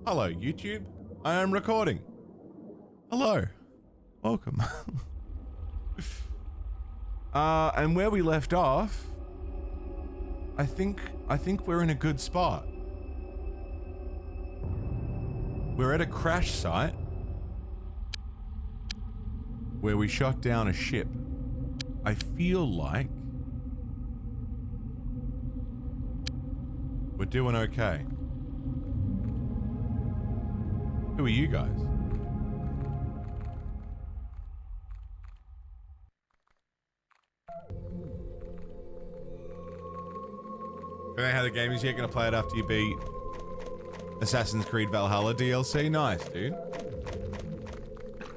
Hello, YouTube. I am recording. Hello. Welcome. And where we left off, I think we're in a good spot. We're at a crash site where we shot down a ship. I feel like we're doing okay. Who are you guys? Don't know how the game is yet. Gonna play it after you beat Assassin's Creed Valhalla DLC. Nice, dude.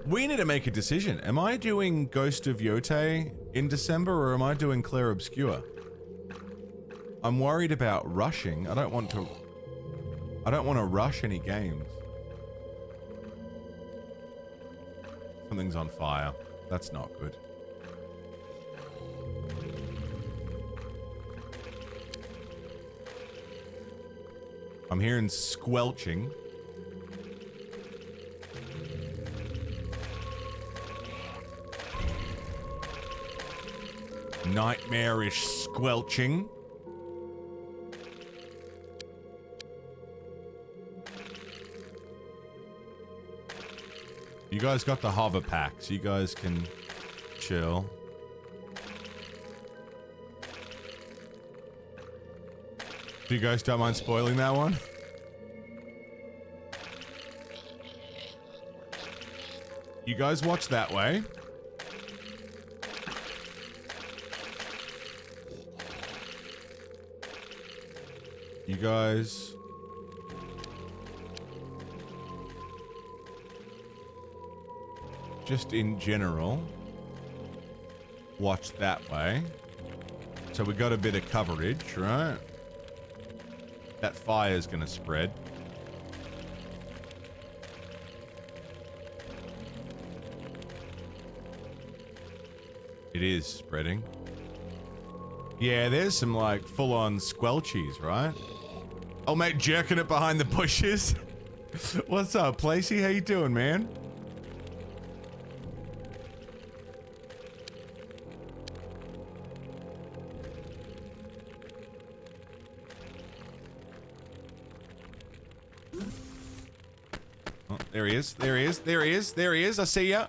We need to make a decision. Am I doing Ghost of Yote in December or am I doing Clair Obscur? I'm worried about rushing. I don't want to rush any games. Something's on fire. That's not good. I'm hearing squelching. Nightmarish squelching. You guys got the hover pack, so you guys can chill. Do you guys don't mind spoiling that one? You guys watch that way. You guys... just in general, watch that way. So we got a bit of coverage, right? That fire's gonna spread. It is spreading. Yeah, there's some like full-on squelchies, right? Oh, mate, jerking it behind the bushes. What's up, Placey? How you doing, man? Oh, there he is. There he is. There he is. There he is. I see ya.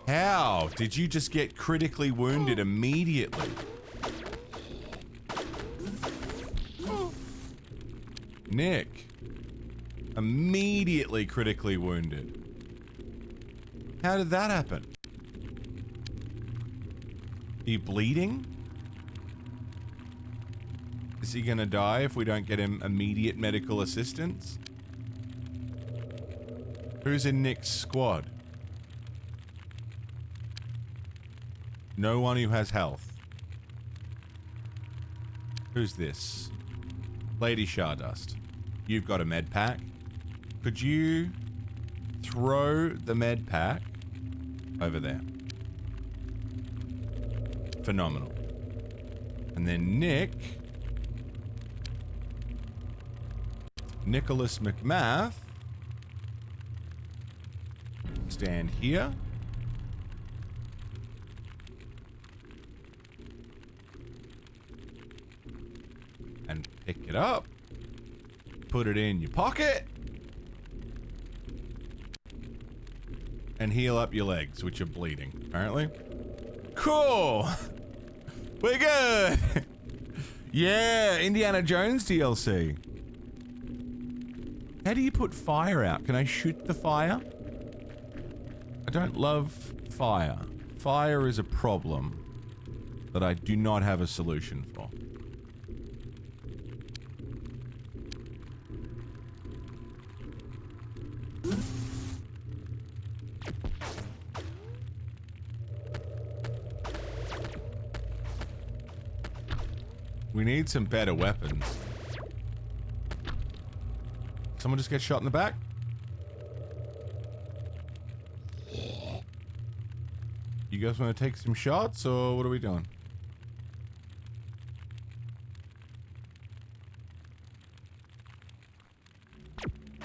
How did you just get critically wounded immediately? Nick. Immediately critically wounded. How did that happen? Are you bleeding? Is he gonna die if we don't get him immediate medical assistance? Who's in Nick's squad? No one who has health. Who's this? Lady Stardust. You've got a med pack. Could you throw the med pack over there? Phenomenal. And then Nicholas McMath. Stand here. And pick it up. Put it in your pocket. And heal up your legs, which are bleeding, apparently. Cool! We're good! Yeah, Indiana Jones DLC. How do you put fire out? Can I shoot the fire? I don't love fire. Fire is a problem that I do not have a solution for. We need some better weapons. Someone just get shot in the back? You guys want to take some shots, or what are we doing?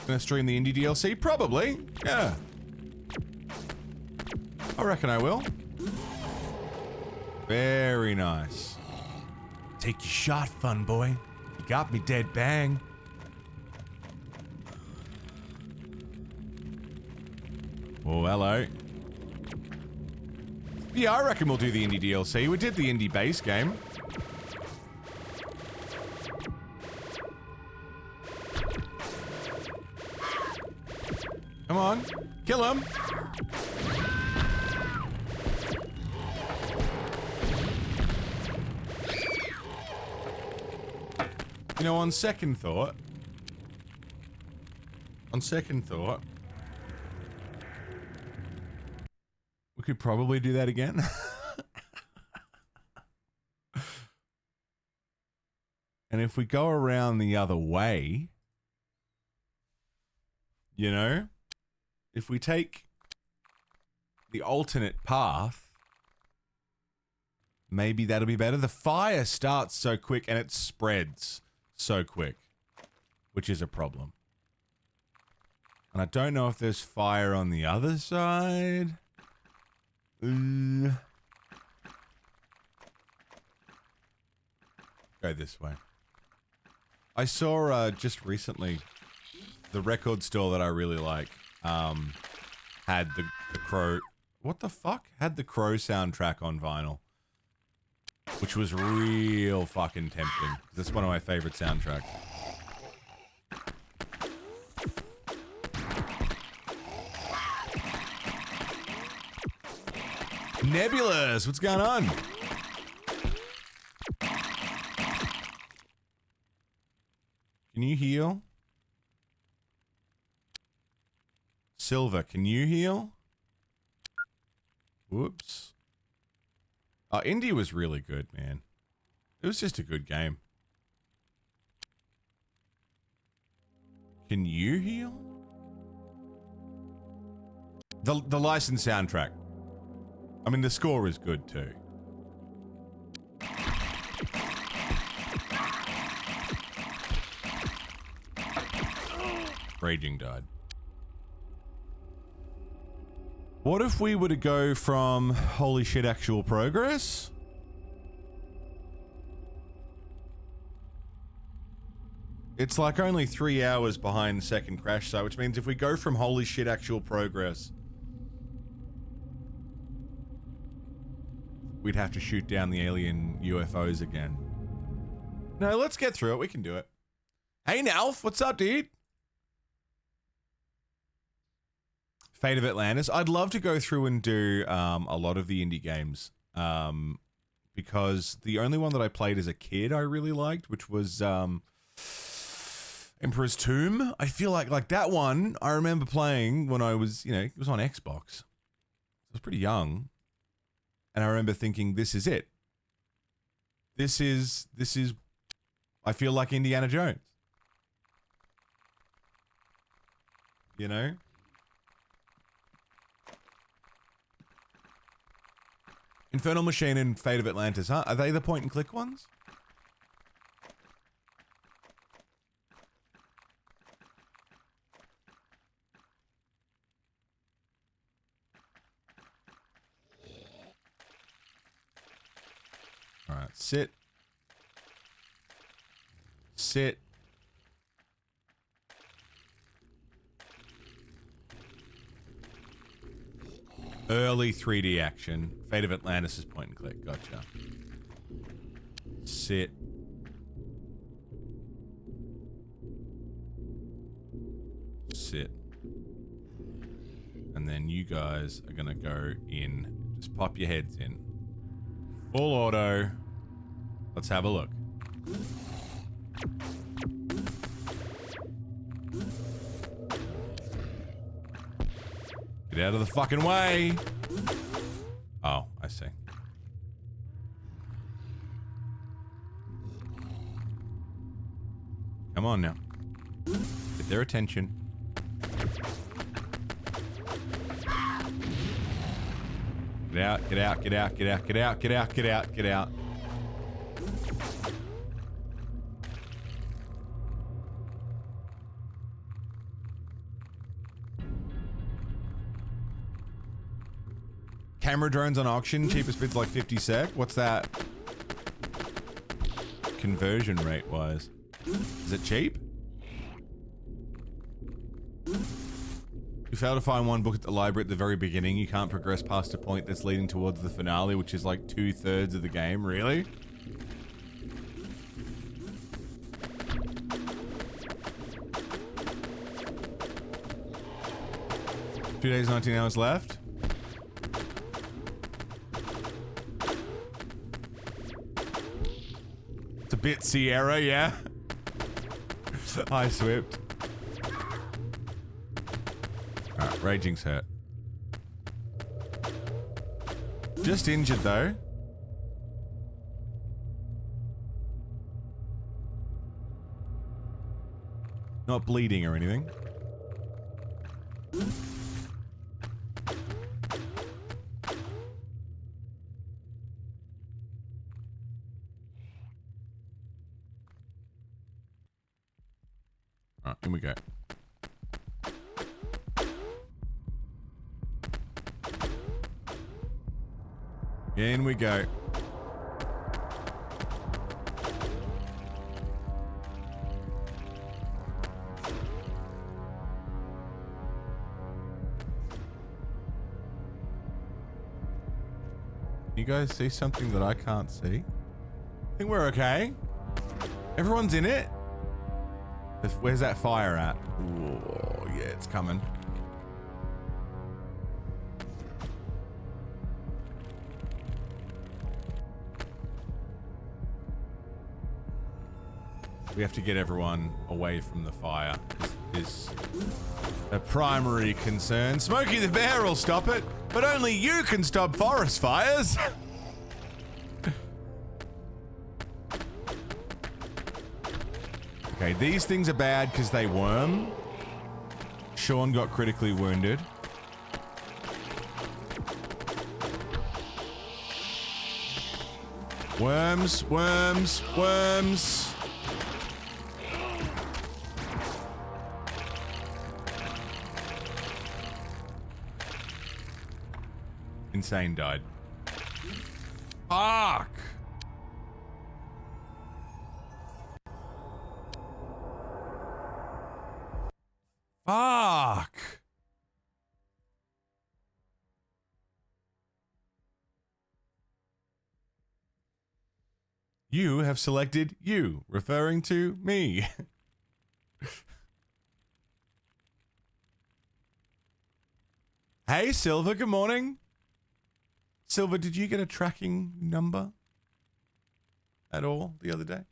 Gonna stream the indie DLC? Probably. Yeah. I reckon I will. Very nice. Take your shot, fun boy. You got me dead bang. Oh, hello. Yeah, I reckon we'll do the indie DLC. We did the indie base game. Come on. Kill him. You know, on second thought, we could probably do that again. And if we go around the other way, you know, if we take the alternate path, maybe that'll be better. The fire starts so quick and it spreads so quick, which is a problem. And I don't know if there's fire on the other side. Go this way. I saw just recently the record store that I really like had the Crow. What the fuck? Had the Crow soundtrack on vinyl, which was real fucking tempting. That's one of my favorite soundtracks. Nebulous, what's going on? Can you heal? Silver, can you heal? Whoops. Oh, Indie was really good, man. It was just a good game. Can you heal? The licensed soundtrack. I mean, the score is good too. Raging died. What if we were to go from holy shit actual progress? It's like only 3 hours behind the second crash site, which means if we go from holy shit actual progress, we'd have to shoot down the alien UFOs again. No, let's get through it. We can do it. Hey, Nalf, what's up, dude? Fate of Atlantis. I'd love to go through and do a lot of the indie games because the only one that I played as a kid I really liked, which was Emperor's Tomb. I feel like that one I remember playing when I was, you know, it was on Xbox. I was pretty young. And I remember thinking, this is it. This is, I feel like Indiana Jones. You know? Infernal Machine and Fate of Atlantis, huh? Are they the point and click ones? All right, sit. Sit. Early 3D action. Fate of Atlantis is point and click. Gotcha. Sit. Sit. And then you guys are gonna go in. Just pop your heads in. Full auto. Let's have a look. Get out of the fucking way. Oh, I see. Come on now. Get their attention. Get out, get out, get out, get out, get out, get out, get out, get out. camera drones on auction. Cheapest bid's like 50 sec. What's that? Conversion rate wise. Is it cheap? You fail to find one book at the library at the very beginning. You can't progress past a point that's leading towards the finale, which is like 2/3 of the game. Really? Two days, 19 hours left. It's a bit Sierra, yeah. Hi, Swift. Alright, Raging's hurt. Just injured, though. Not bleeding or anything. Alright, in we go. In we go. You guys see something that I can't see? I think we're okay. Everyone's in it. Where's that fire at? Oh, yeah, it's coming. We have to get everyone away from the fire. This is a primary concern. Smokey the Bear will stop it, but only you can stop forest fires. Okay, these things are bad because they worm. Sean got critically wounded. Worms, worms, worms. Insane died. Fuck! Fuck! You have selected you, referring to me. Hey, Silver, good morning. Silver, did you get a tracking number at all the other day?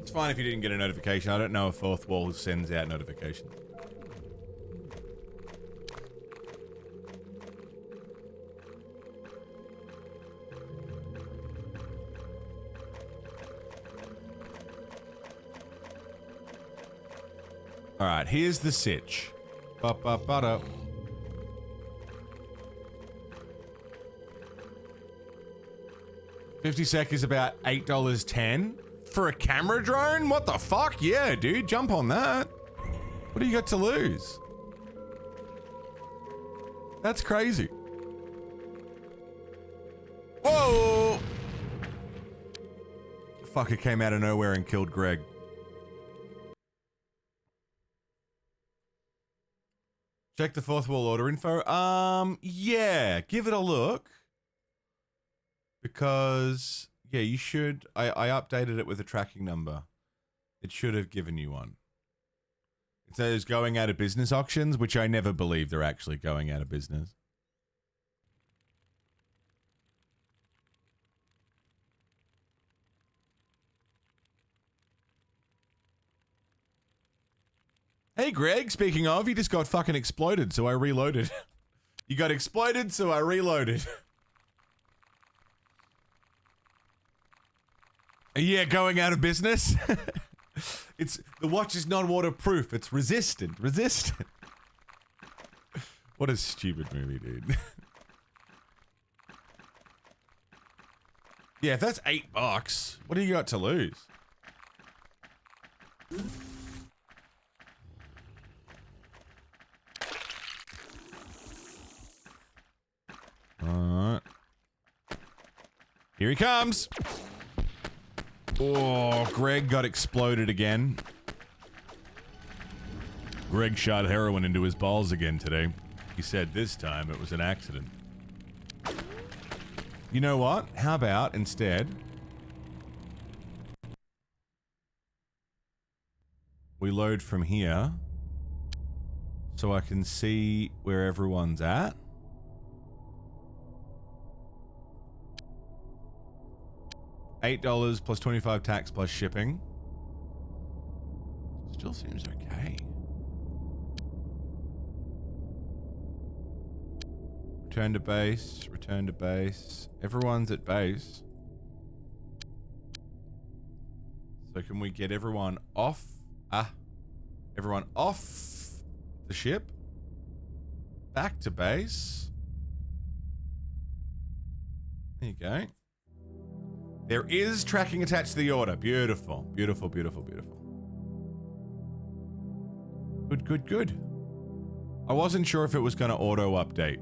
It's fine if you didn't get a notification. I don't know if Fourth Wall sends out notifications. All right, here's the sitch. Ba-ba-ba-da. $50 is about $8.10 for a camera drone? What the fuck? Yeah, dude, jump on that. What do you got to lose? That's crazy. Whoa! Fucker came out of nowhere and killed Greg. Check the Fourth Wall order info. Yeah, give it a look. Because, yeah, you should. I updated it with a tracking number. It should have given you one. It says going out of business auctions, which I never believe they're actually going out of business. Hey, Greg, speaking of, you just got fucking exploded, so I reloaded. You got exploded, so I reloaded. Yeah, going out of business. The watch is not waterproof. It's resistant. Resistant. What a stupid movie, dude. Yeah, if that's $8, what do you got to lose? Alright. Here he comes! Oh, Greg got exploded again. Greg shot heroin into his balls again today. He said this time it was an accident. You know what? How about instead we load from here so I can see where everyone's at. $8 plus 25 tax plus shipping. Still seems okay. Return to base, return to base. Everyone's at base. So can we get everyone off? Everyone off the ship. Back to base. There you go. There is tracking attached to the order. Beautiful, beautiful, beautiful, beautiful. Good, good, good. I wasn't sure if it was going to auto update.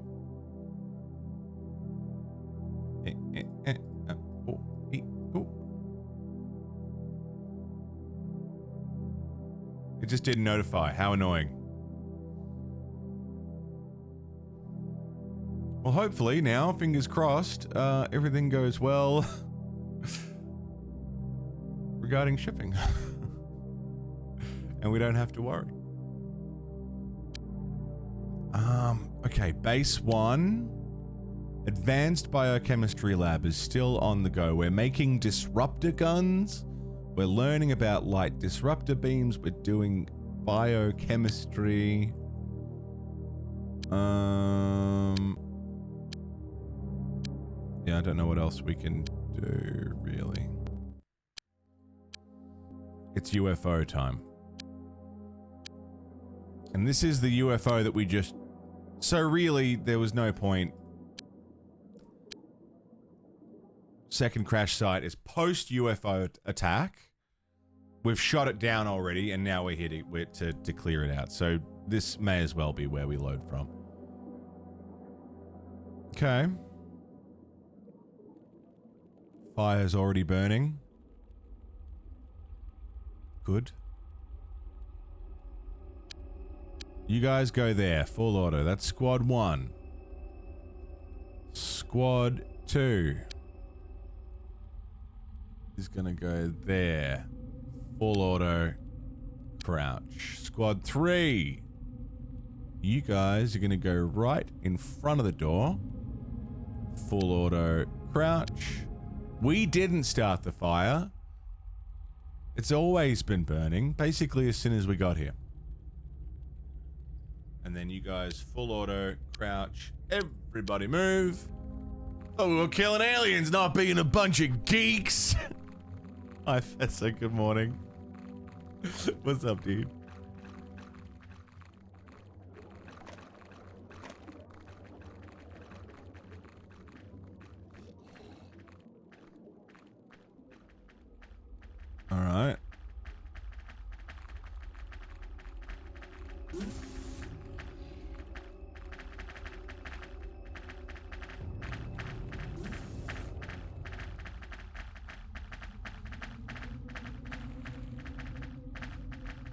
It just didn't notify. How annoying. Well, hopefully now, fingers crossed, everything goes well regarding shipping. And we don't have to worry. Okay, base 1. Advanced Biochemistry Lab is still on the go. We're making disruptor guns. We're learning about light disruptor beams. We're doing biochemistry. Yeah, I don't know what else we can do, really. It's UFO time. And this is the UFO that we just... So really, there was no point. Second crash site is post-UFO attack. We've shot it down already, and now we're here to clear it out. So this may as well be where we load from. Okay. Fire's already burning. Good. You guys go there. Full auto. That's squad 1. Squad 2 is gonna go there. Full auto. Crouch. Squad 3. You guys are gonna go right in front of the door. Full auto. Crouch. We didn't start the fire. It's always been burning, basically as soon as we got here. And then you guys full auto, crouch, everybody move. Oh, we're killing aliens, not being a bunch of geeks. Hi, Fessa, good morning. What's up, dude? All right.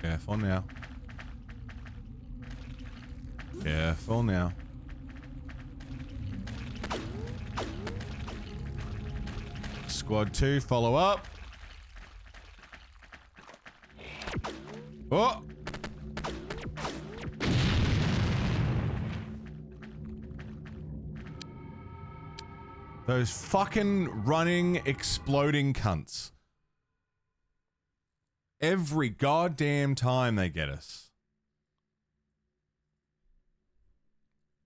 Careful now. Careful now. Squad 2, follow up. Oh! Those fucking running, exploding cunts. Every goddamn time they get us.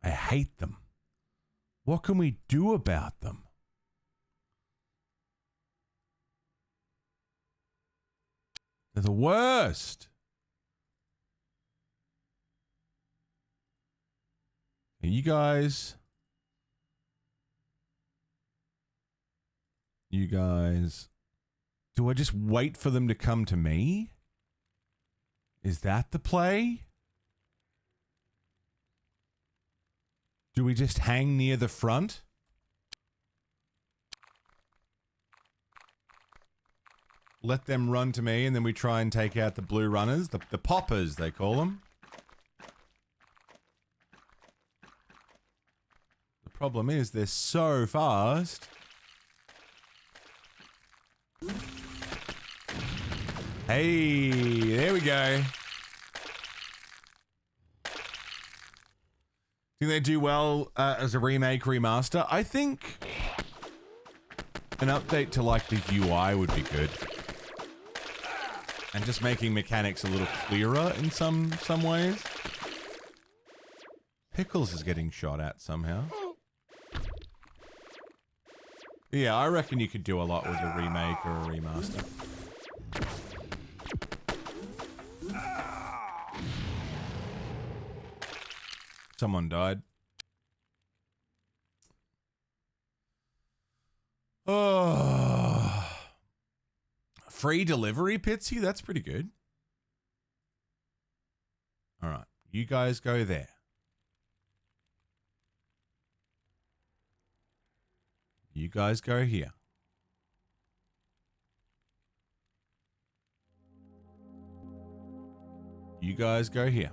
I hate them. What can we do about them? They're the worst. You guys. Do I just wait for them to come to me? Is that the play? Do we just hang near the front? Let them run to me, and then we try and take out the blue runners. The poppers, they call them. The problem is they're so fast. Hey, there we go. Think they do well as a remake, remaster? I think an update to like the UI would be good. And just making mechanics a little clearer in some ways. Pickles is getting shot at somehow. Yeah, I reckon you could do a lot with a remake or a remaster. Someone died. Oh. Free delivery, Pitsy? That's pretty good. All right. You guys go there. You guys go here. You guys go here.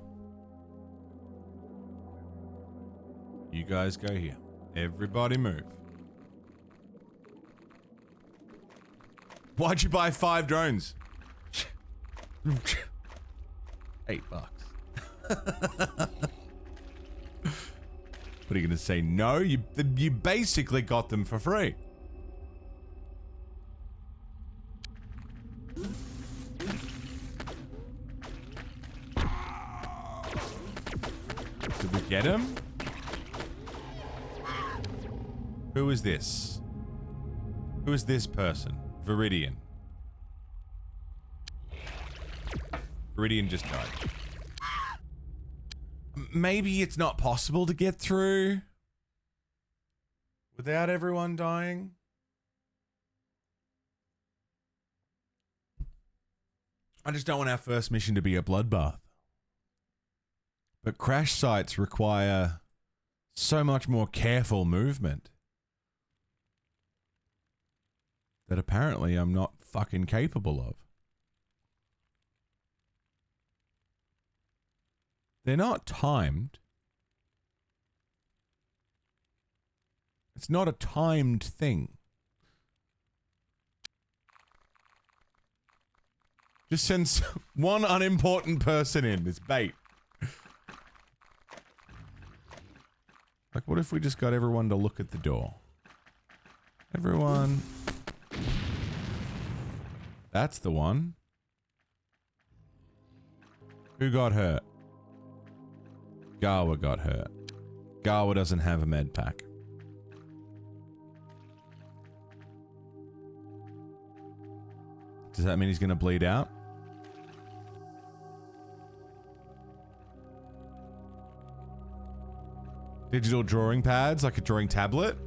You guys go here. Everybody move. Why'd you buy 5 drones? $8. What are you gonna say? No, you basically got them for free. Did we get him? Who is this? Who is this person? Viridian. Viridian just died. Maybe it's not possible to get through without everyone dying. I just don't want our first mission to be a bloodbath. But crash sites require so much more careful movement that apparently I'm not fucking capable of. They're not timed. It's not a timed thing. Just sends one unimportant person in. It's bait. Like, what if we just got everyone to look at the door? Everyone. That's the one. Who got hurt? Gawa got hurt. Gawa doesn't have a med pack. Does that mean he's gonna bleed out? Digital drawing pads, like a drawing tablet?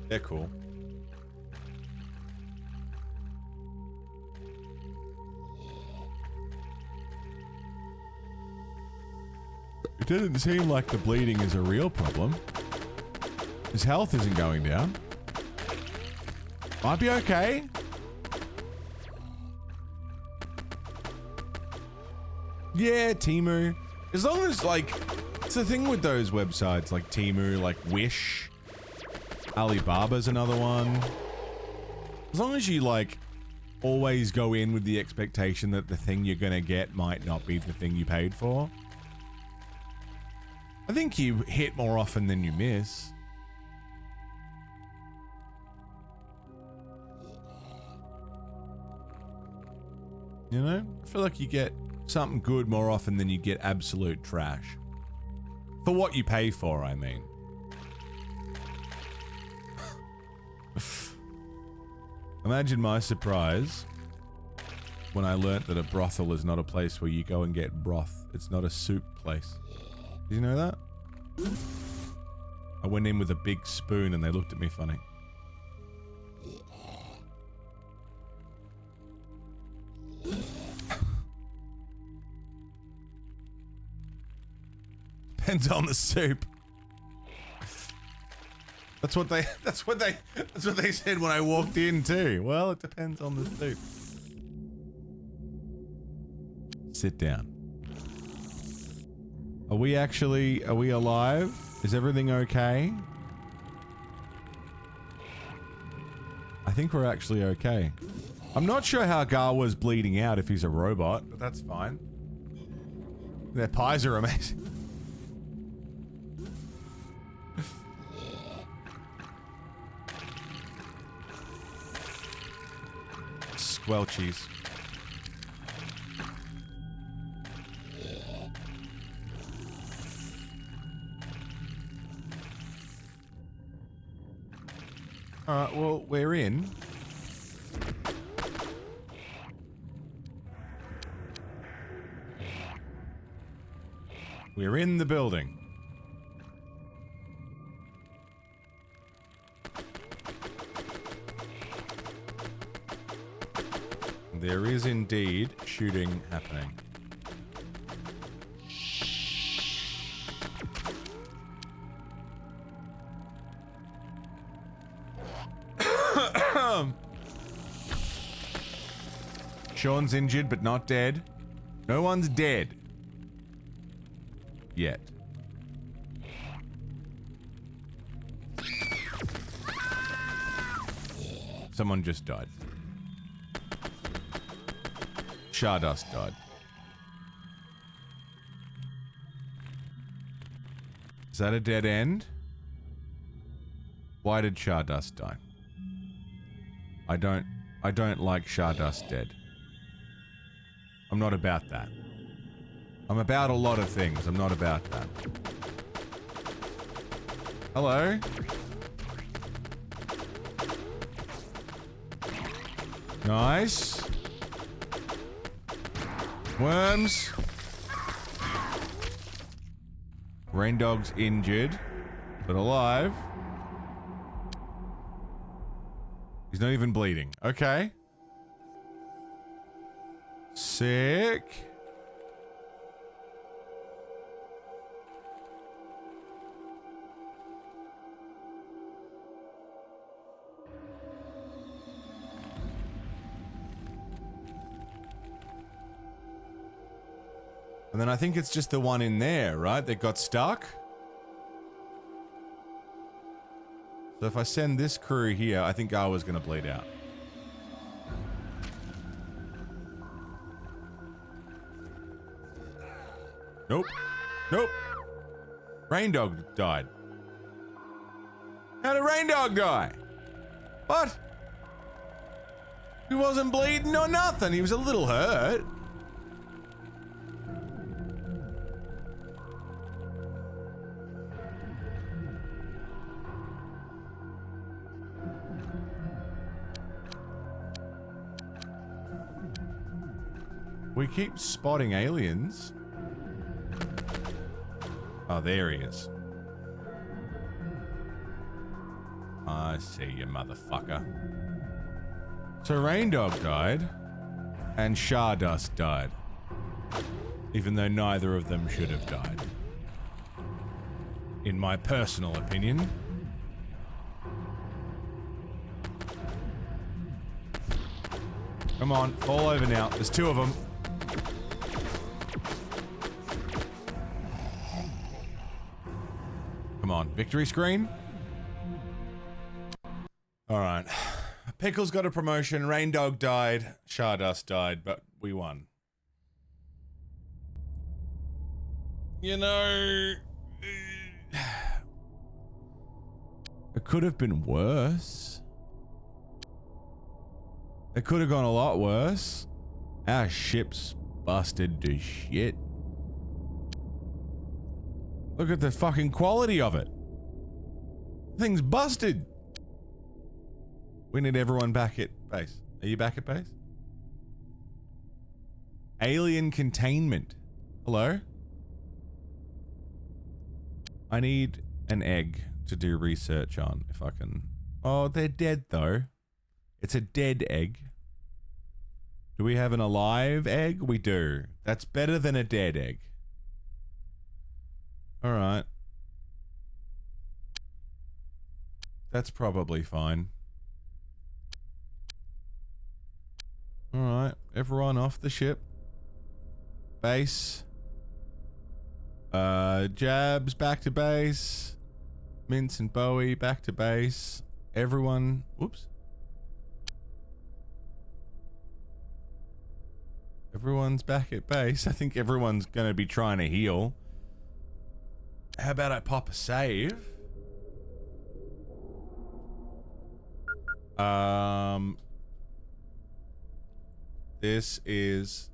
They're cool. It doesn't seem like the bleeding is a real problem. His health isn't going down. Might be okay. Yeah, Temu. As long as, like, it's the thing with those websites, like Temu, like Wish. Alibaba's another one. As long as you, like, always go in with the expectation that the thing you're gonna get might not be the thing you paid for. I think you hit more often than you miss. You know? I feel like you get something good more often than you get absolute trash. For what you pay for, I mean. Imagine my surprise when I learnt that a brothel is not a place where you go and get broth. It's not a soup place. Did you know that? I went in with a big spoon and they looked at me funny. Depends on the soup. That's what they said when I walked in too. Well, it depends on the soup. Sit down. Are we alive? Is everything okay? I think we're actually okay. I'm not sure how Gar was bleeding out if he's a robot, but that's fine. Their pies are amazing. Squelchies. Alright, well, we're in. We're in the building. There is indeed shooting happening. Sean's injured but not dead. No one's dead. Yet. Someone just died. Stardust died. Is that a dead end? Why did Stardust die? I don't like Stardust dead. I'm not about that. I'm about a lot of things. I'm not about that. Hello? Nice. Worms. Rain Dog's injured, but alive. He's not even bleeding. Okay. Sick. And then I think it's just the one in there, right? That got stuck. So if I send this crew here, I think Garwa's gonna bleed out. Nope. Nope. Rain Dog died. How did Rain Dog die? What? He wasn't bleeding or nothing. He was a little hurt. We keep spotting aliens. Oh, there he is. I see you, motherfucker. So Rain Dog died, and Stardust died. Even though neither of them should have died. In my personal opinion. Come on, fall over now. There's two of them. Come on, victory screen. All right. Pickles got a promotion. Rain Dog died. Stardust died, but we won. You know, it could have been worse. It could have gone a lot worse. Our ship's busted to shit. Look at the fucking quality of it. Thing's busted. We need everyone back at base. Are you back at base? Alien containment. Hello? I need an egg to do research on, if I can. Oh, they're dead though. It's a dead egg. Do we have an alive egg? We do. That's better than a dead egg. All right. That's probably fine. All right. Everyone off the ship. Base. Jabs back to base. Mince and Bowie back to base. Everyone. Whoops. Everyone's back at base. I think everyone's going to be trying to heal. How about I pop a save? This is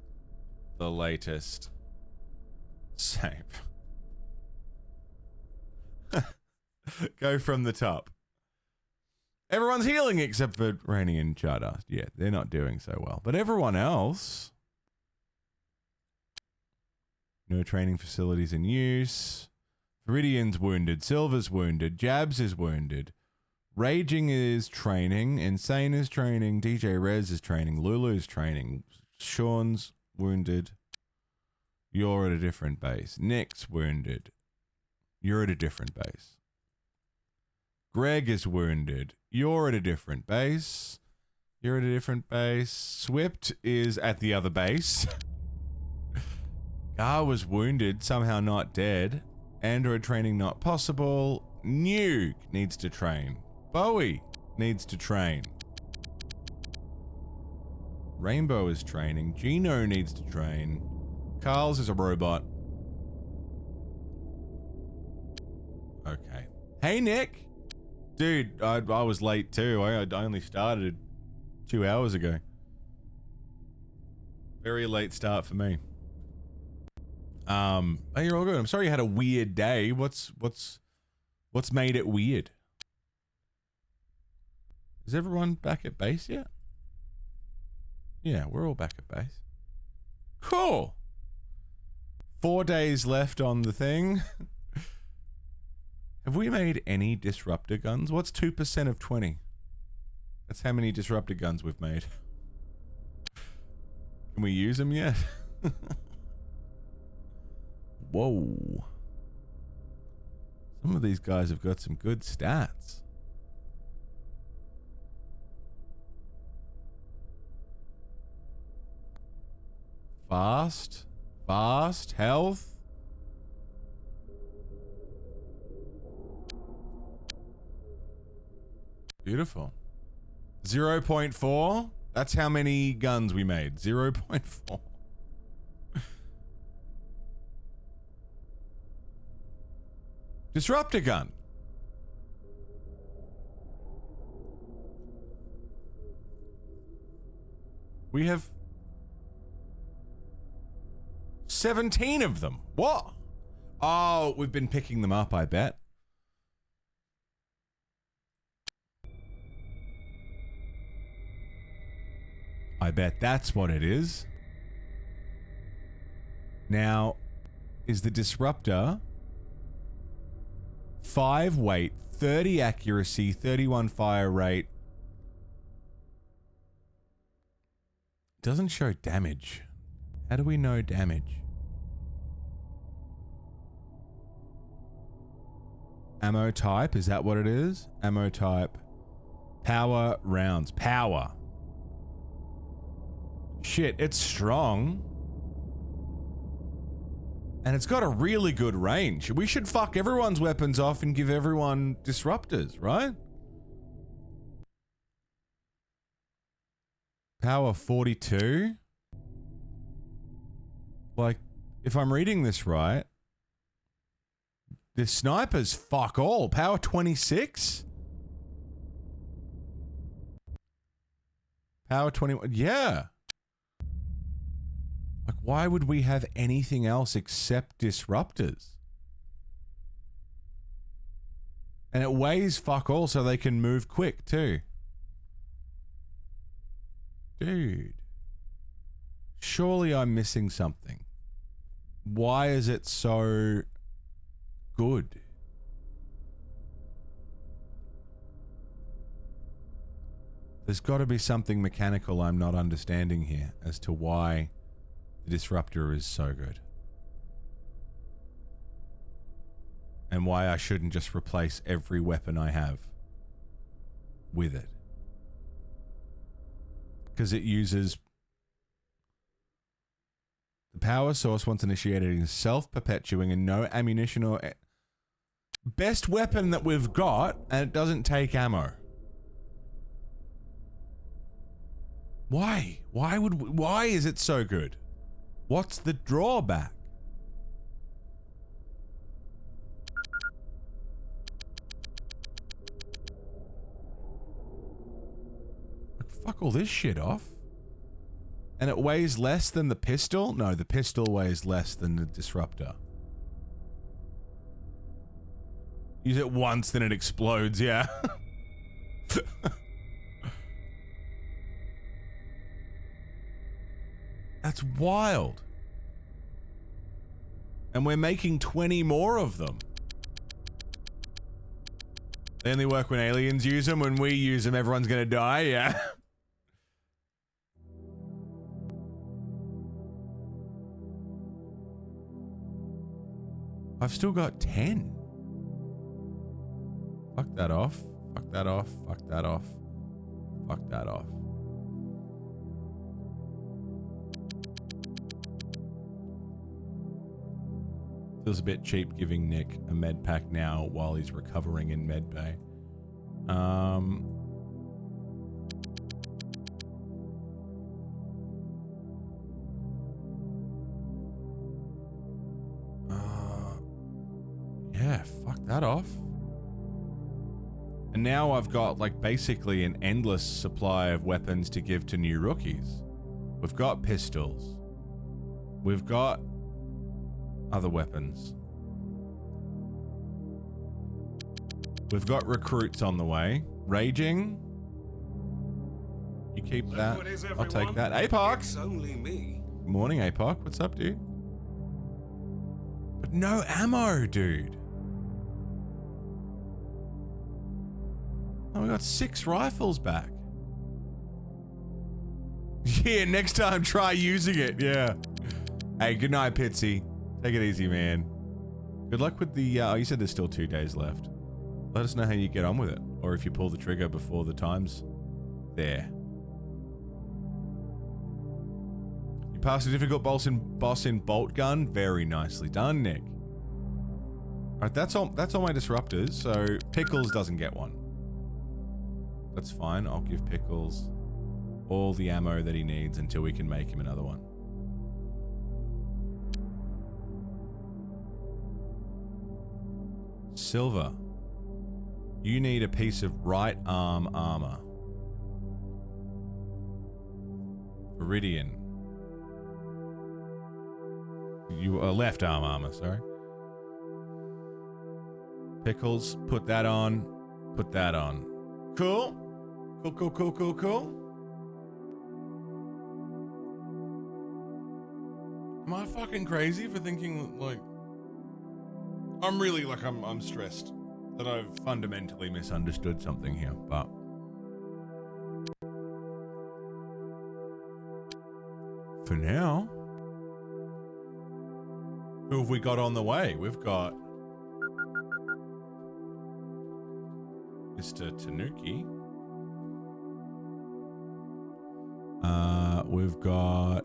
the latest save. Go from the top. Everyone's healing except for Rainy and Stardust. Yeah, they're not doing so well. But everyone else... No training facilities in use. Viridian's wounded. Silver's wounded. Jabs is wounded. Raging is training. Insane is training. DJ Rez is training. Lulu's training. Sean's wounded. You're at a different base. Nick's wounded. You're at a different base. Greg is wounded. You're at a different base. You're at a different base. Swift is at the other base. Gar was wounded, somehow not dead. Android training not possible. Nuke needs to train. Bowie needs to train. Rainbow is training. Gino needs to train. Carl's is a robot. Okay. Hey, Nick. Dude, I was late too. I only started 2 hours ago. Very late start for me. Hey, you're all good. I'm sorry you had a weird day. What's made it weird? Is everyone back at base yet? Yeah, we're all back at base. Cool. 4 days left on the thing. Have we made any disruptor guns? What's 2% of 20? That's how many disruptor guns we've made. Can we use them yet? Whoa. Some of these guys have got some good stats. Fast. Fast. Health. Beautiful. 0.4. That's how many guns we made. 0.4. Disruptor gun. We have 17 of them. What? Oh, we've been picking them up, I bet. I bet that's what it is. Now, is the disruptor 5 weight, 30 accuracy, 31 fire rate. Doesn't show damage. How do we know damage? Ammo type, is that what it is? Ammo type. Power rounds. Power. Shit, it's strong. And it's got a really good range. We should fuck everyone's weapons off and give everyone disruptors, right? Power 42. Like, if I'm reading this right, the sniper's fuck all. Power 26? Power 21. Yeah. Like, why would we have anything else except disruptors? And it weighs fuck all so they can move quick too. Dude. Surely I'm missing something. Why is it so good? There's got to be something mechanical I'm not understanding here as to why... the disruptor is so good. and why I shouldn't just replace every weapon I have with it. Because it uses the power source once initiated is self-perpetuating and no ammunition or... Best weapon that we've got, and it doesn't take ammo. Why? Why is it so good? What's the drawback? Like, fuck all this shit off. And it weighs less than the pistol? No, the pistol weighs less than the disruptor. Use it once, then it explodes, yeah. That's wild. And we're making 20 more of them. They only work when aliens use them. When we use them, everyone's gonna die, yeah. I've still got 10. Fuck that off. Fuck that off. Fuck that off. Fuck that off. Feels a bit cheap giving Nick a med pack now while he's recovering in med bay. Yeah, fuck that off. And now I've got like basically an endless supply of weapons to give to new rookies. We've got pistols. We've got other weapons. We've got recruits on the way. Raging. You keep that. I'll take that. APOC! It's only me. Morning, APOC. What's up, dude? But no ammo, dude. Oh, we got 6 rifles back. Yeah, next time try using it, yeah. Hey, good night, Pitsy. Take it easy, man. Good luck with the, oh, you said there's still 2 days left. Let us know how you get on with it, or if you pull the trigger before the time's there. You passed a difficult boss in bolt gun. Very nicely done, Nick. Alright, that's all my disruptors, so Pickles doesn't get one. That's fine, I'll give Pickles all the ammo that he needs until we can make him another one. Silver. You need a piece of right arm armor. Viridian. You left arm armor, sorry. Pickles, put that on. Put that on. Cool. Cool. Am I fucking crazy for thinking like I'm really like I'm stressed that I've fundamentally misunderstood something here, but for now, who have we got on the way? We've got Mr. Tanuki. We've got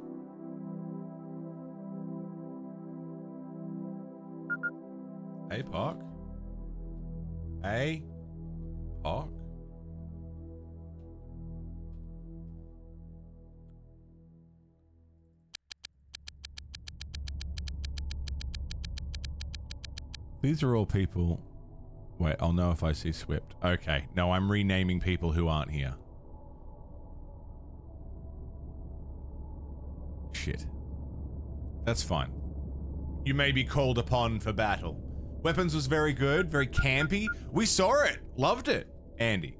APOC. APOC. These are all people. Wait, I'll know if I see Swift. Okay, no, I'm renaming people who aren't here. Shit. That's fine. You may be called upon for battle. Weapons was very good, very campy. We saw it, loved it. Andy.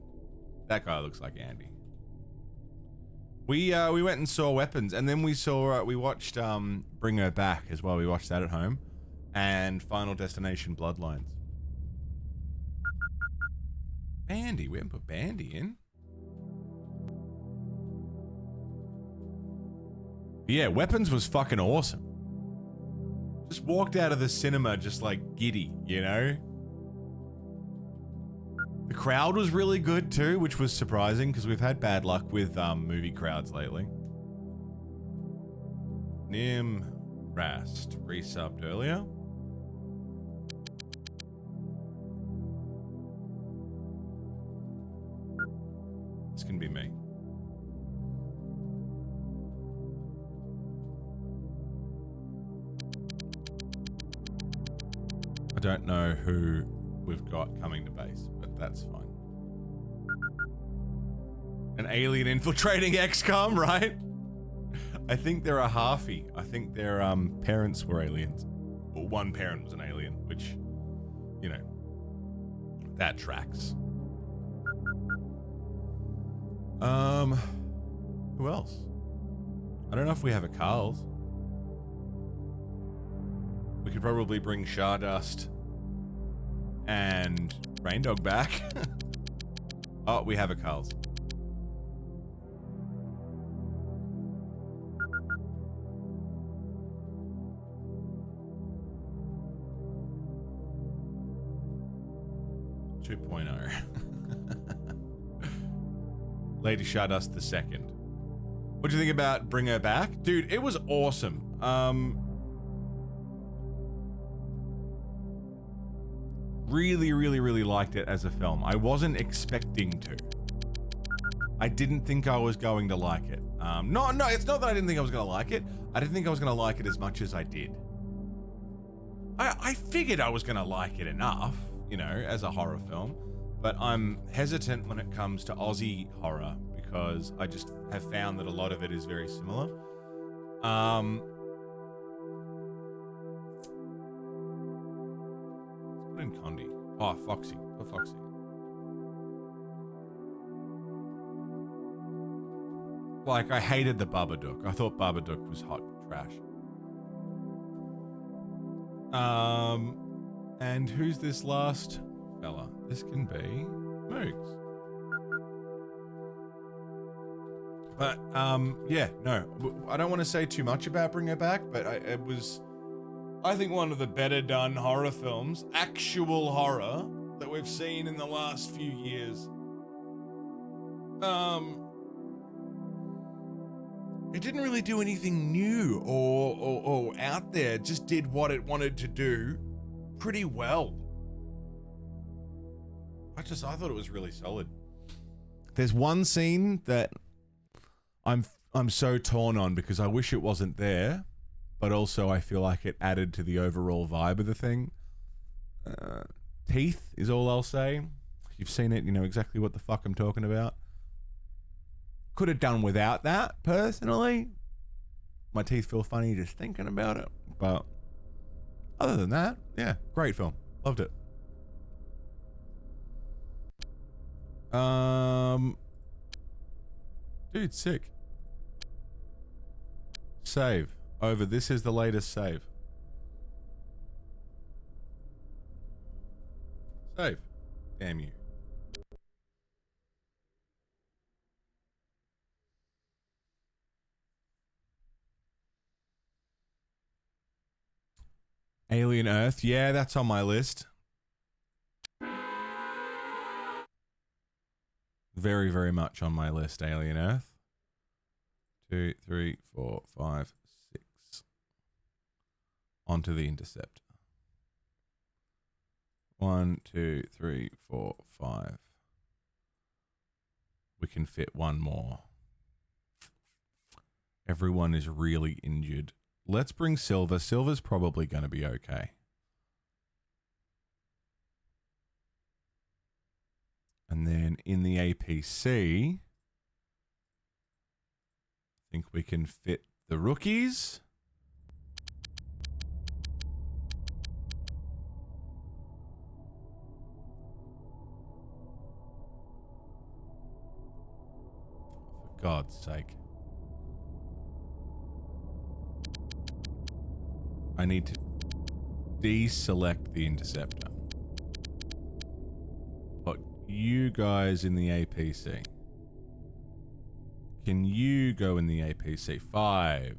That guy looks like Andy. We went and saw Weapons, and then we saw, we watched Bring Her Back as well. We watched that at home. And Final Destination Bloodlines. Bandy, we haven't put Bandy in. Yeah, Weapons was fucking awesome. Just walked out of the cinema just like giddy, you know? crowd was really good too, which was surprising because we've had bad luck with movie crowds lately. Nim Rast resubbed earlier. This can be me. I don't know who we've got coming to base, but that's fine. An alien infiltrating XCOM, right? I think they're a halfie. I think their parents were aliens. Or one parent was an alien, which, you know, that tracks. Who else? I don't know if we have a Carl's. We could probably bring Stardust and Raindog back. Oh, we have a Carl's. Lady Stardust the second. What do you think about Bring Her Back? Dude, it was awesome. Really liked it as a film. I wasn't expecting to. I didn't think I was going to like it. No, it's not that I didn't think I was going to like it. I didn't think I was going to like it as much as I did. I figured I was going to like it enough, you know, as a horror film. But I'm hesitant when it comes to Aussie horror because I just have found that a lot of it is very similar. Let's put in Condi. Oh, Foxy. Oh, Foxy. Like, I hated the Babadook. I thought Babadook was hot trash. And who's this last fella? This can be Moogs. But, yeah, no. I don't want to say too much about Bring Her Back, but it was, I think, one of the better done horror films, actual horror, that we've seen in the last few years. It didn't really do anything new or out there. It just did what it wanted to do pretty well. I thought it was really solid. There's one scene that I'm so torn on because I wish it wasn't there, but also I feel like it added to the overall vibe of the thing. Teeth is all I'll say. If you've seen it, you know exactly what the fuck I'm talking about. Could have done without that, personally. My teeth feel funny just thinking about it. But other than that, yeah, great film. Loved it. Dude, sick. Save. Over. This is the latest save. Save. Damn you. Alien Earth. Yeah, that's on my list. Very, very much on my list, Alien Earth. 2, 3, 4, 5, 6. Onto the Intercept. 1, 2, 3, 4, 5. We can fit one more. Everyone is really injured. Let's bring Silver. Silver's probably going to be okay. And then in the APC, I think we can fit the rookies. For God's sake. I need to deselect the Interceptor. Put you guys in the APC. Can you go in the APC? 5.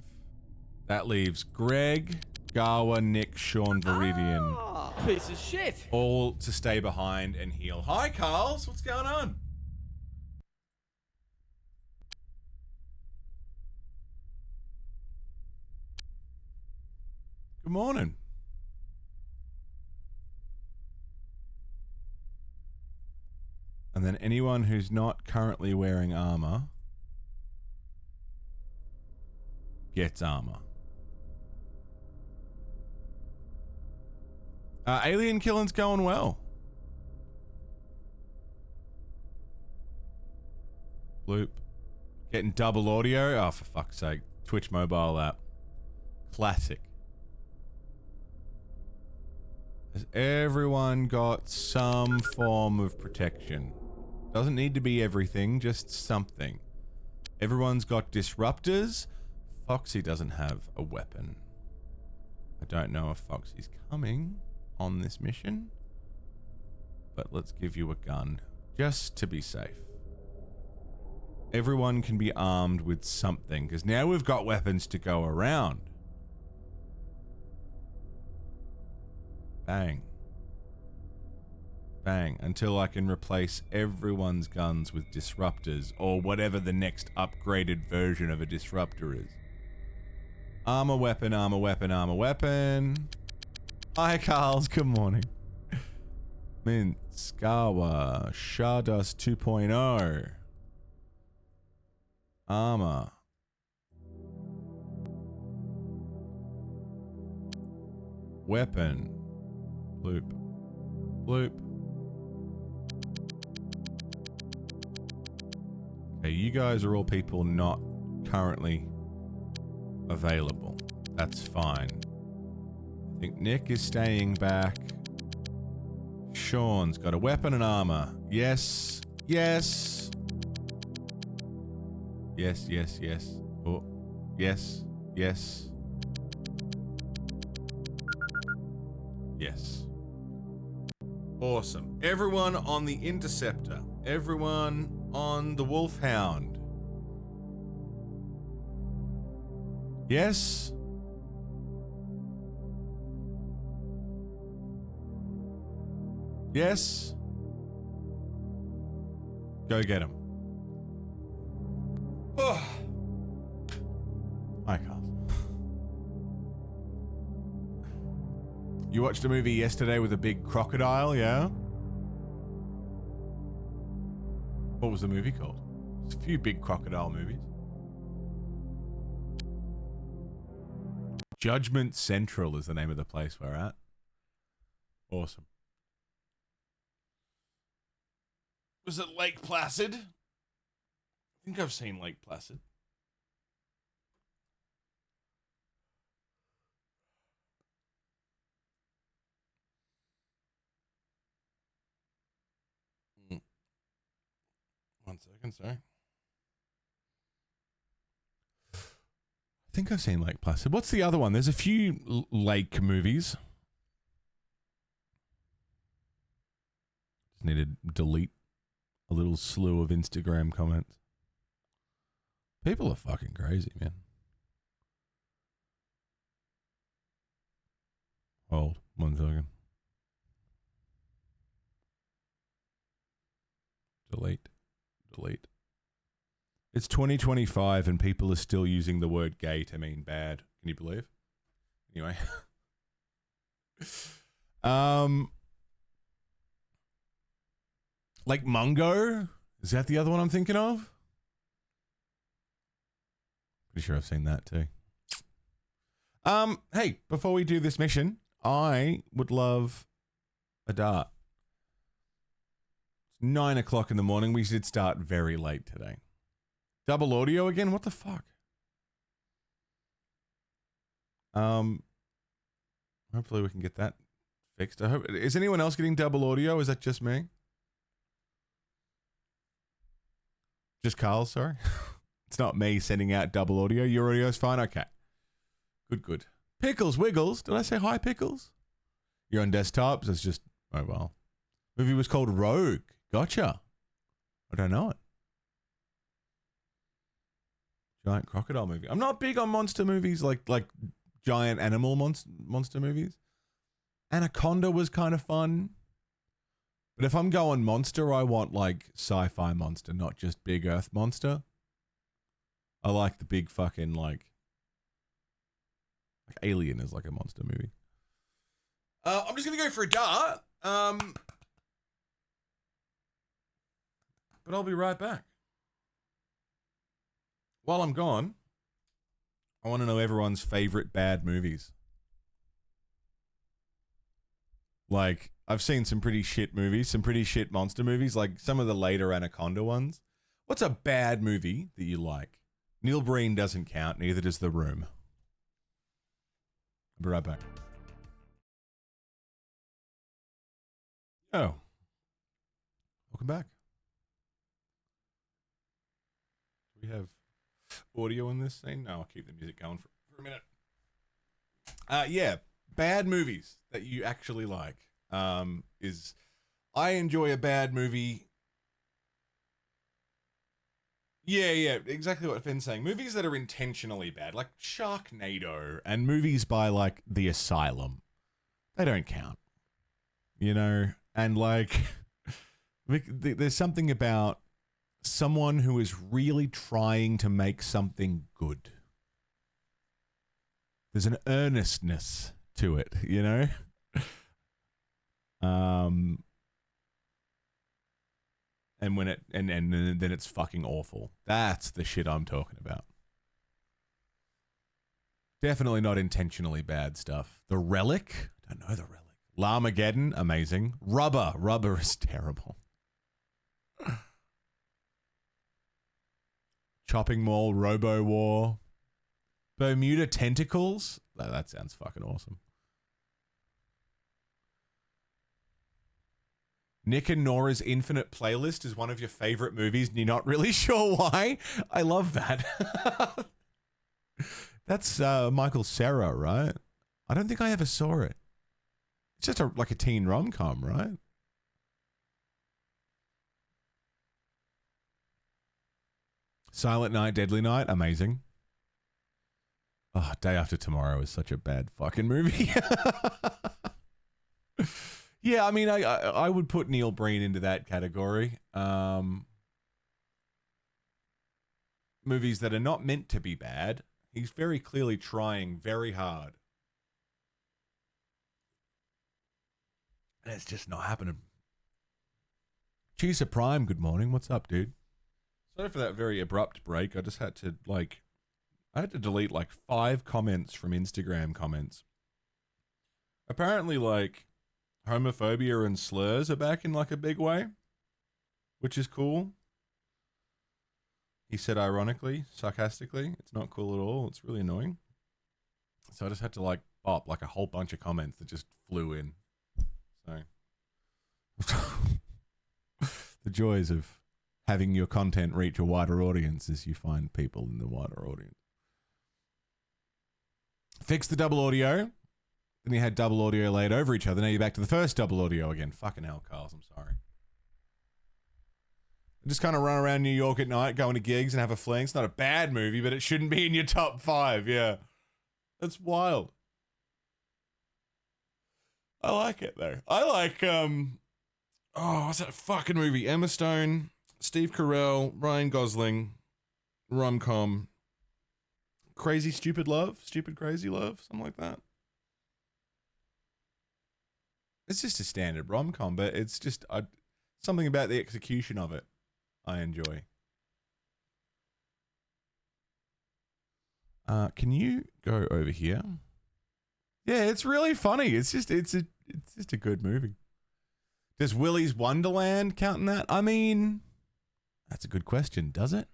That leaves Greg, Gawa, Nick, Sean, Viridian. Piece of shit. All to stay behind and heal. Hi, Carls. What's going on? Good morning. And then anyone who's not currently wearing armor gets armor. Alien killing's going well. Bloop. Getting double audio? Oh, for fuck's sake. Twitch mobile app. Classic. Has everyone got some form of protection? Doesn't need to be everything, just something. Everyone's got disruptors. Foxy doesn't have a weapon. I don't know if Foxy's coming on this mission, but let's give you a gun just to be safe. Everyone can be armed with something because now we've got weapons to go around. Bang. Bang. Until I can replace everyone's guns with disruptors or whatever the next upgraded version of a disruptor is. Armor weapon, armor weapon, armor weapon. Hi, Carls. Good morning. Mint, Skawa, Stardust 2.0. Armor. Weapon. Bloop. Bloop. Okay, you guys are all people not currently available. That's fine. I think Nick is staying back. Sean's got a weapon and armor. Yes. Yes. Yes, yes, yes. Oh. Yes. Yes. Yes. Awesome. Everyone on the Interceptor. Everyone on the Wolfhound. Yes. Yes. Go get him. Oh. Hi, Carl. You watched a movie yesterday with a big crocodile, yeah? What was the movie called? There's a few big crocodile movies. Judgment Central is the name of the place we're at. Awesome. Was it Lake Placid? I think I've seen Lake Placid. One second, sorry. I think I've seen Lake Placid. What's the other one? There's a few lake movies. Just need to delete a little slew of Instagram comments. People are fucking crazy, man. Hold 1 second. Delete. Delete. It's 2025 and people are still using the word gay to mean bad. Can you believe? Anyway. Like Mungo? Is that the other one I'm thinking of? Pretty sure I've seen that too. Hey, before we do this mission, I would love a dart. It's 9 o'clock in the morning. We should start very late today. Double audio again? What the fuck? Hopefully we can get that fixed. I hope. Is anyone else getting double audio? Is that just me? Just Carl, sorry. It's not me sending out double audio. Your audio's fine? Okay. Good, good. Pickles Wiggles. Did I say hi, Pickles? You're on desktops. It's just mobile. Movie was called Rogue. Gotcha. I don't know it. Giant crocodile movie. I'm not big on monster movies like giant animal monster movies. Anaconda was kind of fun. But if I'm going monster, I want like sci-fi monster, not just big earth monster. I like the big fucking like Alien is like a monster movie. I'm just gonna go for a dart. But I'll be right back. While I'm gone, I want to know everyone's favorite bad movies. Like, I've seen some pretty shit movies, some pretty shit monster movies, like some of the later Anaconda ones. What's a bad movie that you like? Neil Breen doesn't count, neither does The Room. I'll be right back. Oh. Welcome back. Do we have audio in this scene? No, I'll keep the music going for a minute. Yeah, bad movies that you actually like. I enjoy a bad movie. Yeah, exactly what Finn's saying. Movies that are intentionally bad, like Sharknado, and movies by like The Asylum, they don't count. You know, and like, there's something about someone who is really trying to make something good. There's an earnestness to it, you know? And when it and then it's fucking awful. That's the shit I'm talking about. Definitely not intentionally bad stuff. The Relic? I don't know The Relic. Larmageddon, amazing. Rubber is terrible. Chopping Mall, Robo War. Bermuda Tentacles? Oh, that sounds fucking awesome. Nick and Nora's Infinite Playlist is one of your favorite movies and you're not really sure why? I love that. That's Michael Cera, right? I don't think I ever saw it. It's just like a teen rom-com, right? Silent Night, Deadly Night, amazing. Oh, Day After Tomorrow is such a bad fucking movie. Yeah, I mean, I would put Neil Breen into that category. Movies that are not meant to be bad. He's very clearly trying very hard. And it's just not happening. Cheesa Prime, good morning. What's up, dude? Sorry for that very abrupt break. I just had to, like... I had to delete, like, 5 comments from Instagram comments. Apparently, like... homophobia and slurs are back in like a big way, which is cool. He said ironically, sarcastically. It's not cool at all. It's really annoying. So I just had to like bop like a whole bunch of comments that just flew in. So the joys of having your content reach a wider audience as you find people in the wider audience. Fix the double audio. Then you had double audio laid over each other. Now you're back to the first double audio again. Fucking hell, Carls. I'm sorry. Just kind of run around New York at night, going to gigs and have a fling. It's not a bad movie, but it shouldn't be in your top 5. Yeah. That's wild. I like it, though. I like, what's that fucking movie? Emma Stone, Steve Carell, Ryan Gosling, rom-com, Crazy Stupid Love? Stupid Crazy Love? Something like that. It's just a standard rom-com, but it's just something about the execution of it I enjoy. Can you go over here? Yeah, it's really funny. It's just a good movie. Does Willy's Wonderland count in that? I mean, that's a good question. Does it?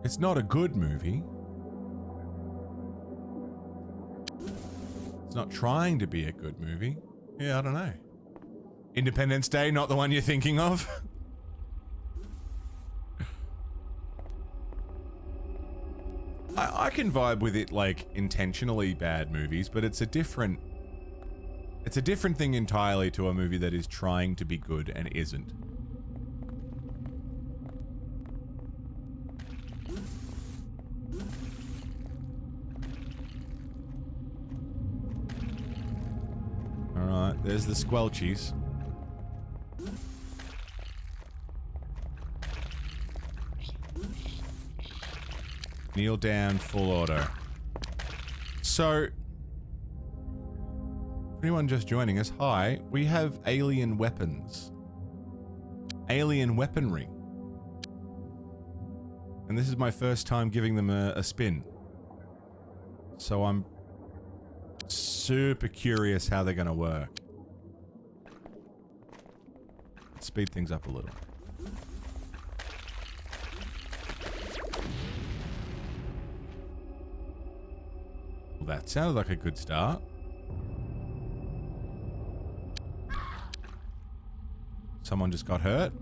It's not a good movie. It's not trying to be a good movie. Yeah, I don't know. Independence Day, not the one you're thinking of. I can vibe with it like intentionally bad movies, but it's a different thing entirely to a movie that is trying to be good and isn't. there's the squelchies. Kneel down, full auto. So, for anyone just joining us, hi, we have alien weapons. Alien weaponry. And this is my first time giving them a spin. So I'm super curious how they're going to work. Let's speed things up a little. Well, that sounded like a good start. Someone just got hurt?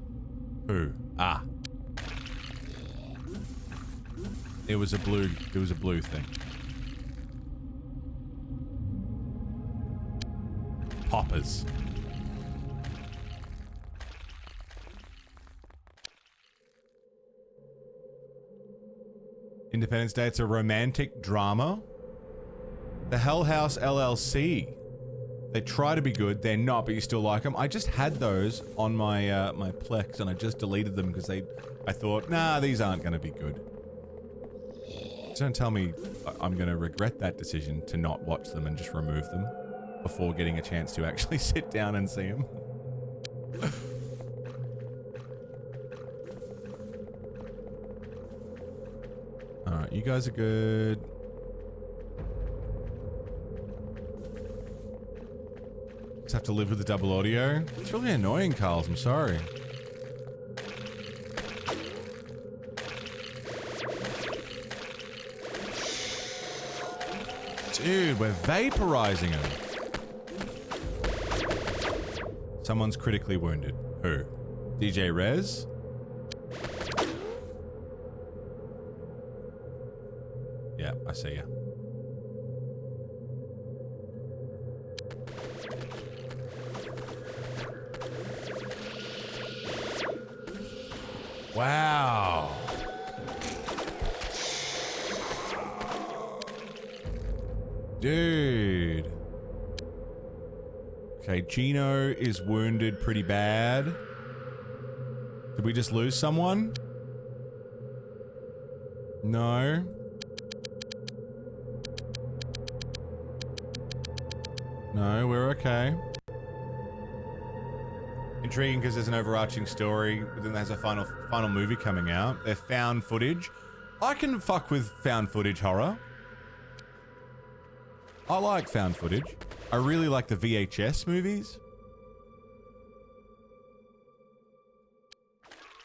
Who? Ah. It was a blue thing. Poppers. Independence Day, it's a romantic drama. The Hell House LLC. They try to be good, they're not, but you still like them. I just had those on my my Plex, and I just deleted them because I thought, nah, these aren't going to be good. Just don't tell me I'm going to regret that decision to not watch them and just remove them before getting a chance to actually sit down and see them. Alright, you guys are good. Just have to live with the double audio. It's really annoying, Carls. I'm sorry. Dude, we're vaporizing him. Someone's critically wounded. Who? DJ Rez? Yeah, I see ya. Wow. Dude. Okay, Gino is wounded pretty bad. Did we just lose someone? No. No, we're okay. Intriguing because there's an overarching story, but then there's a final movie coming out. They're found footage. I can fuck with found footage horror. I like found footage. I really like the VHS movies.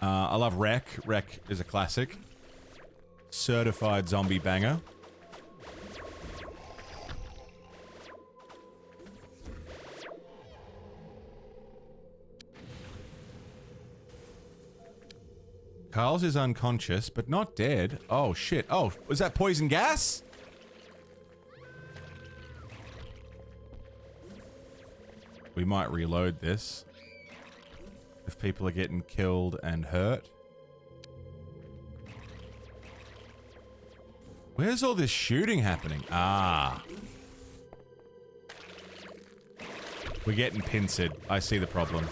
I love Wreck. Wreck is a classic. Certified zombie banger. Carl's is unconscious, but not dead. Oh, shit. Oh, was that poison gas? We might reload this. If people are getting killed and hurt. Where's all this shooting happening? Ah. We're getting pincered. I see the problem.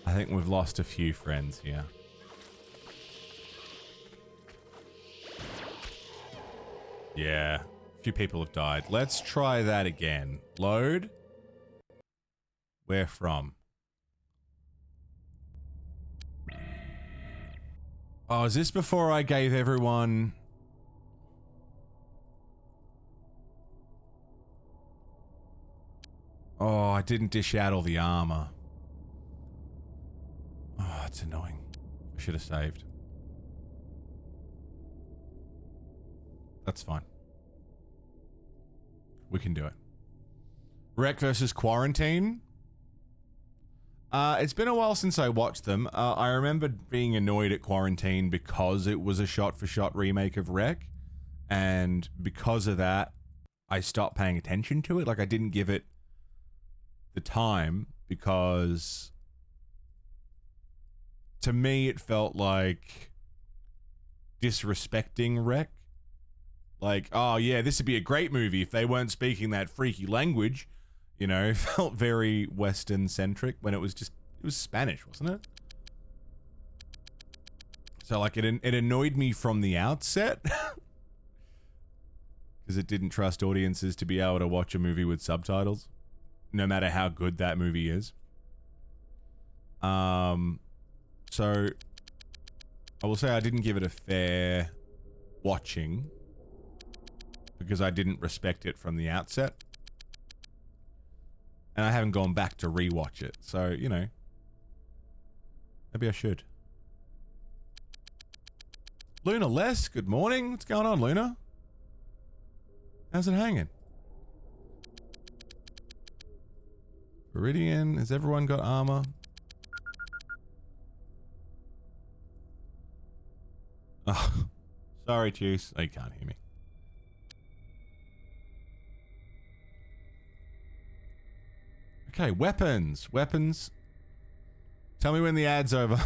I think we've lost a few friends here. Yeah, a few people have died. Let's try that again. Load. Where from? Oh, is this before I gave everyone... Oh, I didn't dish out all the armor. Oh, that's annoying. I should have saved. That's fine. We can do it. Wreck versus Quarantine. It's been a while since I watched them. I remember being annoyed at Quarantine because it was a shot-for-shot remake of Wreck. And because of that, I stopped paying attention to it. Like, I didn't give it the time because... to me, it felt like disrespecting Rec. Like, oh yeah, this would be a great movie if they weren't speaking that freaky language. You know, it felt very Western centric when it was Spanish, wasn't it? So like it annoyed me from the outset because it didn't trust audiences to be able to watch a movie with subtitles, no matter how good that movie is. So I will say I didn't give it a fair watching because I didn't respect it from the outset. And I haven't gone back to rewatch it. So, you know, maybe I should. Luna Les, good morning. What's going on, Luna? How's it hanging? Viridian, has everyone got armor? Oh, sorry, Juice. Oh, you can't hear me. Okay, weapons. Weapons. Tell me when the ad's over.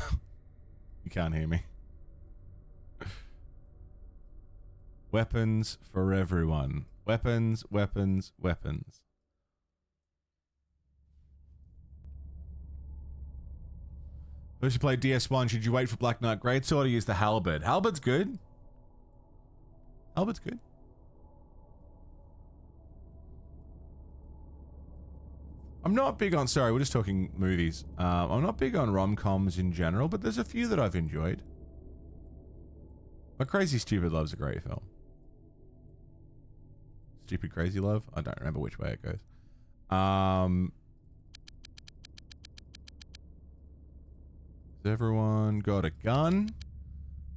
You can't hear me. Weapons for everyone. Weapons, weapons, weapons. Those who play DS1, should you wait for Black Knight Greatsword or use the Halberd? Halberd's good. Halberd's good. I'm not big on, sorry, we're just talking movies. I'm not big on rom-coms in general, but there's a few that I've enjoyed. My Crazy Stupid Love's a great film. Stupid Crazy Love? I don't remember which way it goes. Has everyone got a gun?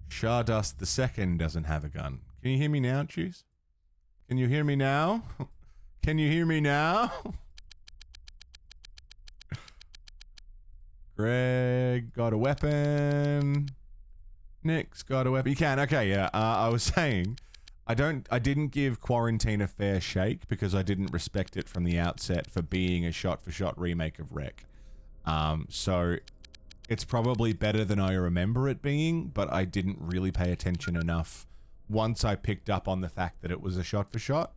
Stardust the Second doesn't have a gun. Can you hear me now, Choose? Can you hear me now? Can you hear me now? Greg got a weapon. Nick's got a weapon. You can, okay, yeah. I was saying, I didn't give Quarantine a fair shake because I didn't respect it from the outset for being a shot-for-shot remake of Rec. So it's probably better than I remember it being, but I didn't really pay attention enough once I picked up on the fact that it was a shot-for-shot.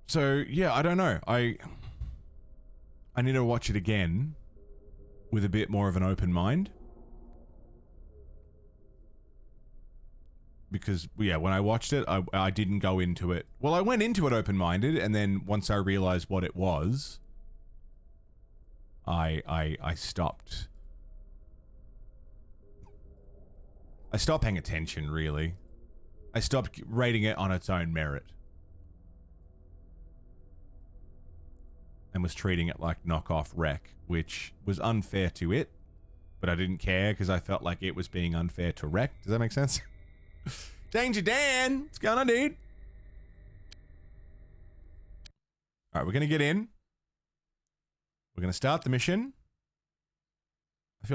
So yeah, I don't know. I need to watch it again with a bit more of an open mind. Because, yeah, when I watched it, I didn't go into it. Well, I went into it open-minded, and then once I realized what it was, I stopped. I stopped paying attention, really. I stopped rating it on its own merit. And was treating it like knockoff Rec, which was unfair to it, but I didn't care because I felt like it was being unfair to Rec. Does that make sense? Danger Dan! What's going on, dude? Alright, we're gonna get in. We're gonna start the mission.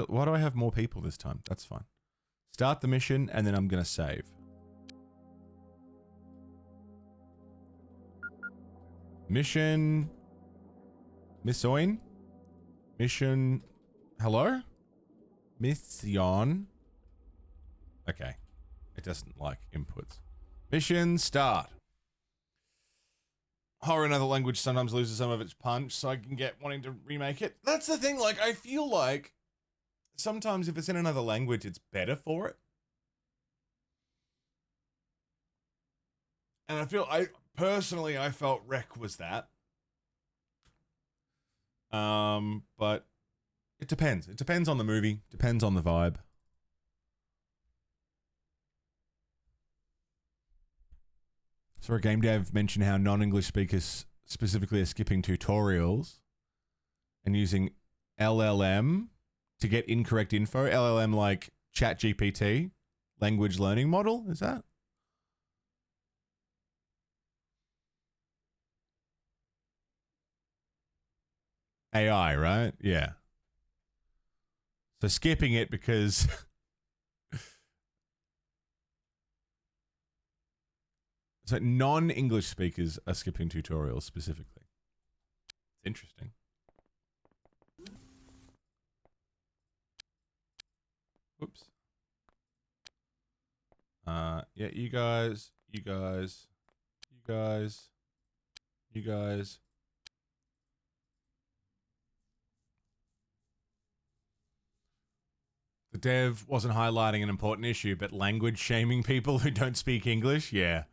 Why do I have more people this time? That's fine. Start the mission, and then I'm gonna save. Mission... Mission? Mission... Hello? Mission... Okay. It doesn't like inputs. Mission start. Horror in other language sometimes loses some of its punch, so I can get wanting to remake it. That's the thing, like, I feel like sometimes if it's in another language, it's better for it. And I felt Rec was that. But it depends. It depends on the movie. Depends on the vibe. So a game dev mentioned how non-English speakers specifically are skipping tutorials and using LLM to get incorrect info. LLM like ChatGPT, language learning model, is that? AI, right? Yeah. So skipping it because so non-English speakers are skipping tutorials specifically. It's interesting. Whoops. Yeah, you guys. The dev wasn't highlighting an important issue, but language shaming people who don't speak English? Yeah.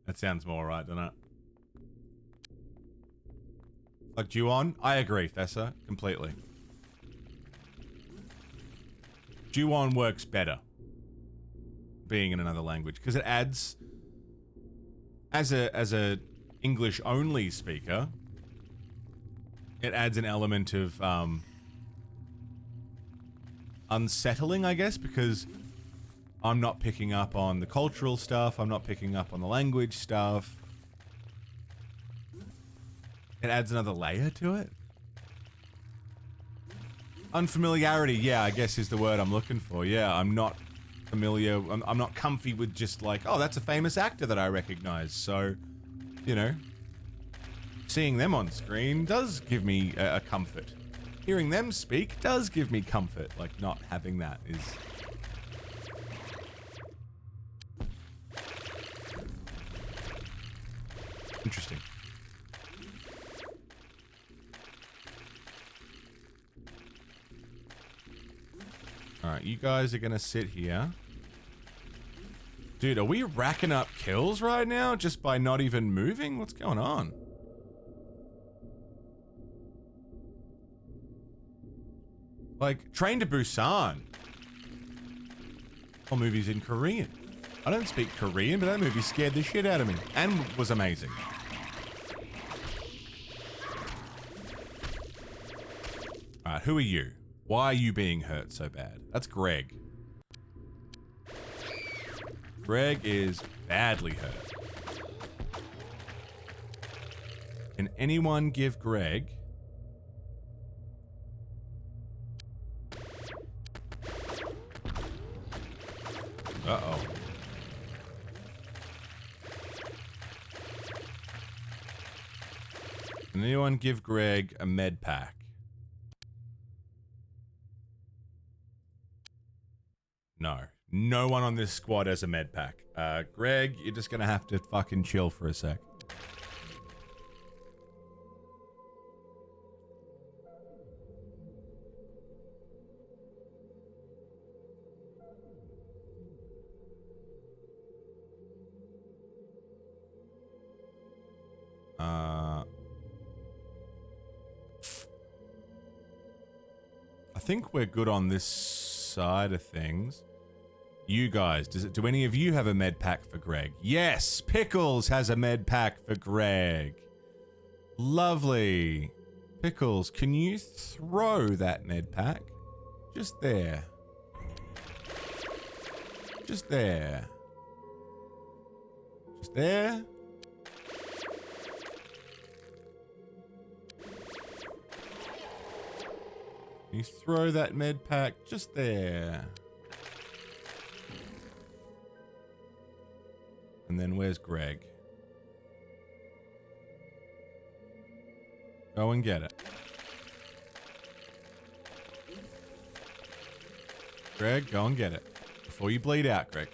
That sounds more right, doesn't it? Like Ju-on? I agree, Fessa. Completely. Ju-on works better being in another language because it adds, as a English only speaker, it adds an element of unsettling, I guess, because I'm not picking up on the cultural stuff, I'm not picking up on the language stuff. It adds another layer to it. Unfamiliarity, yeah, I guess is the word I'm looking for. Yeah, I'm not familiar. I'm not comfy with just like, oh, that's a famous actor that I recognize. So, you know, seeing them on screen does give me a comfort. Hearing them speak does give me comfort. Like, not having that is... interesting. Alright, you guys are gonna sit here. Dude, are we racking up kills right now just by not even moving? What's going on? Like, Train to Busan. Whole movie's in Korean. I don't speak Korean, but that movie scared the shit out of me. And was amazing. Alright, who are you? Why are you being hurt so bad? That's Greg. Greg is badly hurt. Can anyone give Greg... Uh-oh. Can anyone give Greg a med pack? No. No one on this squad has a med pack. Greg, you're just gonna have to fucking chill for a sec. I think we're good on this side of things. You guys, do any of you have a med pack for Greg? Yes, Pickles has a med pack for Greg. Lovely. Pickles, can you throw that med pack? Just there. Just there. Just there. Can you throw that med pack just there? And then where's Greg? Go and get it. Greg, go and get it. Before you bleed out, Greg.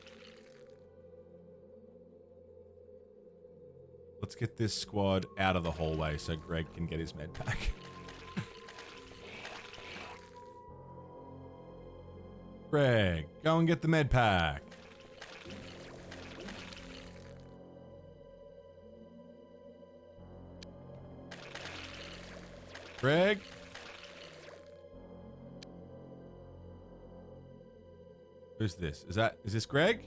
Let's get this squad out of the hallway so Greg can get his med pack. Greg, go and get the med pack. Greg? Who's this? Is this Greg?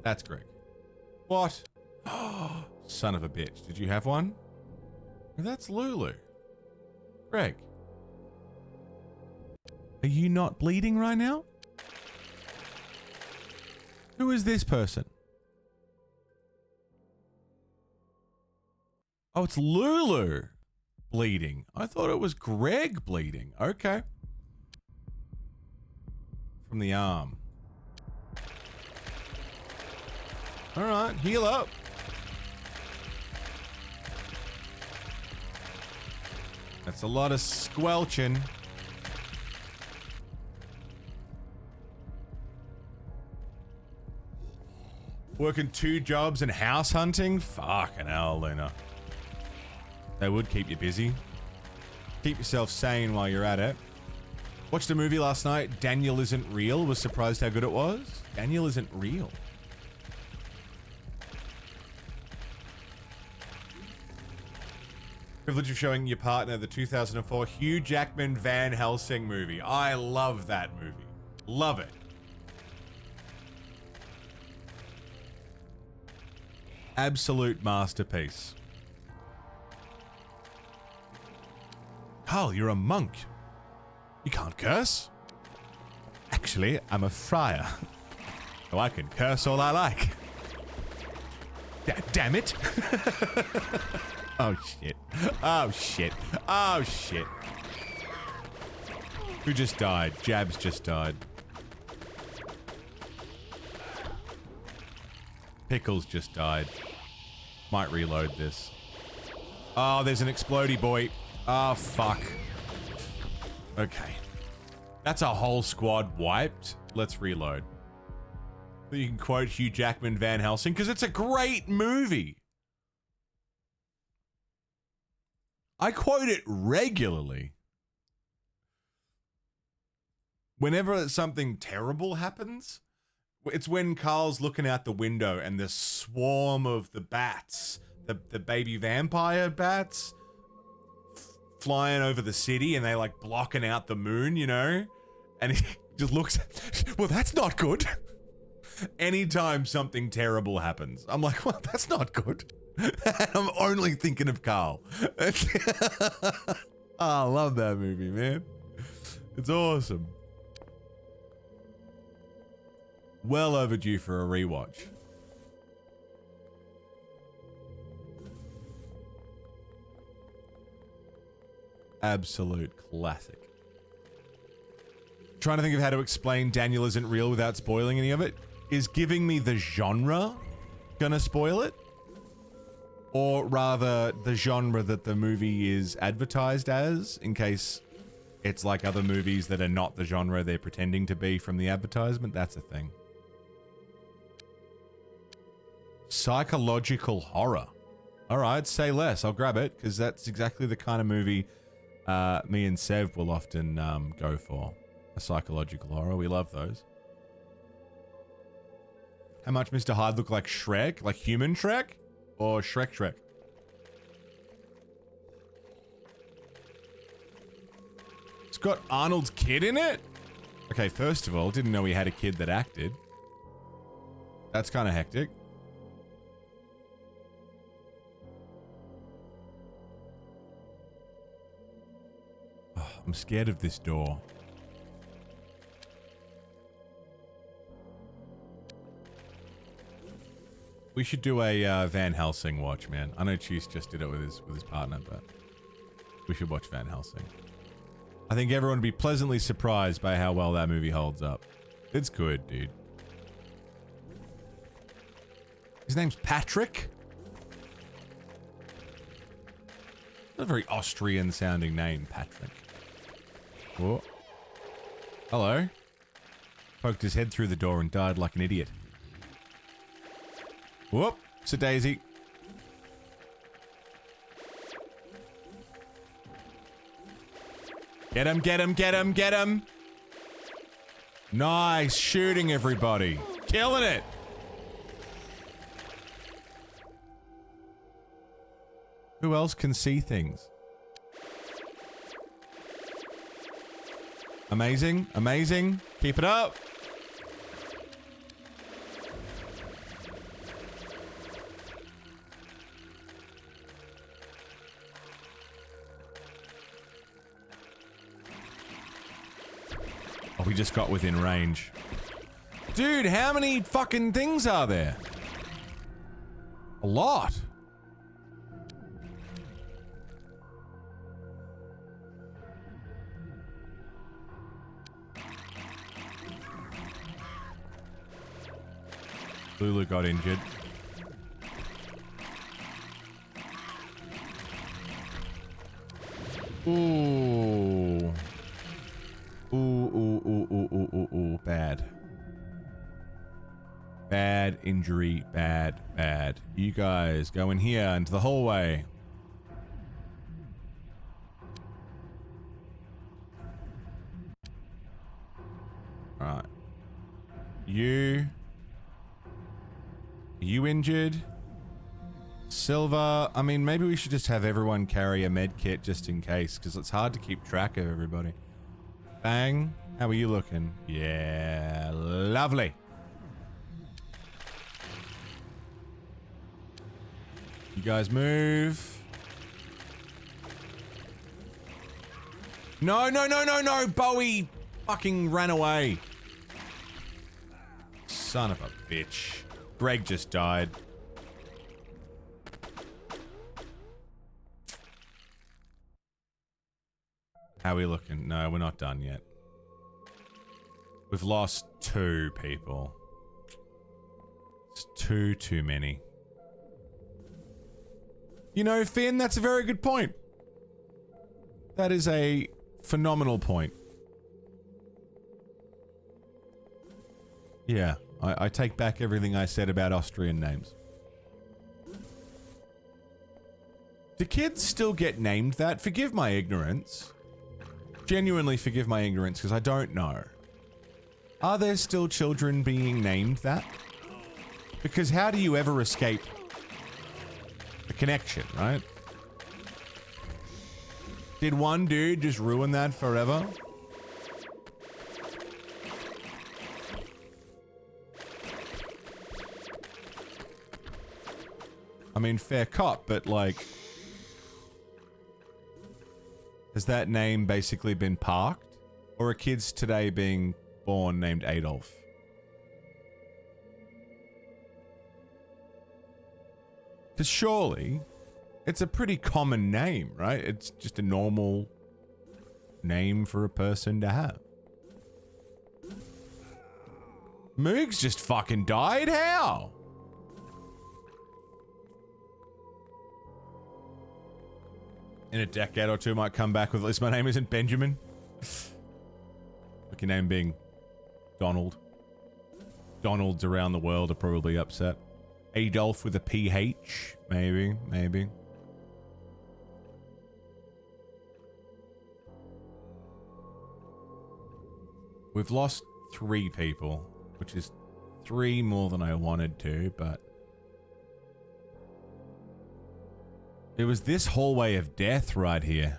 That's Greg. What? Son of a bitch. Did you have one? That's Lulu. Greg. Are you not bleeding right now? Who is this person? Oh, it's Lulu bleeding. I thought it was Greg bleeding. Okay. From the arm. All right, heal up. That's a lot of squelching. Working 2 jobs and house hunting? Fucking hell, Luna. They would keep you busy. Keep yourself sane while you're at it. Watched a movie last night, Daniel Isn't Real. Was surprised how good it was. Daniel Isn't Real. Privilege of showing your partner the 2004 Hugh Jackman Van Helsing movie. I love that movie. Love it. Absolute masterpiece. Carl, you're a monk. You can't curse. Actually, I'm a friar. So I can curse all I like. Damn it. Oh shit. Oh shit. Oh shit. Who just died? Jabs just died. Pickles just died. Might reload this. Oh, there's an explodey boy. Oh, fuck. Okay. That's a whole squad wiped. Let's reload. You can quote Hugh Jackman Van Helsing because it's a great movie. I quote it regularly. Whenever something terrible happens, it's when Carl's looking out the window and the swarm of the bats, the baby vampire bats, flying over the city and they like blocking out the moon, you know? And he just looks, well, that's not good. Anytime something terrible happens, I'm like, well, that's not good. I'm only thinking of Carl. Oh, I love that movie, man. It's awesome. Well overdue for a rewatch. Absolute classic. Trying to think of how to explain Daniel Isn't Real without spoiling any of it. Is giving me the genre gonna spoil it? Or rather, the genre that the movie is advertised as, in case it's like other movies that are not the genre they're pretending to be from the advertisement? That's a thing. Psychological horror. Alright, say less. I'll grab it, because that's exactly the kind of movie me and Sev will often go for. A psychological horror. We love those. How much Mr. Hyde look like Shrek? Like human Shrek? Or Shrek? It's got Arnold's kid in it? Okay, first of all, didn't know he had a kid that acted. That's kind of hectic. Oh, I'm scared of this door. We should do a Van Helsing watch, man. I know Chase just did it with his partner, but we should watch Van Helsing. I think everyone would be pleasantly surprised by how well that movie holds up. It's good, dude. His name's Patrick? Not a very Austrian-sounding name, Patrick. Whoa. Hello. Poked his head through the door and died like an idiot. Whoop, it's a daisy. Get him, get him, get him, get him. Nice shooting, everybody. Killing it. Who else can see things? Amazing, amazing. Keep it up. Oh, we just got within range. Dude, how many fucking things are there? A lot. Lulu got injured. Ooh. Ooh, ooh, ooh, ooh, ooh, ooh, ooh. Bad. Bad injury. Bad, bad. You guys go in here into the hallway. Alright. You injured? Silver. I mean, maybe we should just have everyone carry a med kit just in case, because it's hard to keep track of everybody. Bang. How are you looking? Yeah, lovely. You guys move. No, no, no, no, no. Bowie fucking ran away. Son of a bitch. Greg just died. How are we looking? No, we're not done yet. We've lost 2 people. It's too many. You know, Finn, that's a very good point. That is a phenomenal point. Yeah, I take back everything I said about Austrian names. Do kids still get named that? Forgive my ignorance. Genuinely forgive my ignorance, because I don't know. Are there still children being named that? Because how do you ever escape the connection, right? Did one dude just ruin that forever? I mean, fair cop, but like... has that name basically been parked? Or are kids today being born named Adolf? Because surely, it's a pretty common name, right? It's just a normal name for a person to have. Moogs just fucking died? How? In a decade or two might come back with, at least my name isn't Benjamin. Like your name being Donald. Donalds around the world are probably upset. Adolf with a PH? Maybe, maybe. We've lost 3 people, which is 3 more than I wanted to, but... it was this hallway of death right here.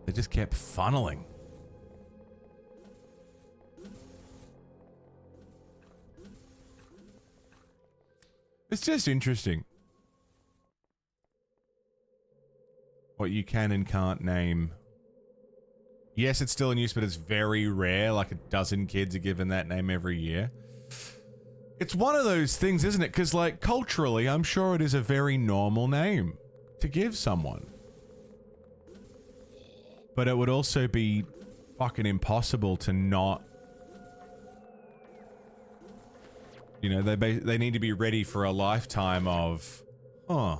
They just kept funneling. It's just interesting what you can and can't name. Yes, it's still in use, but it's very rare. Like a dozen kids are given that name every year. It's one of those things, isn't it? Because, like, culturally, I'm sure it is a very normal name to give someone. But it would also be fucking impossible to not... you know, they need to be ready for a lifetime of... huh.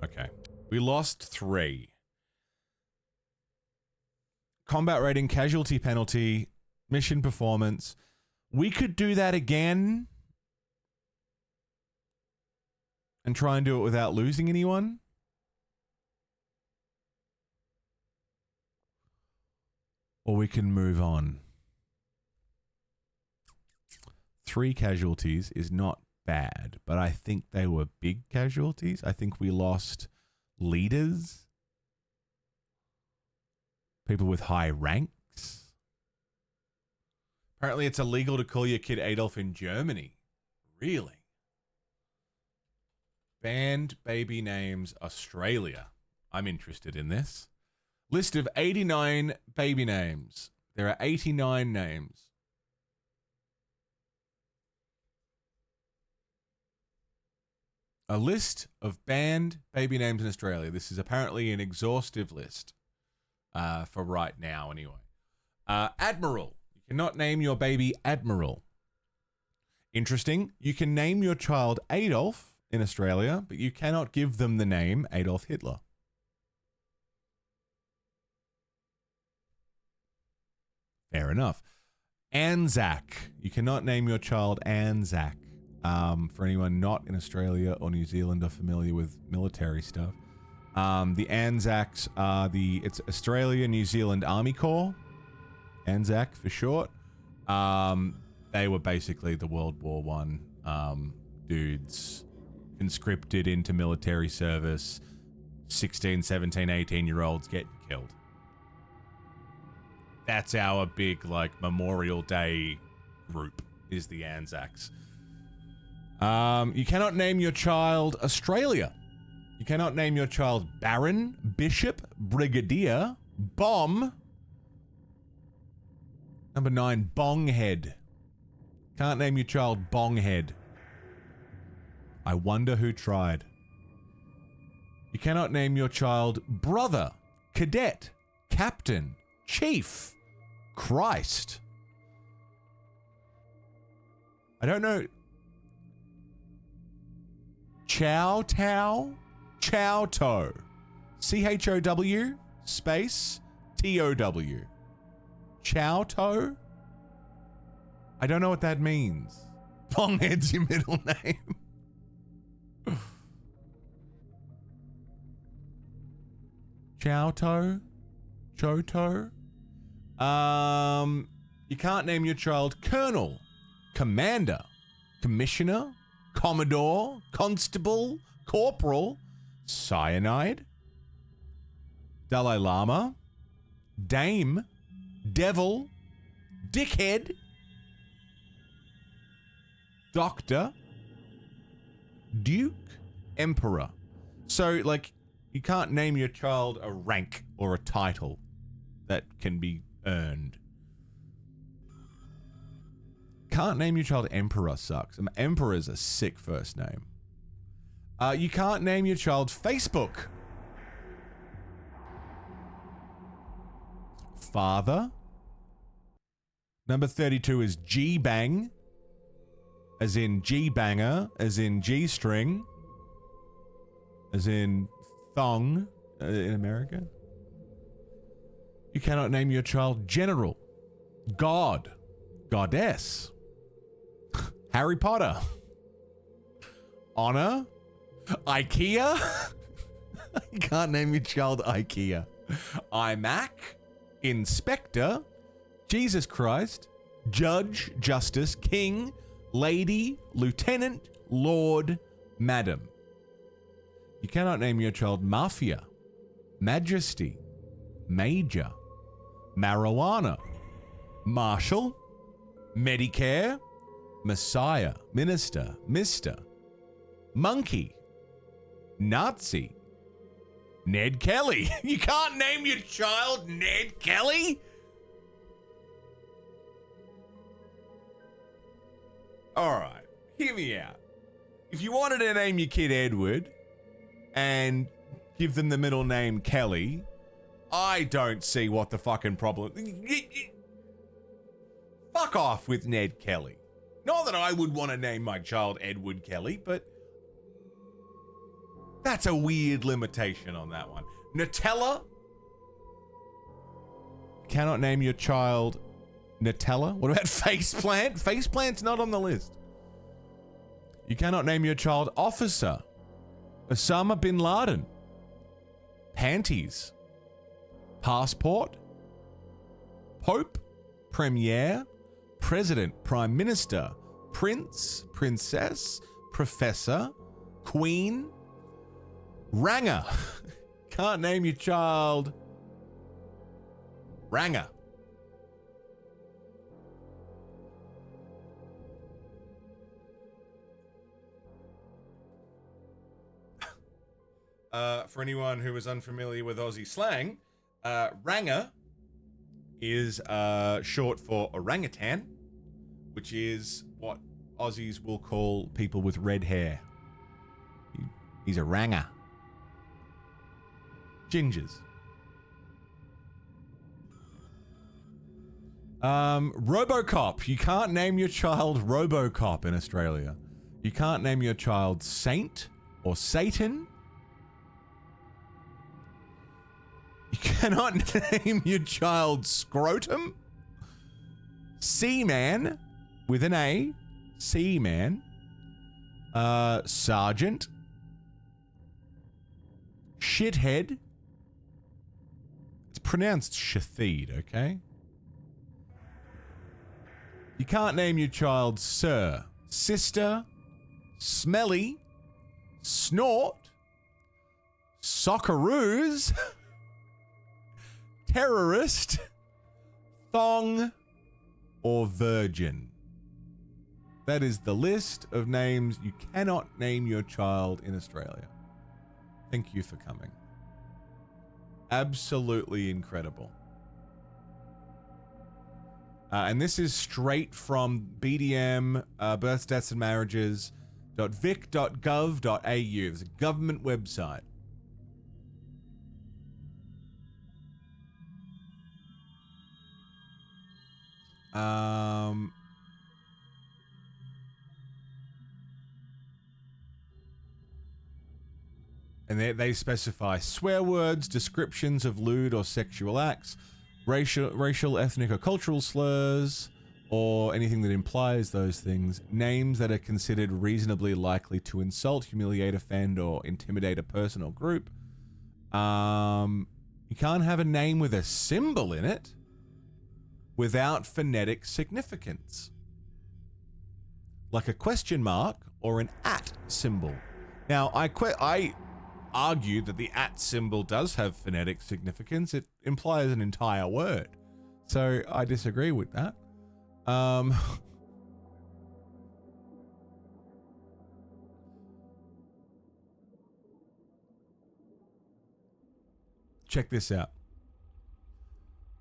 Okay. We lost 3. Combat rating, casualty penalty, mission performance. We could do that again. And try and do it without losing anyone. Or we can move on. 3 casualties is not bad, but I think they were big casualties. I think we lost leaders. People with high ranks. Apparently it's illegal to call your kid Adolf in Germany. Really? Banned baby names Australia. I'm interested in this. List of 89 baby names. There are 89 names. A list of banned baby names in Australia. This is apparently an exhaustive list. For right now, anyway. Admiral. You cannot name your baby Admiral. Interesting. You can name your child Adolf in Australia, but you cannot give them the name Adolf Hitler. Fair enough. Anzac. You cannot name your child Anzac. For anyone not in Australia or New Zealand or familiar with military stuff, the Anzacs are it's Australia New Zealand Army Corps, Anzac for short. They were basically the World War One dudes conscripted into military service. 16, 17, 18-year-olds getting killed. That's our big, like, Memorial Day group, is the Anzacs. You cannot name your child Australia. You cannot name your child Baron, Bishop, Brigadier, Bomb. Number 9, Bonghead. Can't name your child Bonghead. I wonder who tried. You cannot name your child Brother, Cadet, Captain, Chief, Christ. I don't know. Chow Tow? Chow Toe. C-H-O-W space T-O-W. Chow Toe? I don't know what that means. Bonghead's your middle name. Chow Toe? Choto? You can't name your child Colonel, Commander, Commissioner, Commodore, Constable, Corporal, Cyanide, Dalai Lama, Dame, Devil, Dickhead, Doctor, Duke, Emperor. So, like, you can't name your child a rank or a title that can be earned. Can't name your child Emperor sucks. Emperor is a sick first name. You can't name your child Facebook. Father. Number 32 is G-Bang. As in G-Banger. As in G-String. As in thong in America. You cannot name your child General. God. Goddess. Harry Potter. Honor. IKEA. You can't name your child IKEA. iMac. Inspector. Jesus Christ. Judge. Justice. King. Lady. Lieutenant. Lord. Madam. You cannot name your child Mafia. Majesty. Major. Marijuana. Marshal. Medicare. Messiah, Minister, Mister, Monkey, Nazi, Ned Kelly. You can't name your child Ned Kelly? Alright, hear me out. If you wanted to name your kid Edward and give them the middle name Kelly, I don't see what the fucking problem... Fuck off with Ned Kelly. Not that I would want to name my child Edward Kelly, but that's a weird limitation on that one. Nutella? Cannot name your child Nutella? What about Faceplant? Faceplant's not on the list. You cannot name your child Officer. Osama bin Laden. Panties. Passport. Pope. Premier. President, Prime Minister, Prince, Princess, Professor, Queen, Ranger. Can't name your child Ranger. For anyone who is unfamiliar with Aussie slang, Ranger is short for orangutan, which is what Aussies will call people with red hair. He's a ranger. Gingers. Robocop. You can't name your child Robocop in Australia. You can't name your child Saint or Satan. You cannot name your child Scrotum. Seaman with an A. Seaman. Sergeant. Shithead. It's pronounced Shatheed, okay? You can't name your child Sir, Sister, Smelly, Snort, Socceroos, Terrorist, Thong, or Virgin. That is the list of names you cannot name your child in Australia. Thank you for coming. Absolutely incredible. And this is straight from BDM, births, deaths, and marriages.vic.gov.au. It's a government website. And they specify swear words, descriptions of lewd or sexual acts, racial, ethnic, or cultural slurs, or anything that implies those things, names that are considered reasonably likely to insult, humiliate, offend, or intimidate a person or group. You can't have a name with a symbol in it without phonetic significance, like a question mark or an at symbol. Now, I argue that the at symbol does have phonetic significance. It implies an entire word. So I disagree with that. Check this out.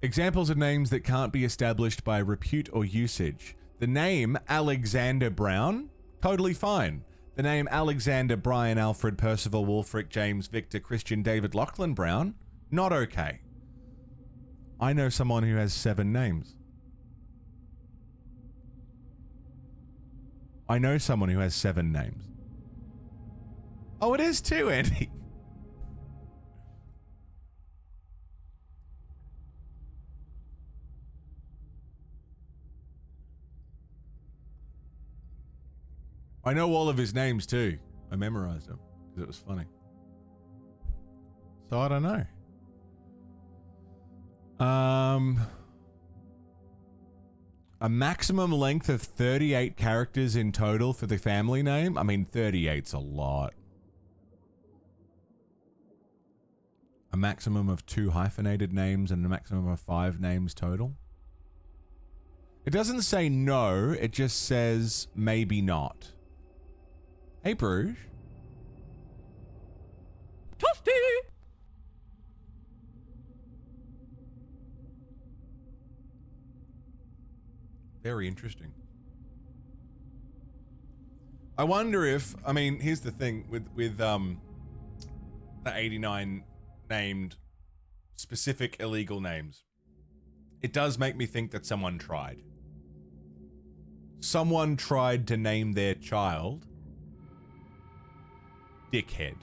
Examples of names that can't be established by repute or usage. The name Alexander Brown, totally fine. The name Alexander, Brian, Alfred, Percival, Wolfric, James, Victor, Christian, David, Lachlan Brown, not okay. I know someone who has 7 names. I know someone who has 7 names. Oh, it is too, Andy. I know all of his names too. I memorized them because it was funny. So I don't know. A maximum length of 38 characters in total for the family name. I mean, 38's a lot. A maximum of 2 hyphenated names and a maximum of 5 names total. It doesn't say no, it just says maybe not. Hey, Bruges. Toasty! Very interesting. I wonder if, I mean, here's the thing with the 89 named specific illegal names. It does make me think that someone tried. Someone tried to name their child Dickhead.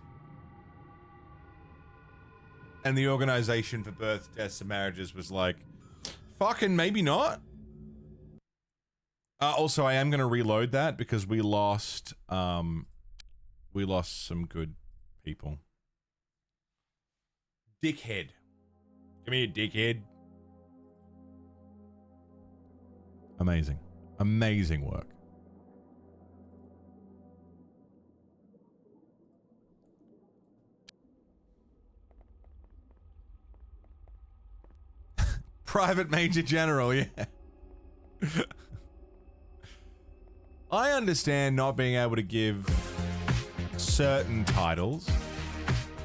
And the Organization for Births, Deaths, and Marriages was like, fucking maybe not. Also, I am going to reload that because we lost some good people. Dickhead. Give me a dickhead. Amazing. Amazing work. Private Major General, yeah. I understand not being able to give certain titles,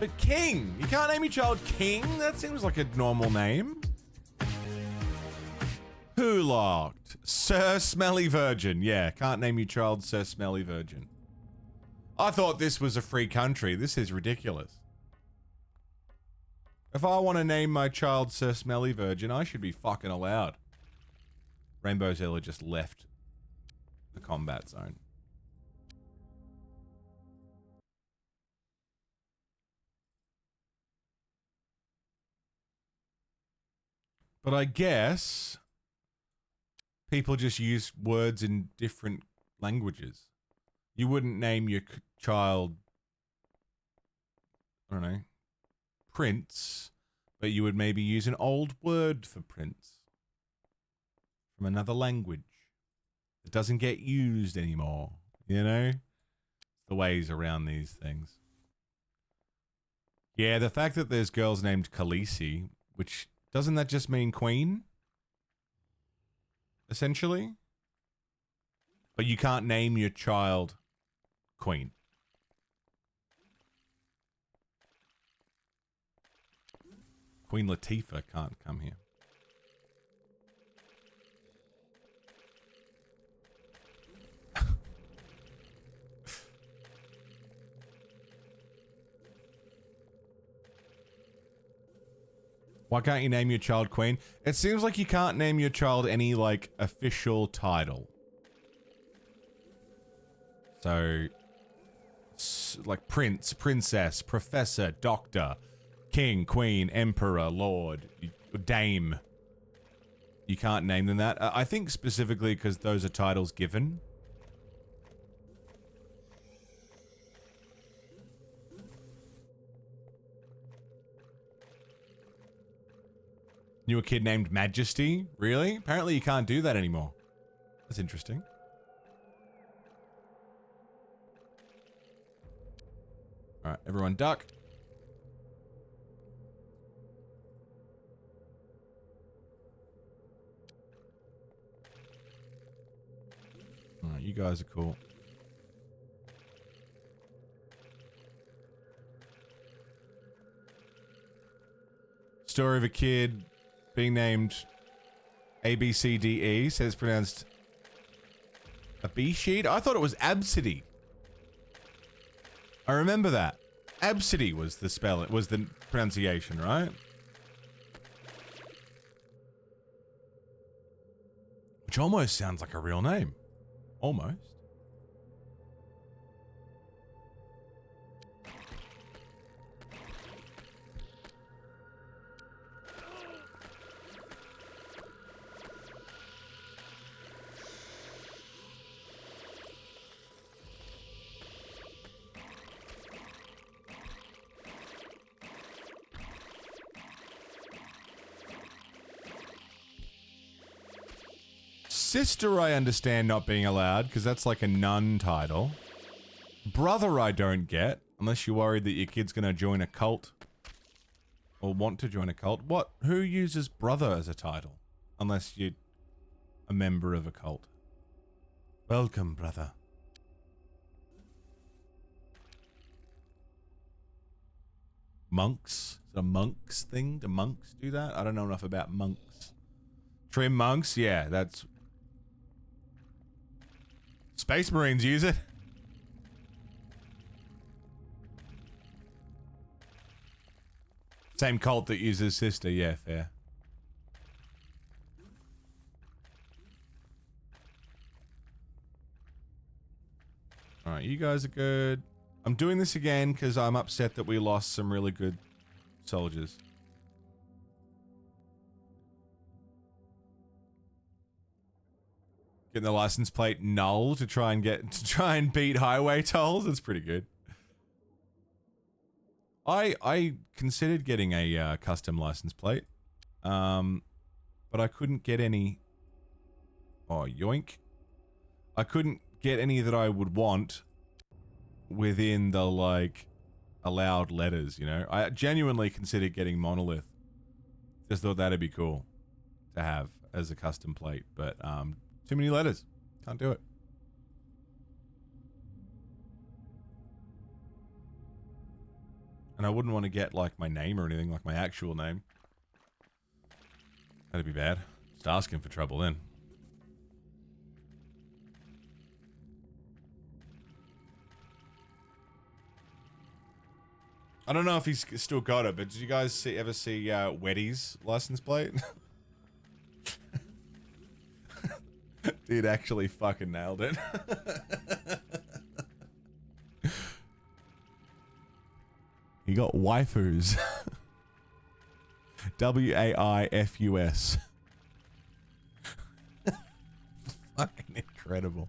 but King, you can't name your child King? That seems like a normal name. Who locked? Sir Smelly Virgin. Yeah, can't name your child Sir Smelly Virgin. I thought this was a free country. This is ridiculous. If I want to name my child Sir Smelly Virgin, I should be fucking allowed. Rainbow Zilla just left the combat zone. But I guess people just use words in different languages. You wouldn't name your child, I don't know, Prince, but you would maybe use an old word for Prince from another language that doesn't get used anymore, you know? The ways around these things. Yeah, the fact that there's girls named Khaleesi, which doesn't that just mean queen? Essentially? But you can't name your child Queen. Queen Latifah can't come here. Why can't you name your child Queen? It seems like you can't name your child any, like, official title. So, like Prince, Princess, Professor, Doctor, King, Queen, Emperor, Lord, Dame. You can't name them that. I think specifically because those are titles given. Knew a kid named Majesty? Really? Apparently you can't do that anymore. That's interesting. Alright, everyone duck. Alright, you guys are cool. Story of a kid being named ABCDE, says pronounced Abishid. I thought it was Absidy. I remember that. Absidy was the spell. It was the pronunciation, right? Which almost sounds like a real name. Almost. Sister, I understand not being allowed, because that's like a nun title. Brother, I don't get, unless you're worried that your kid's going to join a cult. Or want to join a cult. What? Who uses brother as a title? Unless you're a member of a cult. Welcome, brother. Monks? Is it a monks thing? Do monks do that? I don't know enough about monks. Trim monks? Yeah, that's... Space Marines use it. Same cult that uses sister, yeah, fair. Alright, you guys are good. I'm doing this again because I'm upset that we lost some really good soldiers. Getting the license plate null to try and beat highway tolls. That's pretty good. I considered getting a custom license plate, but I couldn't get any. Oh, yoink! I couldn't get any that I would want within the like allowed letters. You know, I genuinely considered getting monolith. Just thought that'd be cool to have as a custom plate, but too many letters. Can't do it. And I wouldn't want to get, like, my name or anything, like my actual name. That'd be bad. Just asking for trouble then. I don't know if he's still got it, but did you guys ever see Weddy's license plate? Dude actually fucking nailed it. He got waifus. Waifus. Fucking incredible.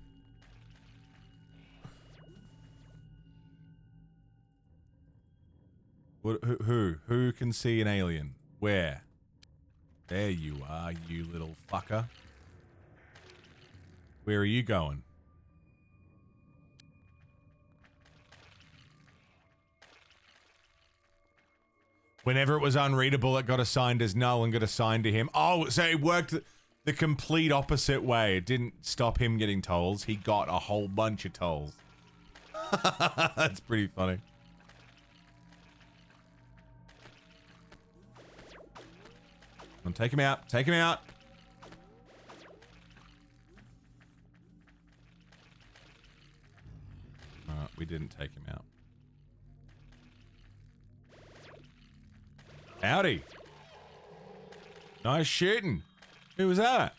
Who can see an alien? Where? There you are, you little fucker. Where are you going? Whenever it was unreadable, it got assigned as null and got assigned to him. Oh, so it worked the complete opposite way. It didn't stop him getting tolls. He got a whole bunch of tolls. That's pretty funny. Take him out. Take him out. We didn't take him out. Howdy. Nice shooting. Who was that?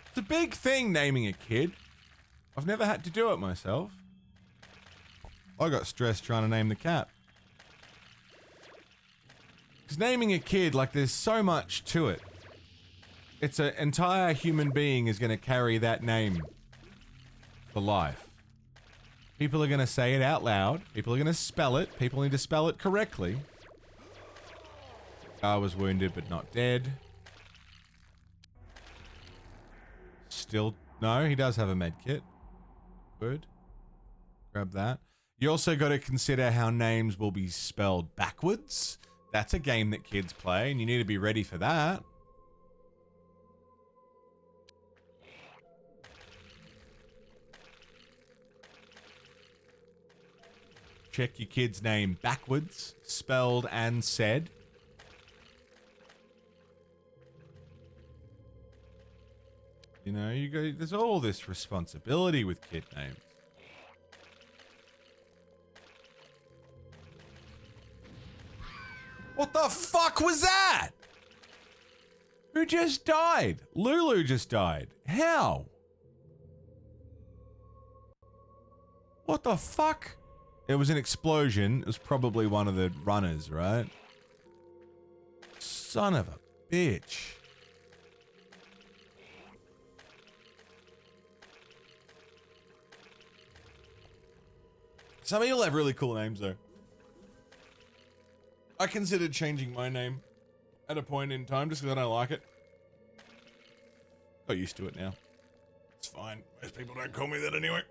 It's a big thing naming a kid. I've never had to do it myself. I got stressed trying to name the cat. Because naming a kid, like, there's so much to it. It's an entire human being is going to carry that name for life. People are going to say it out loud. People are going to spell it. People need to spell it correctly. I was wounded but not dead. Still, no, he does have a med kit. Good. Grab that. You also got to consider how names will be spelled backwards. That's a game that kids play, and you need to be ready for that. Check your kid's name backwards, spelled and said. You know, there's all this responsibility with kid names. What the fuck was that? Who just died? Lulu just died. How? What the fuck? It was an explosion. It was probably one of the runners, right? Son of a bitch. Some people have really cool names, though. I considered changing my name at a point in time just because I don't like it. Got used to it now. It's fine. Most people don't call me that anyway.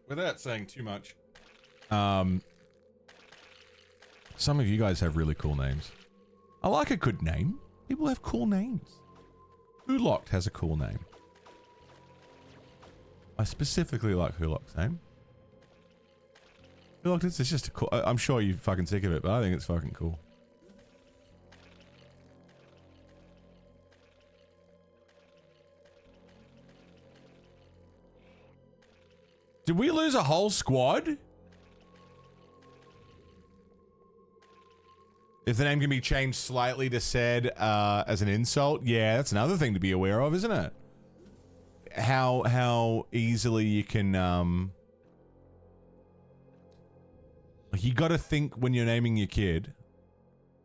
Without saying too much. Some of you guys have really cool names. I like a good name. People have cool names. Hulocked has a cool name. I specifically like Hulock's name. Hulocked, it's just a cool... I'm sure you're fucking sick of it, but I think it's fucking cool. Did we lose a whole squad? If the name can be changed slightly to said as an insult, yeah, that's another thing to be aware of, isn't it? How easily you can you got to think when you're naming your kid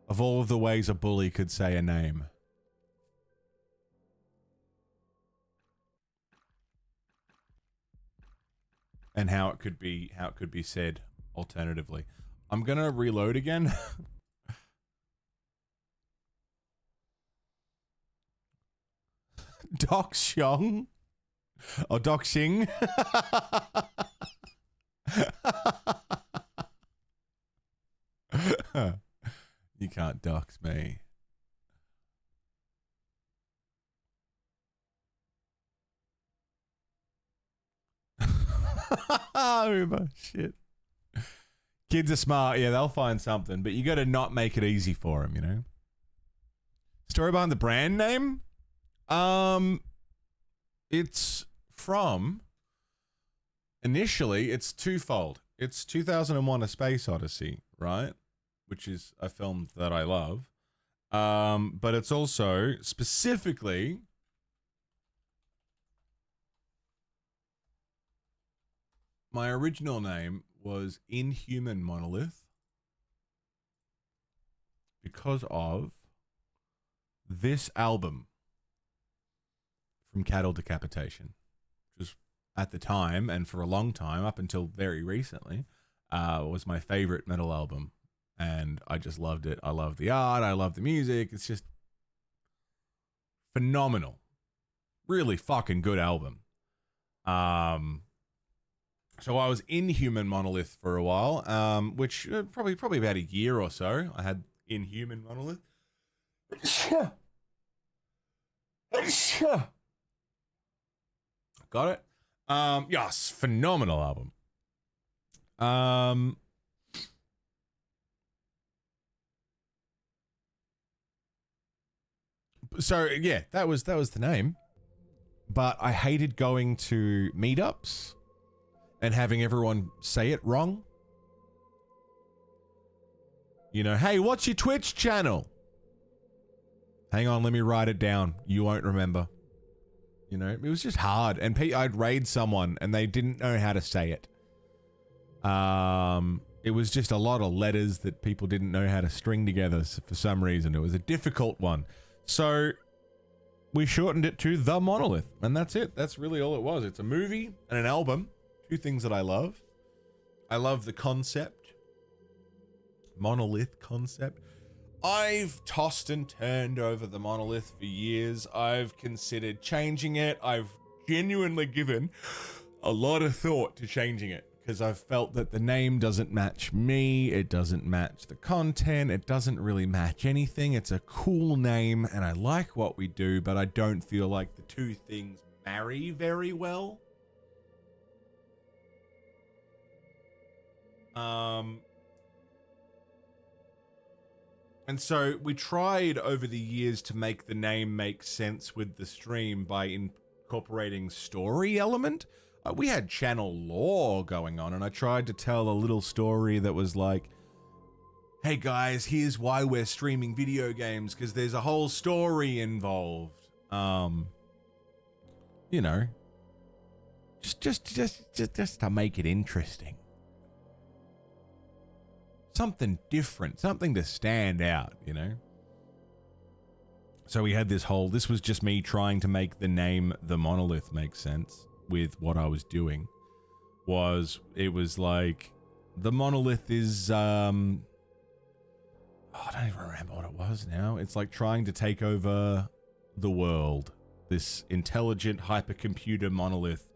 of all of the ways a bully could say a name. And how it could be said alternatively. I'm gonna reload again. Doc Xiong? Or Doc Xing? You can't dox me. Shit. Kids are smart. Yeah, they'll find something, but you got to not make it easy for them, you know? Story behind the brand name? It's from... Initially, it's twofold. It's 2001: A Space Odyssey, right? which is a film that I love. But it's also specifically my original name was Inhuman Monolith because of this album from Cattle Decapitation, which was at the time and for a long time, up until very recently, was my favorite metal album. And I just loved it. I love the art. I love the music. It's just phenomenal. Really fucking good album. So I was Inhuman Monolith for a while, which probably about a year or so. I had Inhuman Monolith. Got it. Yes, phenomenal album. So yeah, that was the name. But I hated going to meetups and having everyone say it wrong. You know, hey, what's your Twitch channel? Hang on, let me write it down. You won't remember. You know, it was just hard. And I'd raid someone and they didn't know how to say it. It was just a lot of letters that people didn't know how to string together for some reason. It was a difficult one. So we shortened it to The Monolith, and that's it. That's really all it was. It's a movie and an album. Two things that I love. I love the concept. Monolith concept. I've tossed and turned over the monolith for years. I've considered changing it. I've genuinely given a lot of thought to changing it because I've felt that the name doesn't match me. It doesn't match the content. It doesn't really match anything. It's a cool name and I like what we do, but I don't feel like the two things marry very well. And so we tried over the years to make the name make sense with the stream by incorporating story element. We had channel lore going on, and I tried to tell a little story that was like, hey guys, here's why we're streaming video games, because there's a whole story involved. You know, just to make it interesting. Something different, something to stand out, you know? So we had this was just me trying to make the name The Monolith make sense with what I was doing. It was like, the monolith is, I don't even remember what it was now. It's like trying to take over the world. This intelligent hypercomputer monolith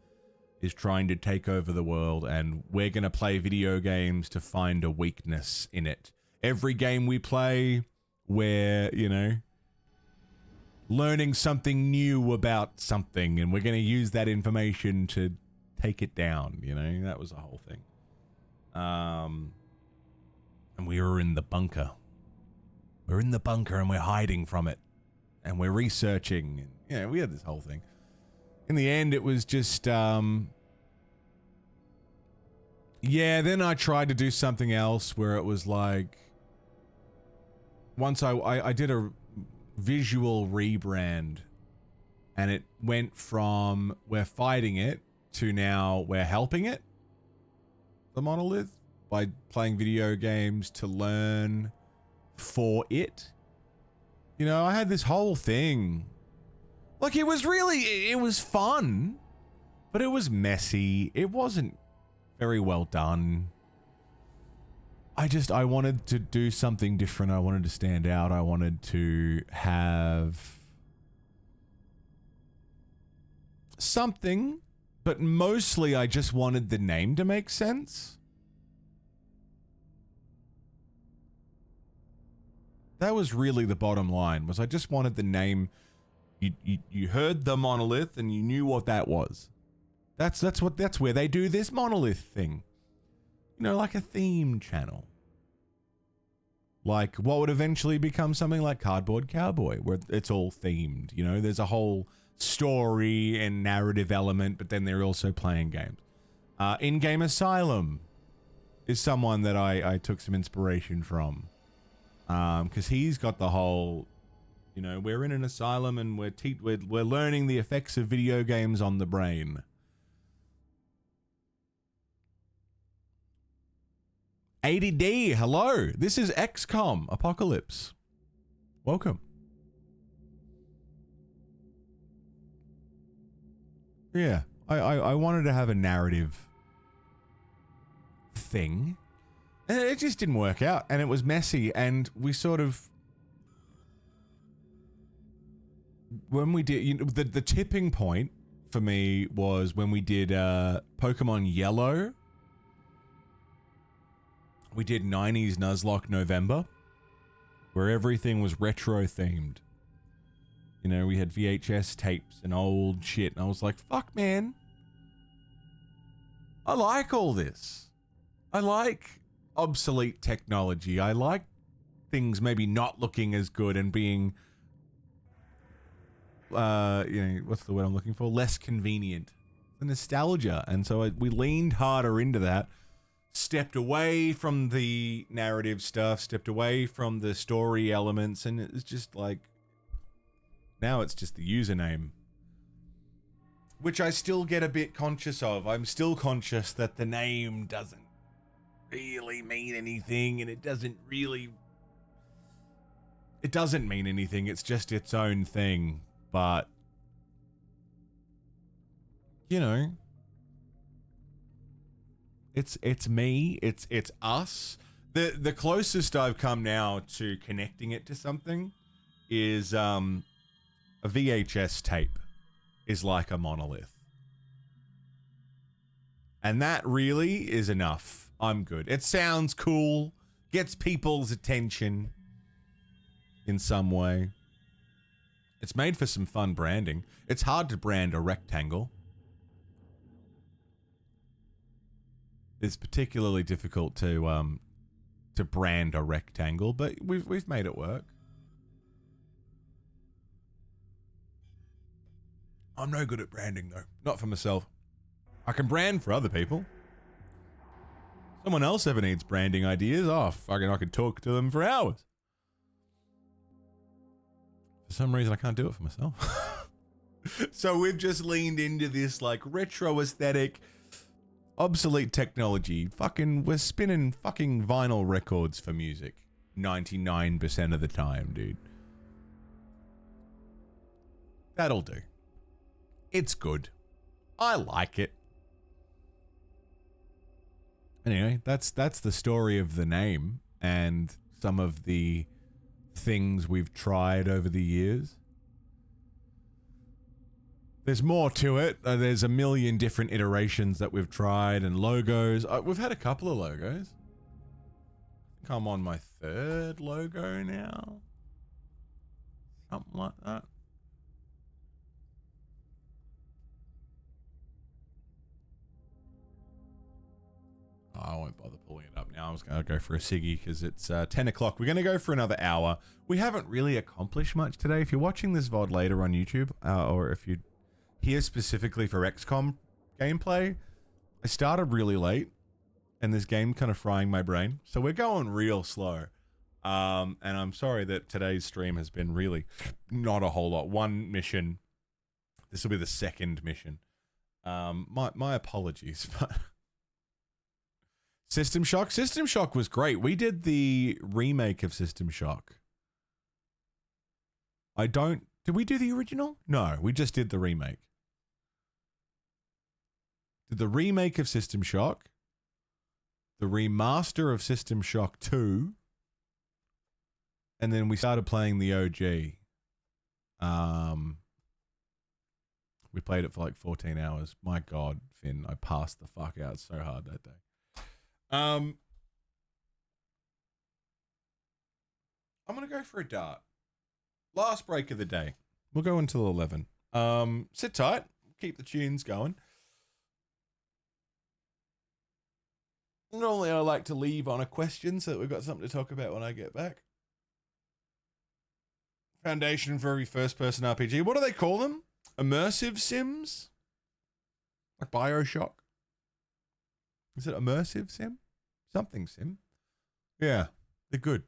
is trying to take over the world, and we're going to play video games to find a weakness in it. Every game we play, we're, you know, learning something new about something, and we're going to use that information to take it down, you know? That was the whole thing. And we were in the bunker. We're in the bunker and we're hiding from it. And we're researching. And, you know, we had this whole thing. In the end, it was just, yeah, then I tried to do something else where it was like, once I did a visual rebrand, and it went from we're fighting it to now we're helping it, the monolith, by playing video games to learn for it. You know, I had this whole thing. Like, it was fun, but it was messy. It wasn't very well done. I wanted to do something different. I wanted to stand out. I wanted to have something, but mostly I just wanted the name to make sense. That was really the bottom line, was I just wanted the name. You heard the monolith and you knew what that was. That's where they do this monolith thing. You know, like a theme channel. Like what would eventually become something like Cardboard Cowboy, where it's all themed. You know, there's a whole story and narrative element, but then they're also playing games. In-Game Asylum is someone that I took some inspiration from. Because he's got the whole, you know, we're in an asylum and we're learning the effects of video games on the brain. ADD, hello. This is XCOM Apocalypse. Welcome. Yeah, I wanted to have a narrative thing. And it just didn't work out, and it was messy, and we sort of, when we did, you know, the tipping point for me was when we did Pokemon Yellow. We did 90s Nuzlocke November, where everything was retro themed. You know, we had VHS tapes and old shit, and I was like, fuck, man. I like all this. I like obsolete technology. I like things maybe not looking as good and being, you know, what's the word I'm looking for? Less convenient. The nostalgia. And so we leaned harder into that. Stepped away from the narrative stuff, stepped away from the story elements, and it's just like, now it's just the username. Which I still get a bit conscious of. I'm still conscious that the name doesn't really mean anything, and it doesn't mean anything, it's just its own thing, but, you know, it's me, it's us. The closest I've come now to connecting it to something is a VHS tape is like a monolith. And that really is enough. I'm good. It sounds cool, gets people's attention in some way. It's made for some fun branding. It's hard to brand a rectangle. It's particularly difficult to brand a rectangle, but we've made it work. I'm no good at branding though. Not for myself. I can brand for other people. Someone else ever needs branding ideas? Oh, fucking, I could talk to them for hours. For some reason, I can't do it for myself. So we've just leaned into this like retro aesthetic, obsolete technology. Fucking, we're spinning fucking vinyl records for music 99% of the time, dude. That'll do. It's good. I like it. Anyway, that's the story of the name and some of the things we've tried over the years. There's more to it. There's a million different iterations that we've tried and logos. We've had a couple of logos. I think I'm on my third logo now. Something like that. Oh, I won't bother pulling it up now. I was going to go for a ciggy because it's 10 o'clock. We're going to go for another hour. We haven't really accomplished much today. If you're watching this VOD later on YouTube, or if you're here specifically for XCOM gameplay, I started really late and this game kind of frying my brain. So we're going real slow. And I'm sorry that today's stream has been really not a whole lot. One mission. This will be the second mission. My apologies, but... System Shock? System Shock was great. We did the remake of System Shock. Did we do the original? No, we just did the remake. Did the remake of System Shock, the remaster of System Shock 2, and then we started playing the OG. We played it for like 14 hours. My God, Finn, I passed the fuck out so hard that day. I'm gonna go for a dart. Last break of the day. We'll go until 11. Sit tight. Keep the tunes going. Normally I like to leave on a question so that we've got something to talk about when I get back. Foundation for every first-person RPG. What do they call them? Immersive sims? Like BioShock? Is it immersive sim? Something sim. Yeah, they're good.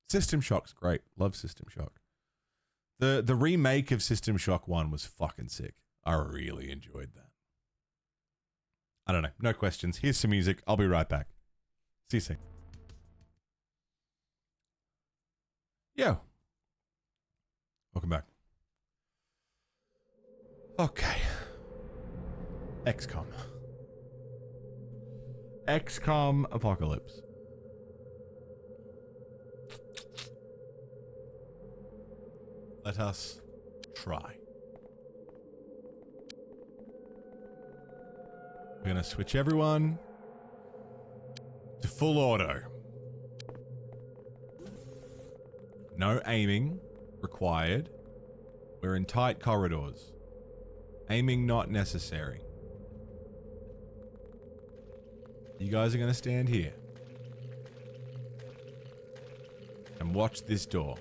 System Shock's great. Love System Shock. The remake of System Shock 1 was fucking sick. I really enjoyed that. I don't know. No questions. Here's some music. I'll be right back. See you soon. Yo. Welcome back. Okay. XCOM. XCOM Apocalypse. Let us try. We're going to switch everyone to full auto. No aiming required. We're in tight corridors. Aiming not necessary. You guys are going to stand here and watch this door.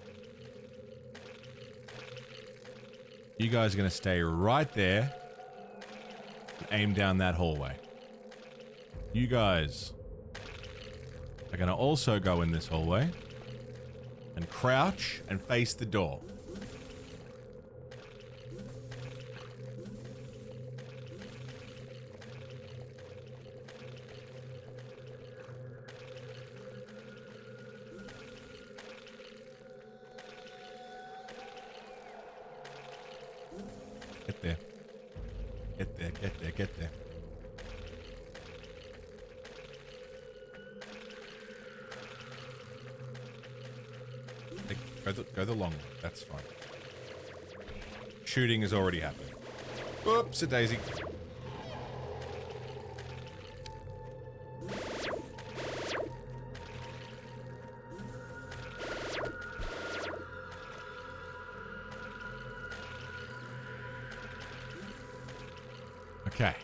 You guys are going to stay right there and aim down that hallway. You guys are going to also go in this hallway and crouch and face the door. Get there. Get there, get there, get there. Go the long way. That's fine. Shooting has already happened. Oops, a daisy. Okay.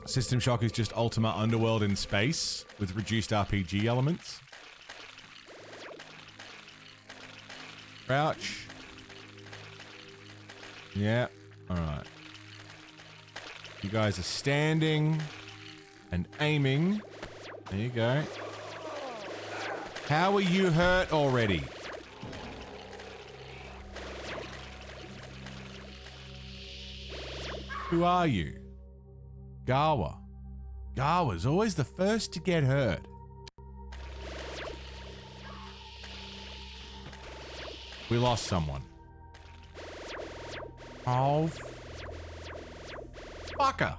System Shock is just Ultima Underworld in space with reduced RPG elements. Crouch. Yeah. Alright. You guys are standing and aiming. There you go. How are you hurt already? Who are you? Gawa. Gawa's always the first to get hurt. We lost someone. Oh. Fucker.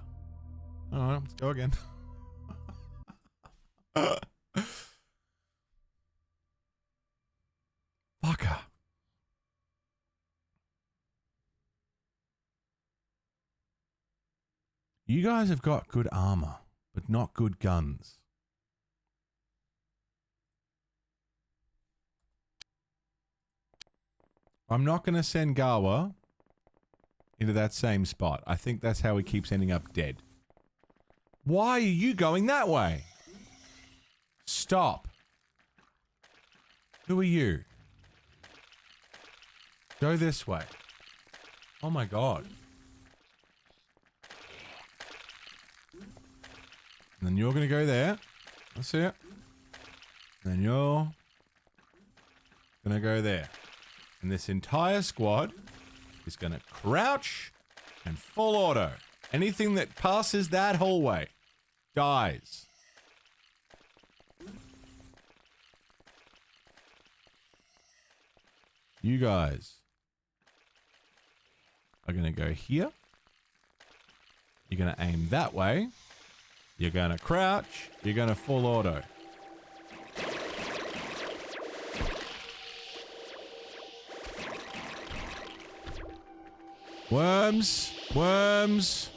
Alright, let's go again. Fucker. You guys have got good armor, but not good guns. I'm not going to send Gawa into that same spot. I think that's how he keeps ending up dead. Why are you going that way? Stop. Who are you? Go this way. Oh my god. And then you're going to go there. That's it. And then you're going to go there. And this entire squad is going to crouch and full auto. Anything that passes that hallway dies. You guys are going to go here. You're going to aim that way. You're going to crouch. You're going to full auto. Worms. Worms.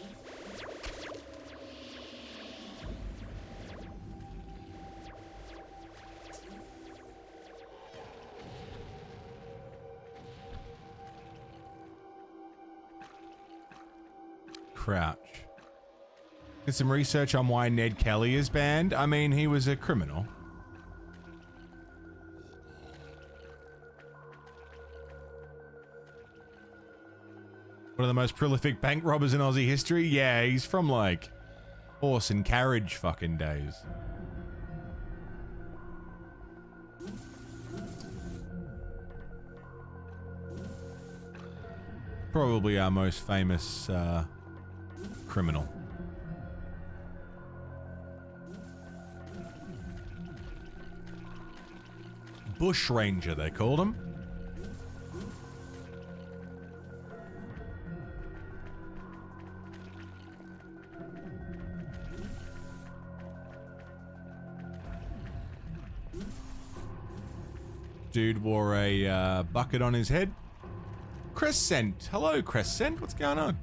Crouch. Did some research on why Ned Kelly is banned. I mean, he was a criminal. One of the most prolific bank robbers in Aussie history? Yeah, he's from like horse and carriage fucking days. Probably our most famous criminal. Bush Ranger, they called him. Dude wore a bucket on his head. Crescent. Hello, Crescent. What's going on?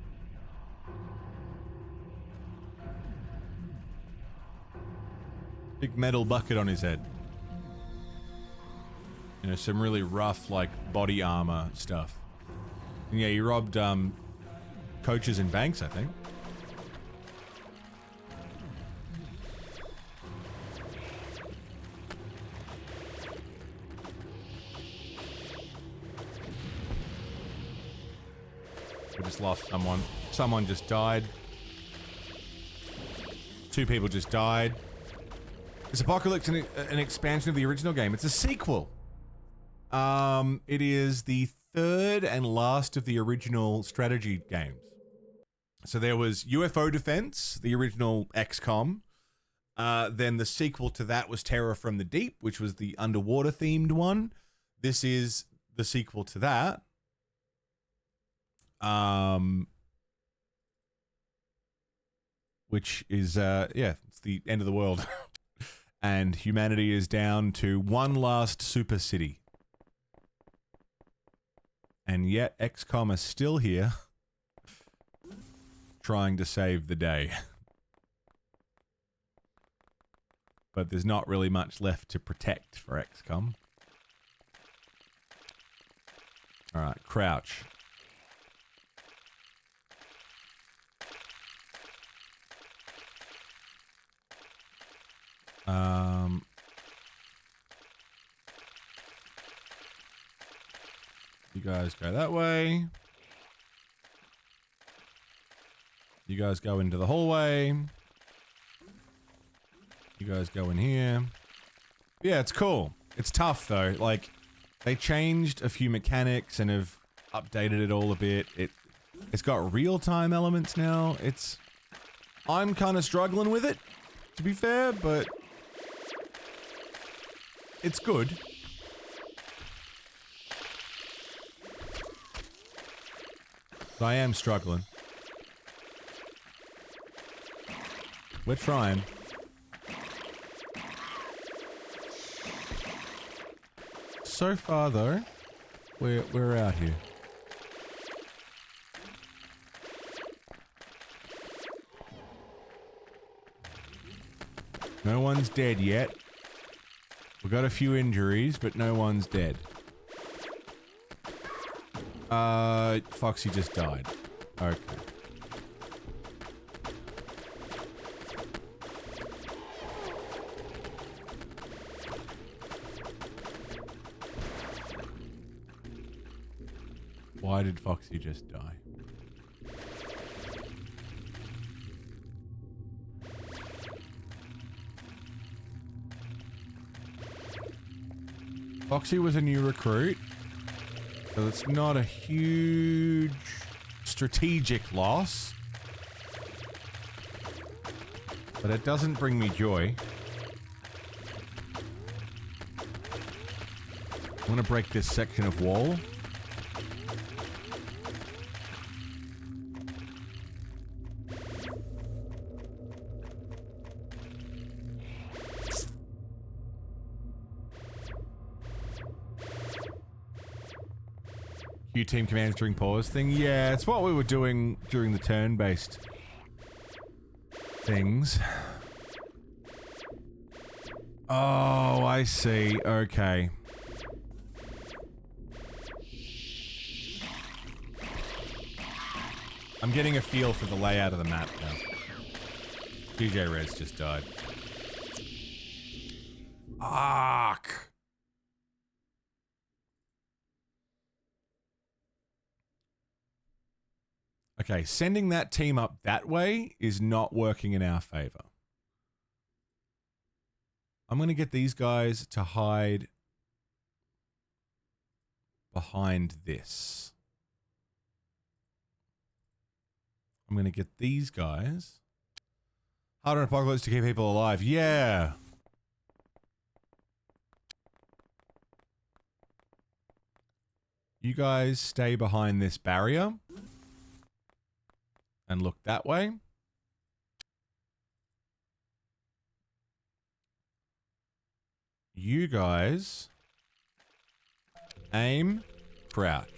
Big metal bucket on his head. You know, some really rough, like, body armor stuff. And yeah, he robbed, coaches and banks, I think. We just lost someone. Someone just died. 2 people just died. Is Apocalypse an expansion of the original game? It's a sequel. It is the 3rd and last of the original strategy games. So there was UFO Defense, the original XCOM. Then the sequel to that was Terror from the Deep, which was the underwater themed one. This is the sequel to that. Which is, yeah, it's the end of the world. And humanity is down to one last super city. And yet XCOM is still here, trying to save the day. But there's not really much left to protect for XCOM. Alright, crouch. You guys go that way. You guys go into the hallway. You guys go in here. Yeah, it's cool. It's tough though. Like, they changed a few mechanics and have updated it all a bit. It's got real-time elements now. I'm kind of struggling with it, to be fair, but it's good. But I am struggling. We're trying. So far, though, we're out here. No one's dead yet. We've got a few injuries, but no one's dead. Foxy just died. Okay. Why did Foxy just die? Foxy was a new recruit, so it's not a huge strategic loss, but it doesn't bring me joy. I want to break this section of wall. Q team commands during pause thing. Yeah, it's what we were doing during the turn-based things. Oh, I see. Okay. I'm getting a feel for the layout of the map now. DJ Rez just died. Fuck. Okay, sending that team up that way is not working in our favor. I'm going to get these guys to hide behind this. I'm going to get these guys. Harder in apocalypse to keep people alive. Yeah. You guys stay behind this barrier. And look that way. You guys aim, crouch.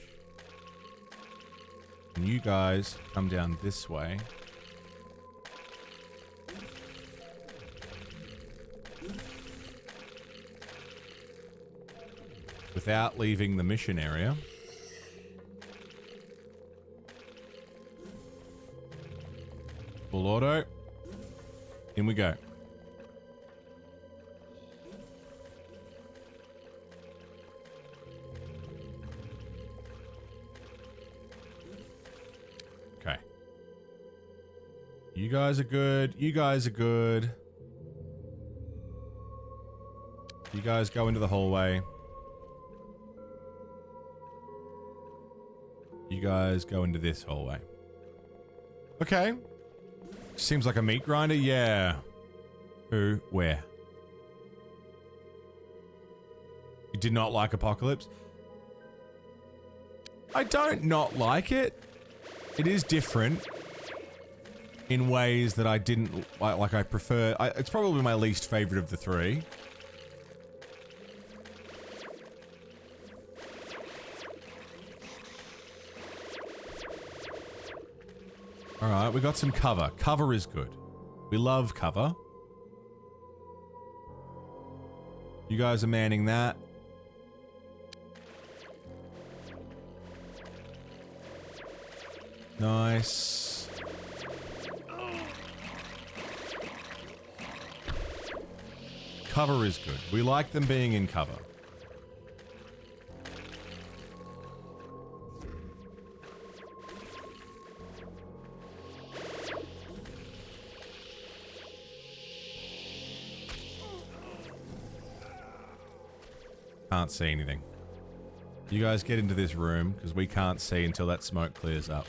And you guys come down this way. Without leaving the mission area. Full auto. In we go. Okay. You guys are good. You guys are good. You guys go into the hallway. You guys go into this hallway. Okay. Seems like a meat grinder. Yeah. Who? Where? You did not like Apocalypse? I don't not like it. It is different in ways that I didn't like. I prefer. It's probably my least favorite of the three. Alright, we got some cover. Cover is good. We love cover. You guys are manning that. Nice. Cover is good. We like them being in cover. Can't see anything. You guys get into this room, because we can't see until that smoke clears up.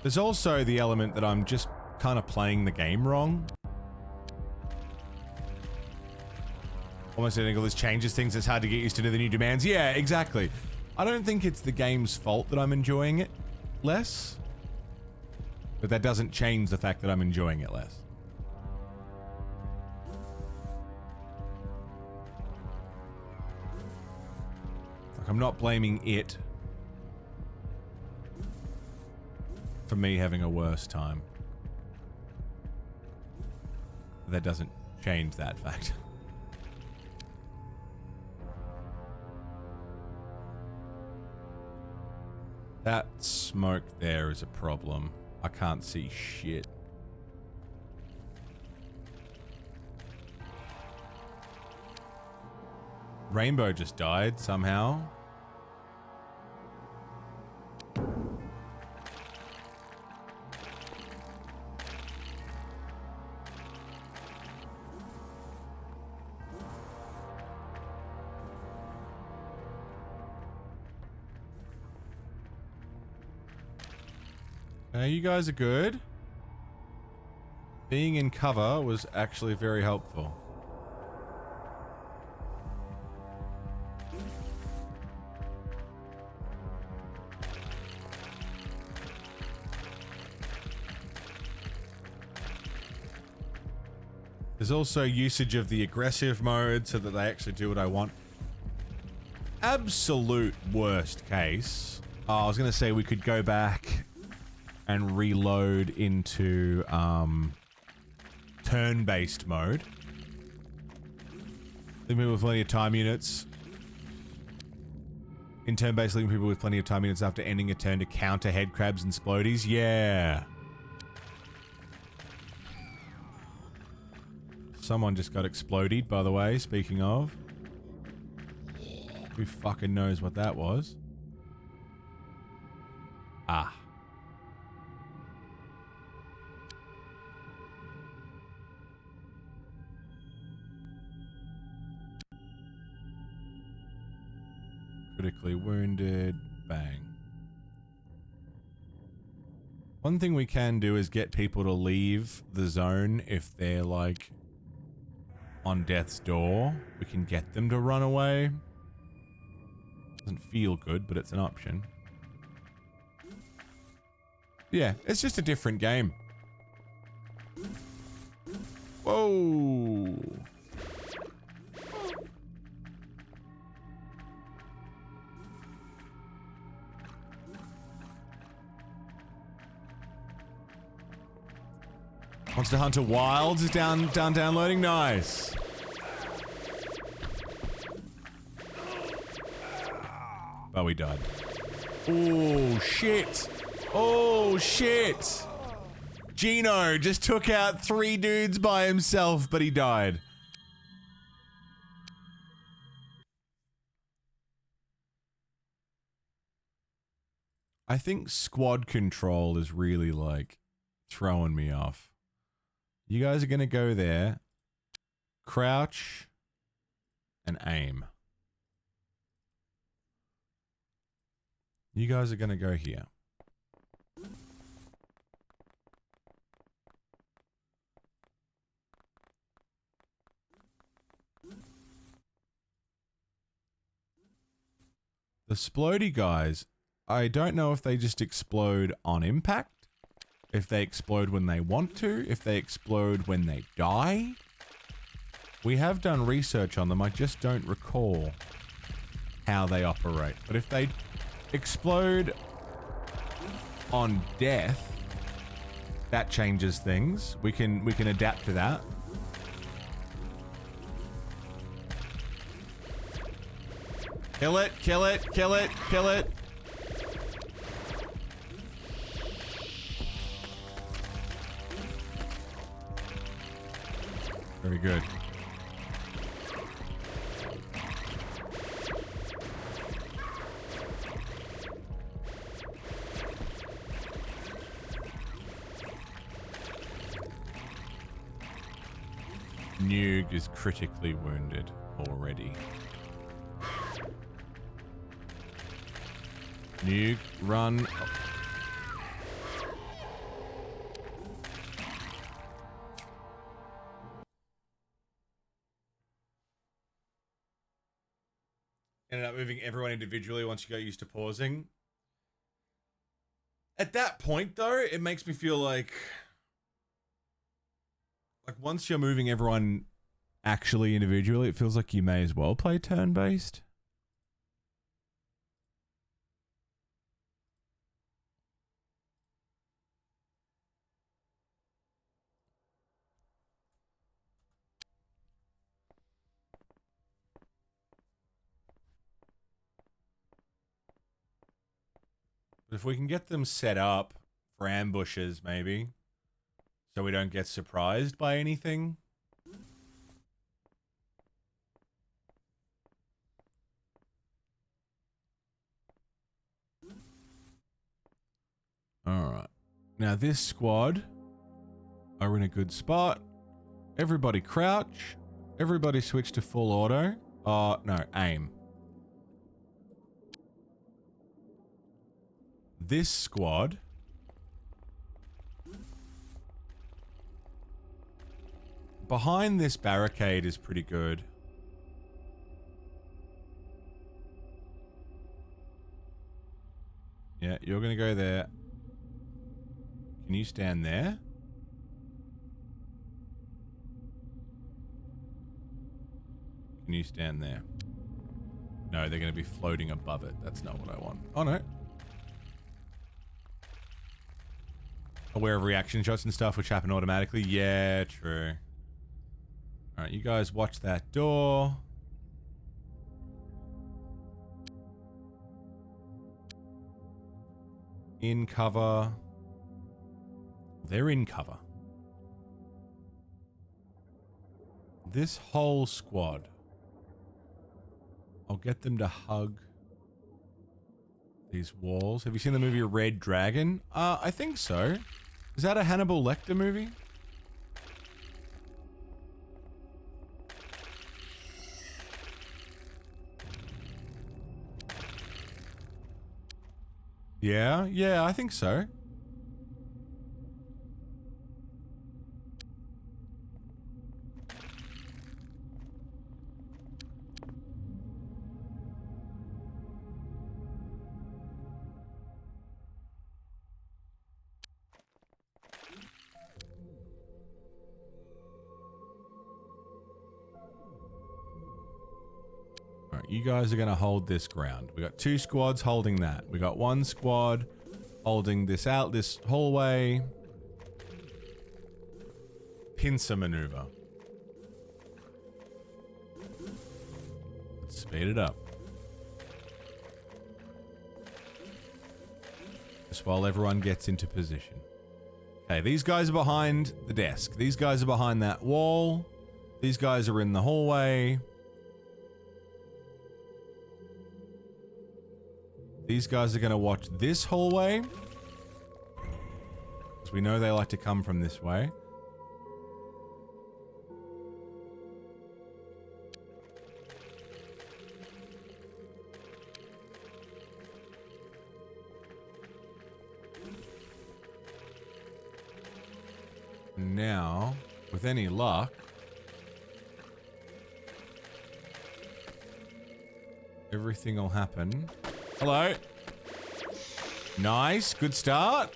There's also the element that I'm just kind of playing the game wrong. Almost identical. This changes things. It's hard to get used to the new demands. Yeah, exactly. I don't think it's the game's fault that I'm enjoying it less. But that doesn't change the fact that I'm enjoying it less. Like, I'm not blaming it for me having a worse time. That doesn't change that fact. That smoke there is a problem. I can't see shit. Rainbow just died somehow. You guys are good. Being in cover was actually very helpful. There's also usage of the aggressive mode so that they actually do what I want. Absolute worst case. Oh, I was going to say we could go back and reload into turn-based mode. Leaving people with plenty of time units. In turn-based, leaving people with plenty of time units after ending a turn to counter head crabs and splodies. Yeah. Someone just got exploded, by the way, speaking of. Who fucking knows what that was? Ah. Critically wounded. Bang. One thing we can do is get people to leave the zone if they're like on death's door. We can get them to run away. Doesn't feel good, but it's an option. Yeah, it's just a different game. Whoa. Monster Hunter Wilds is downloading. Nice. Oh, we died. Oh, shit. Oh, shit. Gino just took out 3 dudes by himself, but he died. I think squad control is really, like, throwing me off. You guys are going to go there, crouch, and aim. You guys are going to go here. The Splody guys, I don't know if they just explode on impact. If they explode when they want to, if they explode when they die. We have done research on them, I just don't recall how they operate. But if they explode on death, that changes things. We can adapt to that. Kill it, kill it, kill it, kill it. Very good. Nuke is critically wounded already. Nuke, run. Ended up moving everyone individually once you got used to pausing. At that point, though, it makes me feel like once you're moving everyone actually individually, it feels like you may as well play turn-based. But if we can get them set up for ambushes, maybe, so we don't get surprised by anything. Alright. Now this squad are in a good spot. Everybody crouch. Everybody switch to full auto. No, aim. This squad behind this barricade is pretty good. Yeah, you're gonna go there. Can you stand there? Can you stand there? No, they're gonna be floating above it. That's not what I want. Oh no. Aware of reaction shots and stuff which happen automatically. Yeah, true. Alright, you guys watch that door. In cover. They're in cover. This whole squad I'll get them to hug these walls. Have you seen the movie Red Dragon? I think so. Is that a Hannibal Lecter movie? Yeah, I think so. Alright, you guys are going to hold this ground. We got 2 squads holding that. We got 1 squad holding this hallway. Pincer maneuver. Let's speed it up. Just while everyone gets into position. Okay, these guys are behind the desk. These guys are behind that wall. These guys are in the hallway. These guys are going to watch this hallway. Because we know they like to come from this way. Now, with any luck, everything will happen. Hello. Nice. Good start.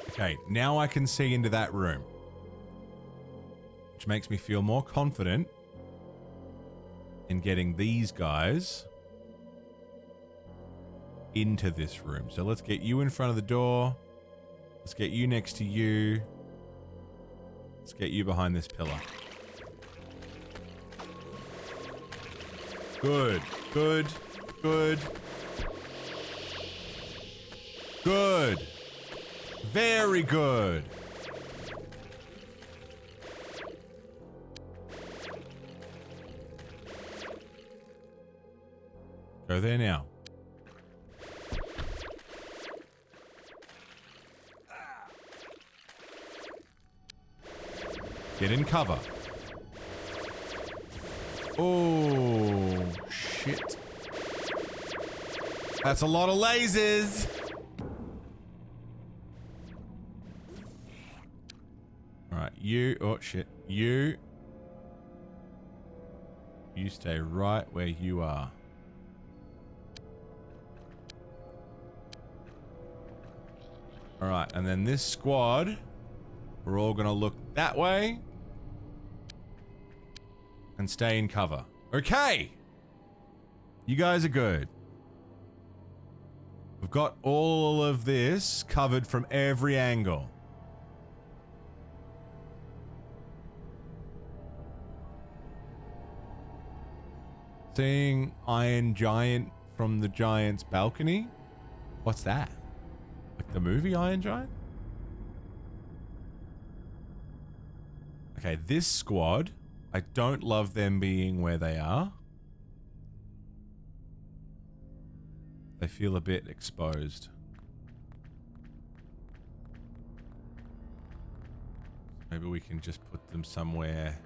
Okay, now I can see into that room. Which makes me feel more confident in getting these guys into this room. So let's get you in front of the door. Let's get you next to you. Let's get you behind this pillar. Good, good, good. Good. Very good. Go there now. Get in cover. Oh, shit. That's a lot of lasers. Alright, you... Oh, shit. You stay right where you are. Alright, and then this squad, we're all gonna look that way and stay in cover. Okay! You guys are good. We've got all of this covered from every angle. Seeing Iron Giant from the Giant's balcony? What's that? Like the movie Iron Giant? Okay, this squad, I don't love them being where they are. They feel a bit exposed. Maybe we can just put them somewhere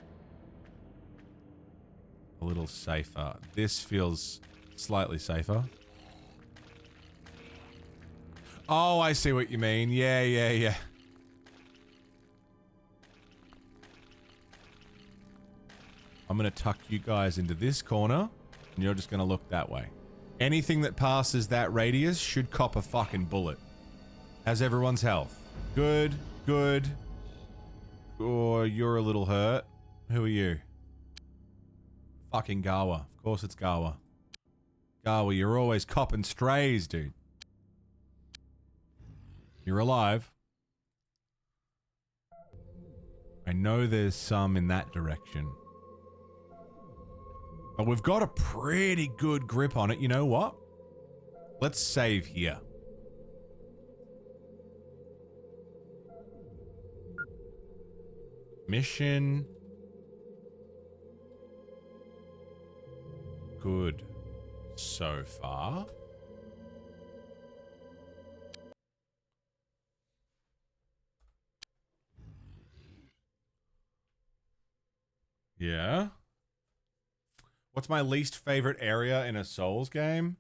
a little safer. This feels slightly safer. Oh, I see what you mean. Yeah. I'm going to tuck you guys into this corner, and you're just going to look that way. Anything that passes that radius should cop a fucking bullet. How's everyone's health? Good, good. Oh, you're a little hurt. Who are you? Fucking Gawa. Of course it's Gawa. Gawa, you're always copping strays, dude. You're alive. I know there's some in that direction. But we've got a pretty good grip on it. You know what? Let's save here. Mission. Good so far. Yeah. What's my least favorite area in a Souls game?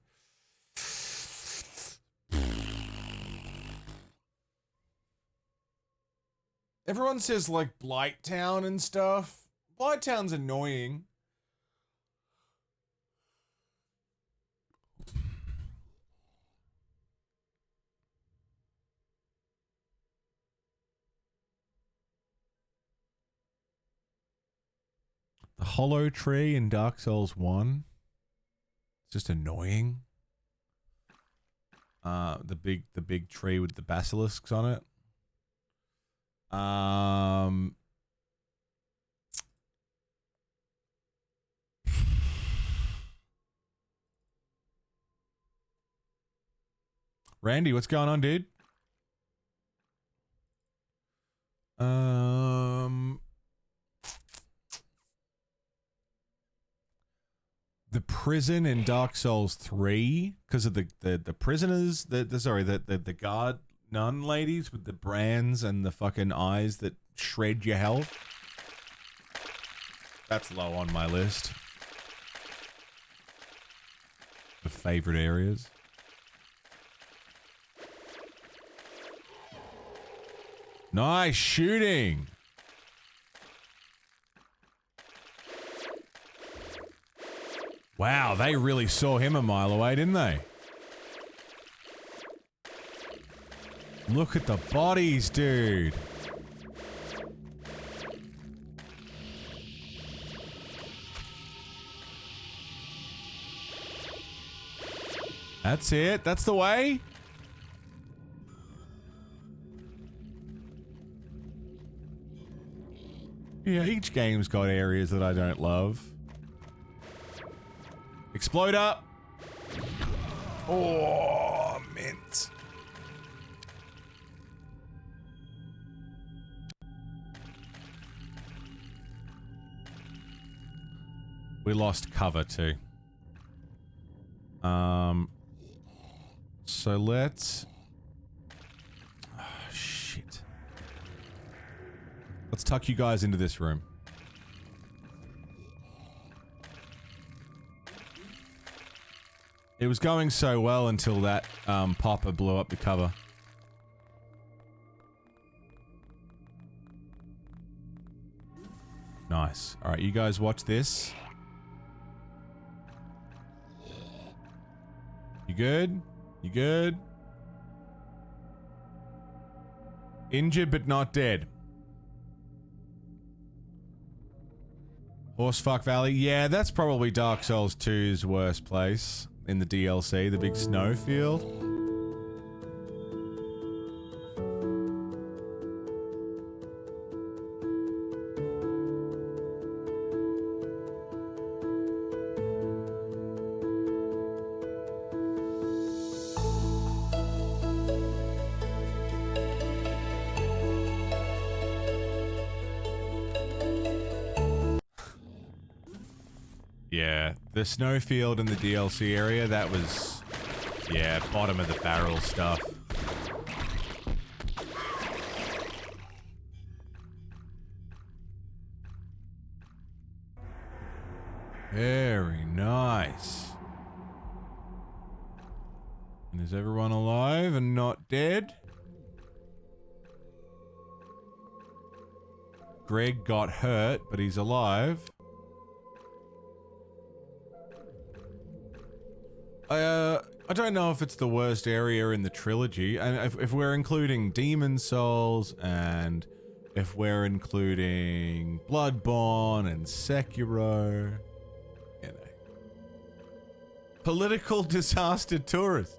Everyone says like Blight Town and stuff. Blight Town's annoying. The hollow tree in Dark Souls 1. It's just annoying. The big tree with the basilisks on it. Randy, what's going on, dude? The prison in Dark Souls 3, because of the prisoners, the guard nun ladies with the brands and the fucking eyes that shred your health. That's low on my list of favorite areas. Nice shooting. Wow, they really saw him a mile away, didn't they? Look at the bodies, dude. That's it. That's the way. Yeah, each game's got areas that I don't love. Exploder! Oh, mint. We lost cover too. So let's... Oh, shit. Let's tuck you guys into this room. It was going so well until that popper blew up the cover. Nice. Alright, you guys watch this. You good? You good? Injured but not dead. Horsefuck Valley. Yeah, that's probably Dark Souls 2's worst place. In the DLC, the big snow field. Yeah, the snowfield in the DLC area, that was, yeah, bottom of the barrel stuff. Very nice. And is everyone alive and not dead? Greg got hurt, but he's alive. I don't know if it's the worst area in the trilogy, and if we're including Demon Souls, and if we're including Bloodborne and Sekiro, you know. Political disaster tourist.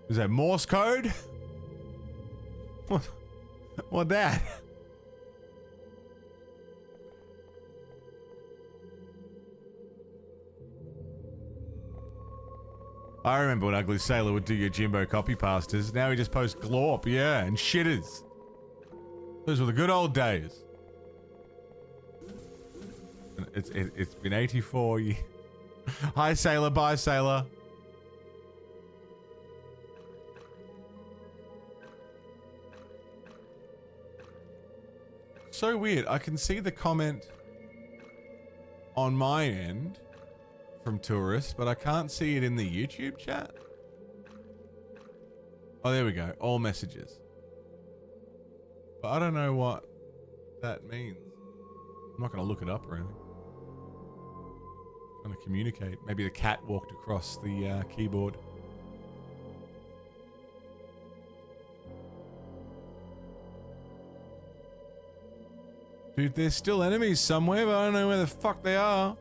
Is that Morse code? What that? I remember when Ugly Sailor would do your Jimbo copy pastas. Now he just posts glorp, yeah, and shitters. Those were the good old days. It's been 84 years. Hi, Sailor. Bye, Sailor. So weird. I can see the comment on my end from tourists, but I can't see it in the YouTube chat. Oh, there we go. All messages. But I don't know what that means. I'm not going to look it up or anything. I'm going to communicate. Maybe the cat walked across the keyboard. Dude, there's still enemies somewhere, but I don't know where the fuck they are.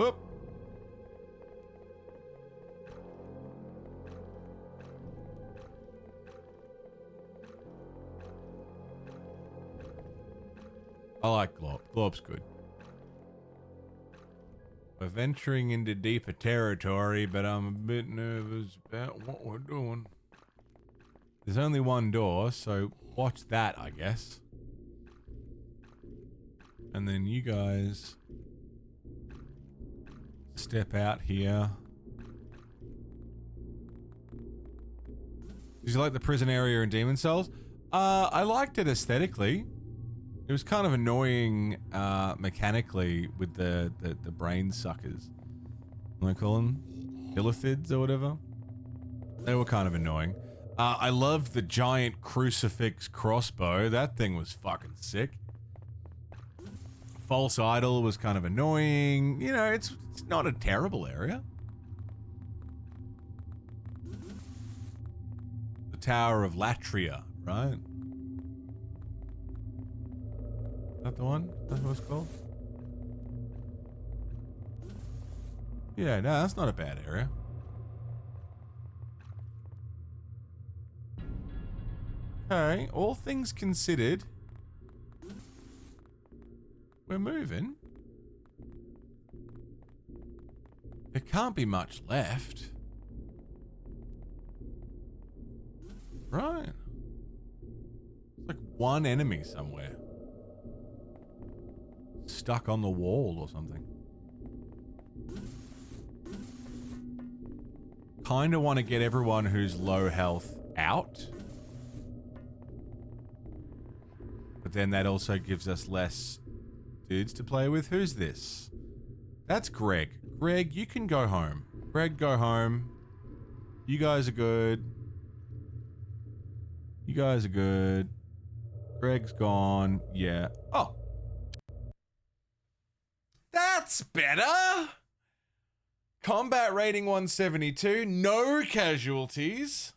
Oop. I like Glob. Glob's good. We're venturing into deeper territory, but I'm a bit nervous about what we're doing. There's only one door, so watch that, I guess. And then you guys step out here. Did you like the prison area in Demon Souls? I liked it aesthetically. It was kind of annoying mechanically with the brain suckers. What do I call them? Illithids or whatever? They were kind of annoying. I loved the giant crucifix crossbow. That thing was fucking sick. False Idol was kind of annoying. You know, it's not a terrible area. The Tower of Latria, right? Is that the one? That's what it's called? Yeah, no, that's not a bad area. Okay, all things considered, we're moving. There can't be much left. Right. It's like one enemy somewhere. Stuck on the wall or something. Kinda want to get everyone who's low health out. But then that also gives us less dudes to play with. Who's this? That's Greg. Greg, you can go home. Greg, go home. You guys are good. You guys are good. Greg's gone. Yeah. Oh. That's better. Combat rating 172. No casualties.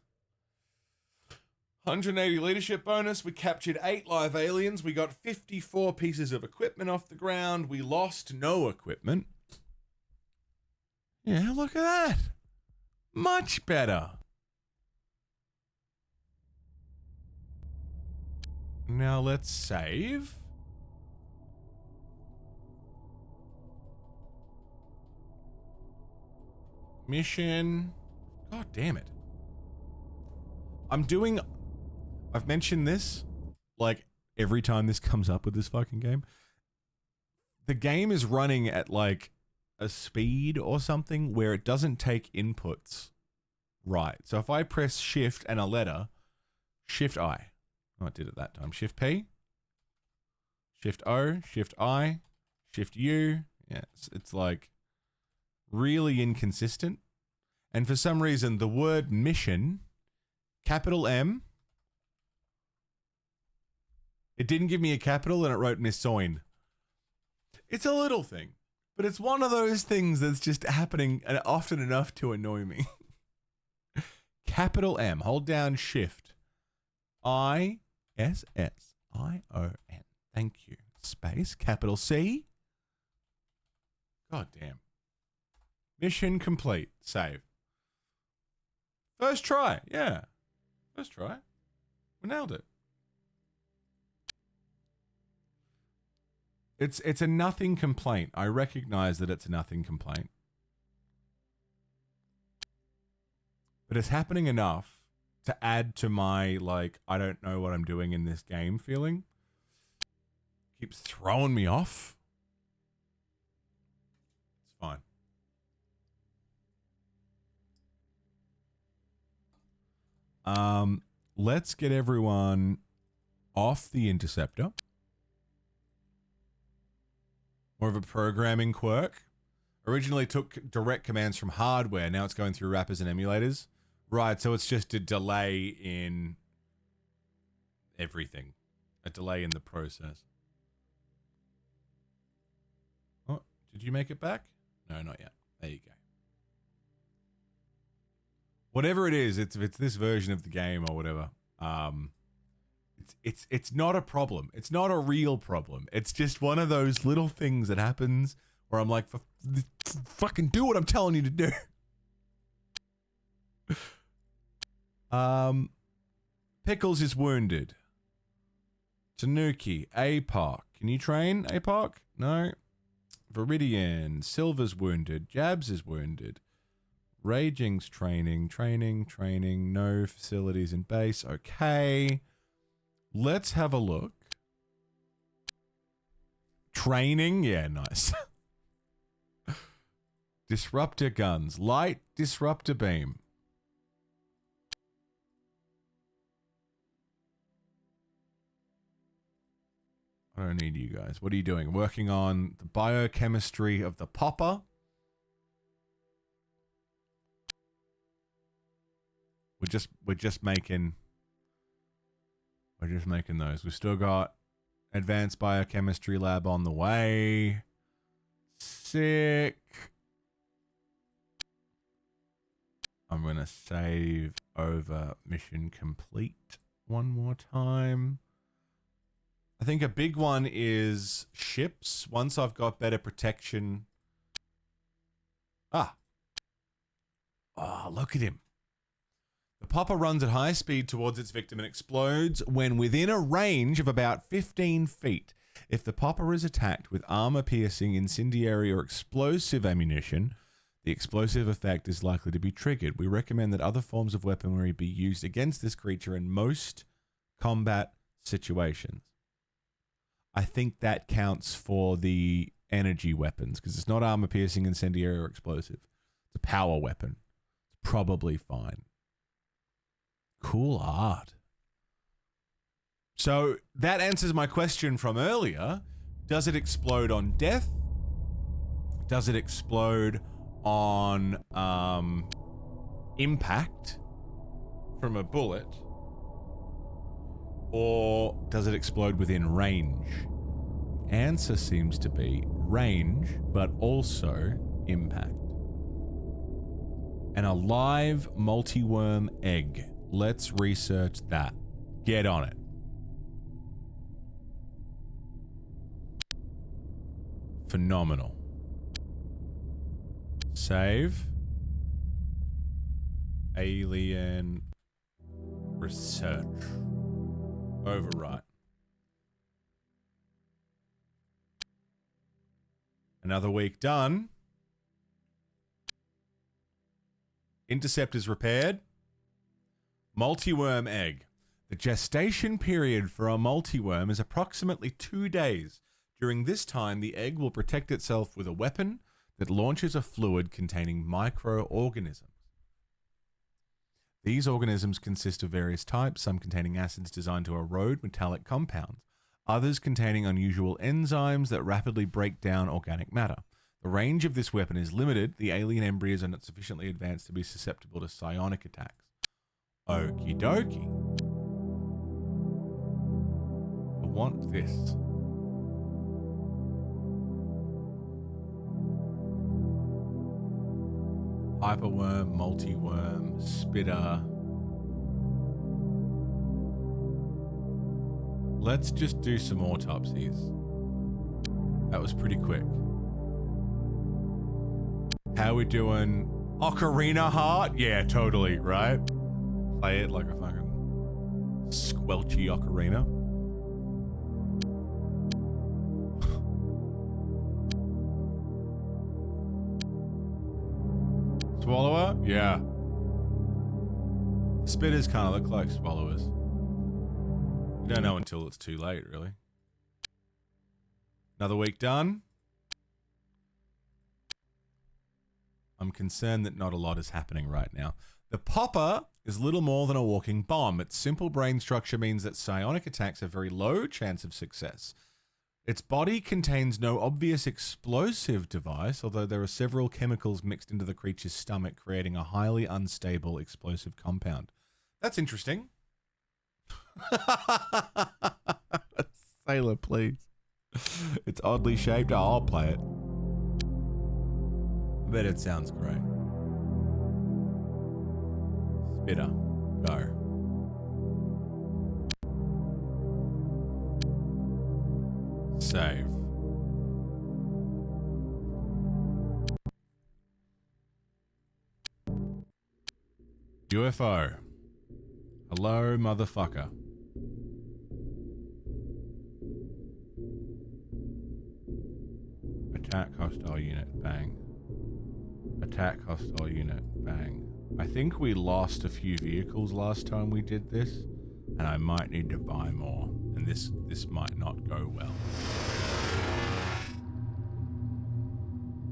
180 leadership bonus. We captured 8 live aliens. We got 54 pieces of equipment off the ground. We lost no equipment. Yeah, look at that. Much better. Now let's save. Mission. God damn it. I've mentioned this like every time this comes up with this fucking game. The game is running at like a speed or something where it doesn't take inputs. Right. So if I press shift and a letter, shift I. Oh, it did it that time. Shift P. Shift O. Shift I. Shift U. Yeah, it's like really inconsistent. And for some reason, the word mission, capital M, it didn't give me a capital and it wrote missoin. It's a little thing, but it's one of those things that's just happening often enough to annoy me. Capital M, hold down shift. ISSION. Thank you. Space, capital C. God damn. Mission complete. Save. First try. Yeah. First try. We nailed it. It's a nothing complaint. I recognize that it's a nothing complaint. but it's happening enough to add to my, like, I don't know what I'm doing in this game feeling. Keeps throwing me off. It's fine. Let's get everyone off the interceptor. More of a programming quirk. Originally took direct commands from hardware. Now it's going through wrappers and emulators. Right, so it's just a delay in everything. A delay in the process. Oh, did you make it back? No, not yet. There you go. Whatever it is, if it's this version of the game or whatever, it's not a problem. It's not a real problem. It's just one of those little things that happens where I'm like, fucking do what I'm telling you to do. Pickles is wounded. Tanuki, APOC. Can you train APOC? No. Viridian, Silver's wounded. Jabs is wounded. Raging's training. No facilities in base. Okay. Let's have a look. Training. Yeah, nice. Disruptor guns. Light disruptor beam. I don't need you guys. What are you doing? Working on the biochemistry of the popper. We're just making those. We've still got advanced biochemistry lab on the way. Sick. I'm gonna save over mission complete one more time. I think a big one is ships. Once I've got better protection. Oh, look at him. The popper runs at high speed towards its victim and explodes when within a range of about 15 feet. If the popper is attacked with armor-piercing, incendiary, or explosive ammunition, the explosive effect is likely to be triggered. We recommend that other forms of weaponry be used against this creature in most combat situations. I think that counts for the energy weapons because it's not armor-piercing, incendiary, or explosive. It's a power weapon. It's probably fine. Cool art. So that answers my question from earlier. Does it explode on death? Does it explode on impact from a bullet? Or does it explode within range? Answer seems to be range, but also impact. And a live multi-worm egg. Let's research that. Get on it. Phenomenal. Save. Alien research. Overwrite. Another week done. Interceptors repaired. Multi-worm egg. The gestation period for a multi-worm is approximately 2 days. During this time, the egg will protect itself with a weapon that launches a fluid containing microorganisms. These organisms consist of various types, some containing acids designed to erode metallic compounds, others containing unusual enzymes that rapidly break down organic matter. The range of this weapon is limited. The alien embryos are not sufficiently advanced to be susceptible to psionic attacks. Okie dokie. I want this. Hyperworm, multi-worm, spitter. Let's just do some autopsies. That was pretty quick. How we doing? Ocarina Heart? Yeah, totally, right? Play it like a fucking squelchy ocarina. Swallower? Yeah. spitters kind of look like swallowers. You don't know until it's too late, really. Another week done. I'm concerned that not a lot is happening right now. The popper is little more than a walking bomb. Its simple brain structure means that psionic attacks have very low chance of success. Its body contains no obvious explosive device, although there are several chemicals mixed into the creature's stomach, creating a highly unstable explosive compound. That's interesting. Sailor, please. It's oddly shaped. Oh, I'll play it. I bet it sounds great. Spitter, go. Save. UFO. Hello, motherfucker. Attack hostile unit. Bang. Attack hostile unit. Bang. I think we lost a few vehicles last time we did this, and I might need to buy more. And this might not go well.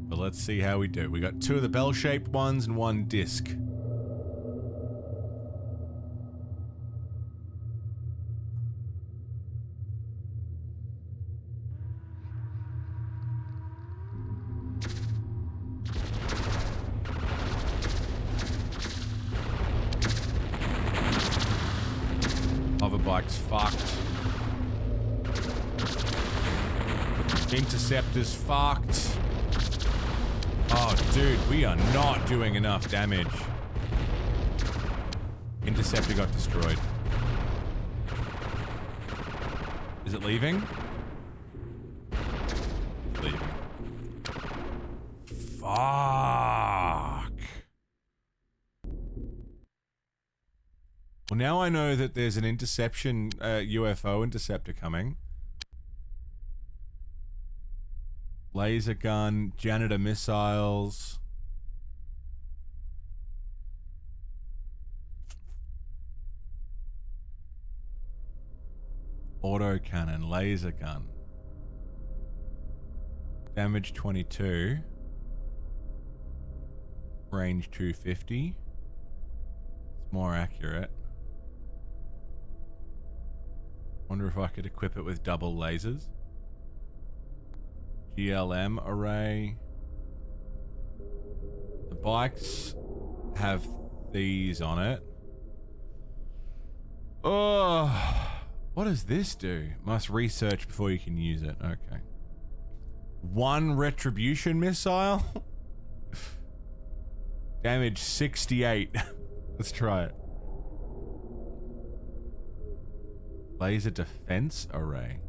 But let's see how we do. We got 2 of the bell-shaped ones and 1 disc. Hoverbike's fucked. Interceptor's fucked. Oh, dude, we are not doing enough damage. Interceptor got destroyed. Is it leaving? It's leaving. Fuck. Well, now I know that there's an interception, UFO interceptor coming. Laser gun, janitor missiles. Auto cannon, laser gun. Damage 22. Range 250. It's more accurate. Wonder if I could equip it with double lasers. GLM array. The bikes have these on it. Oh, what does this do? Must research before you can use it. Okay. 1 retribution missile. Damage 68. Let's try it. Laser defense array.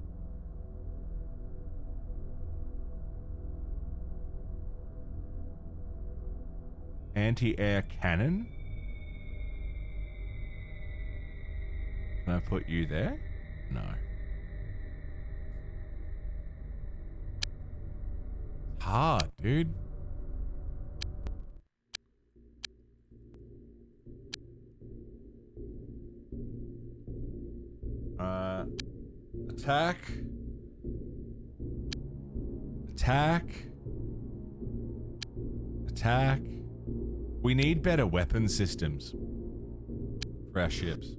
Anti-air cannon? Can I put you there? No. Hard, dude. Attack. Attack. Attack. We need better weapon systems for our ships.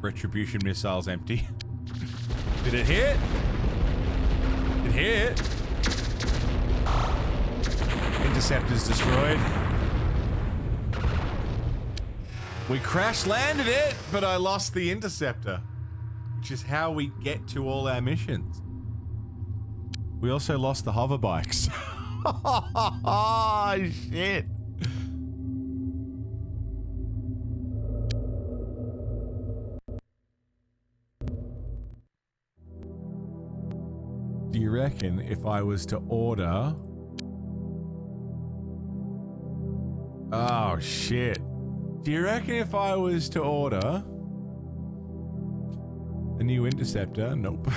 Retribution missiles empty. Did it hit? It hit. Interceptor's destroyed. We crash landed it, but I lost the interceptor, which is how we get to all our missions. We also lost the hover bikes. Oh, shit. Do you reckon if I was to order... Oh, shit. Do you reckon if I was to order a new interceptor? Nope.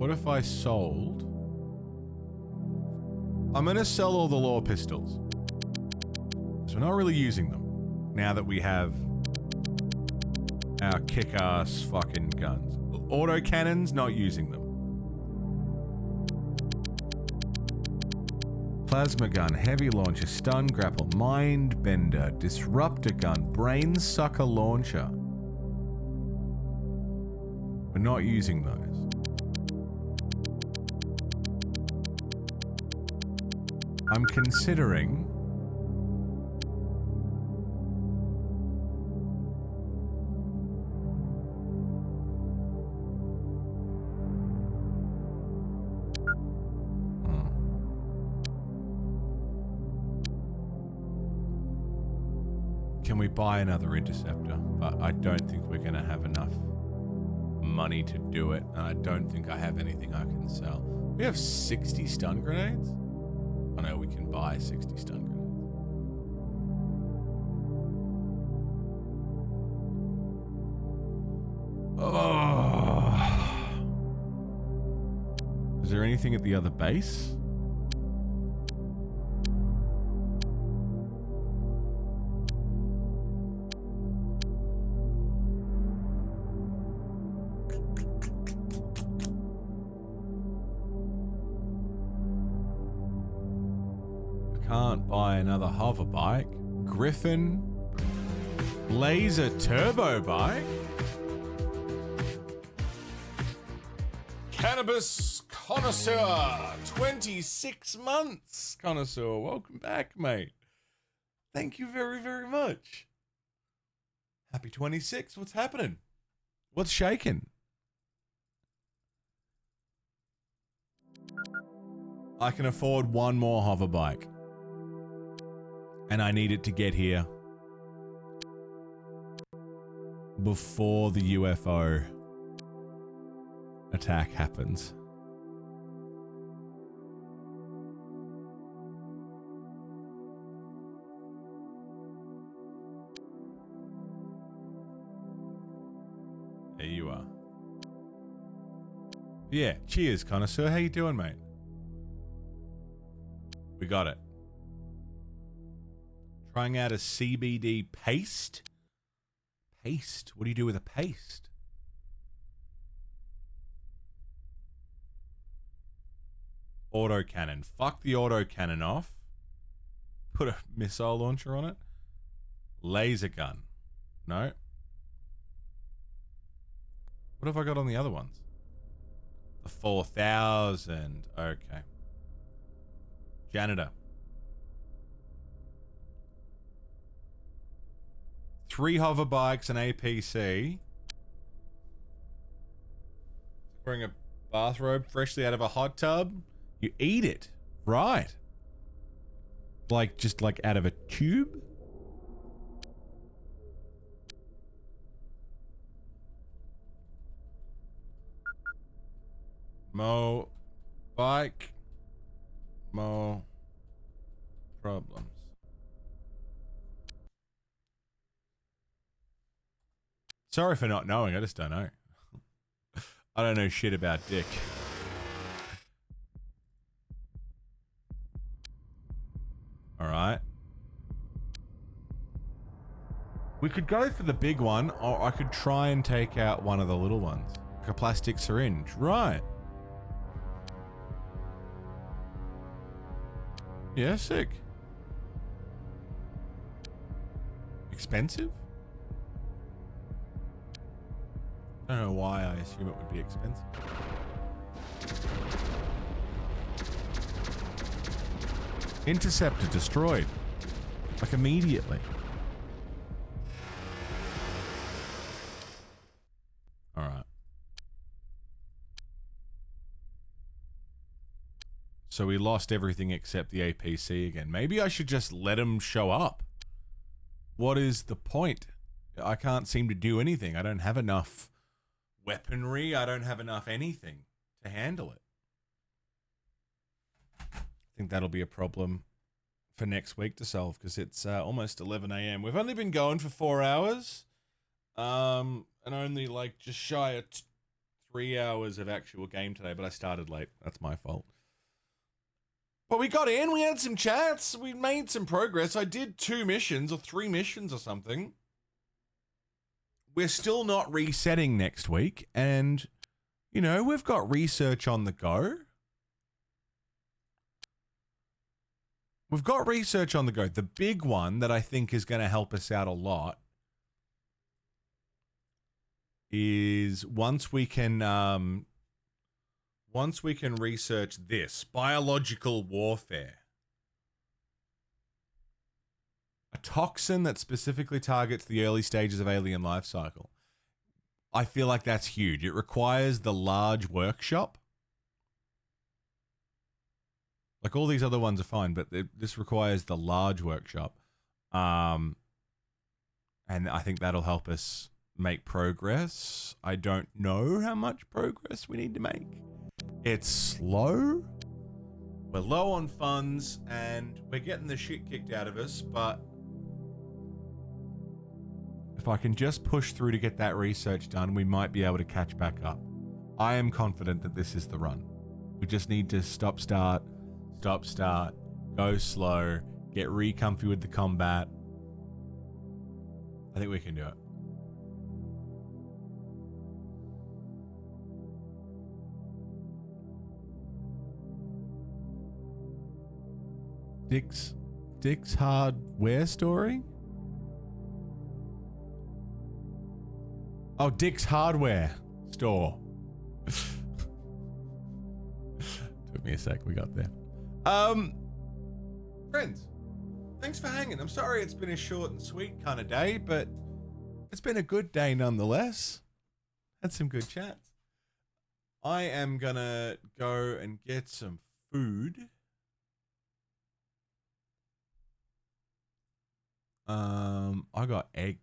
What if I sold? I'm gonna sell all the law pistols. So we're not really using them now that we have our kick-ass fucking guns. Auto cannons, not using them. Plasma gun, heavy launcher, stun grapple, mind bender, disruptor gun, brain sucker launcher. We're not using those. I'm considering can we buy another interceptor? But I don't think we're gonna have enough money to do it, and I don't think I have anything I can sell. We have 60 stun grenades? Oh no, we can buy 60 stun grenades. Oh. Is there anything at the other base? Can't buy another hover bike. Griffin. Laser turbo bike. Cannabis connoisseur. 26 months connoisseur. Welcome back, mate. Thank you very, very much. Happy 26. What's happening? What's shaking? I can afford one more hover bike. And I need it to get here before the UFO attack happens. There you are. Yeah, cheers, connoisseur. How you doing, mate? We got it. Trying out a CBD paste? Paste? What do you do with a paste? Autocannon. Fuck the autocannon off. Put a missile launcher on it. Laser gun. No. What have I got on the other ones? The 4000. Okay. Janitor. 3 hover bikes, an APC. Wearing a bathrobe freshly out of a hot tub. You eat it. Right. Like, just like out of a tube? Mo bike. Mo problems. Sorry for not knowing, I just don't know. I don't know shit about dick. Alright. We could go for the big one, or I could try and take out one of the little ones. Like a plastic syringe. Right. Yeah, sick. Expensive? I don't know why I assume it would be expensive. Interceptor destroyed. Like immediately. Alright. So we lost everything except the APC again. Maybe I should just let him show up. What is the point? I can't seem to do anything. I don't have enough weaponry. I don't have enough anything to handle it. I think that'll be a problem for next week to solve because it's almost 11 a.m. We've only been going for 4 hours and only like just shy of 3 hours of actual game today, but I started late. That's my fault. But we got in, we had some chats, we made some progress. I did 2 missions or 3 missions or something. We're still not resetting next week, and, you know, we've got research on the go. We've got research on the go. The big one that I think is going to help us out a lot is once we can research this, biological warfare. A toxin that specifically targets the early stages of alien life cycle. I feel like that's huge. It requires the large workshop. Like all these other ones are fine, but this requires the large workshop. And I think that'll help us make progress. I don't know how much progress we need to make. It's slow. We're low on funds and we're getting the shit kicked out of us, but if I can just push through to get that research done, we might be able to catch back up. I am confident that this is the run. We just need to stop, start, go slow, get re-comfy with the combat. I think we can do it. Dick's hardware story? Oh, Dick's hardware store. Took me a sec, we got there. Friends, thanks for hanging. I'm sorry it's been a short and sweet kind of day, but it's been a good day nonetheless. Had some good chats. I am gonna go and get some food. I got eggs.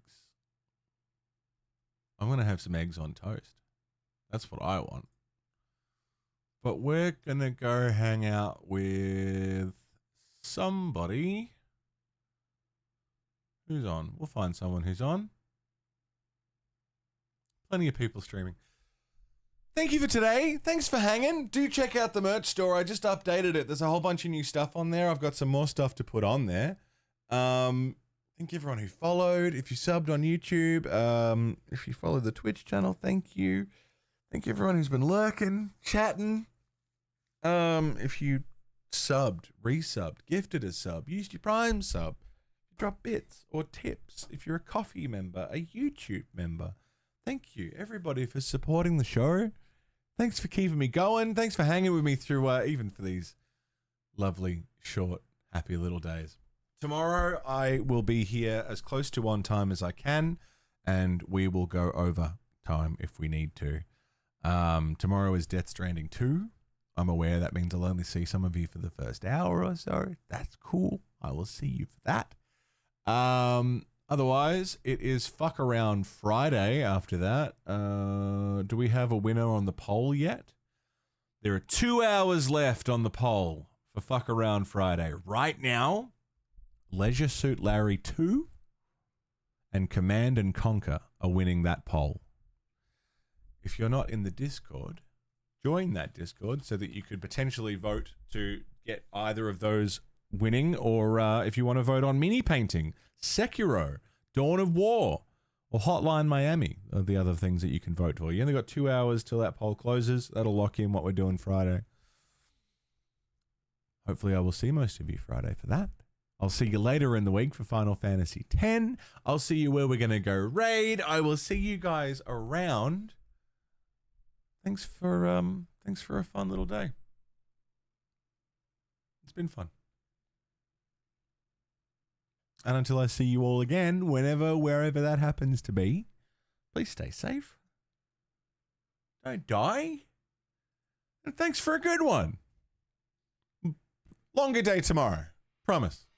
I'm gonna have some eggs on toast. That's what I want. But we're gonna go hang out with somebody. Who's on? We'll find someone who's on. Plenty of people streaming. Thank you for today. Thanks for hanging. Do check out the merch store. I just updated it. There's a whole bunch of new stuff on there. I've got some more stuff to put on there. Thank you everyone who followed. If you subbed on YouTube, if you followed the Twitch channel, thank you. Thank you everyone who's been lurking, chatting. If you subbed, resubbed, gifted a sub, used your Prime sub, drop bits or tips. If you're a coffee member, a YouTube member, thank you everybody for supporting the show. Thanks for keeping me going. Thanks for hanging with me through even for these lovely, short, happy little days. Tomorrow I will be here as close to on time as I can, and we will go over time if we need to. Tomorrow is Death Stranding 2. I'm aware that means I'll only see some of you for the first hour or so. That's cool. I will see you for that. Otherwise, it is Fuck Around Friday after that. Do we have a winner on the poll yet? There are 2 hours left on the poll for Fuck Around Friday. Right now, Leisure Suit Larry 2 and Command and Conquer are winning that poll. If you're not in the Discord, join that Discord so that you could potentially vote to get either of those winning, or if you want to vote on mini painting, Sekiro, Dawn of War, or Hotline Miami are the other things that you can vote for. You only got 2 hours till that poll closes. That'll lock in what we're doing Friday. Hopefully I will see most of you Friday for that. I'll see you later in the week for Final Fantasy X. I'll see you where we're going to go raid. I will see you guys around. Thanks for a fun little day. It's been fun. And until I see you all again, whenever, wherever that happens to be, please stay safe. Don't die. And thanks for a good one. Longer day tomorrow. Promise.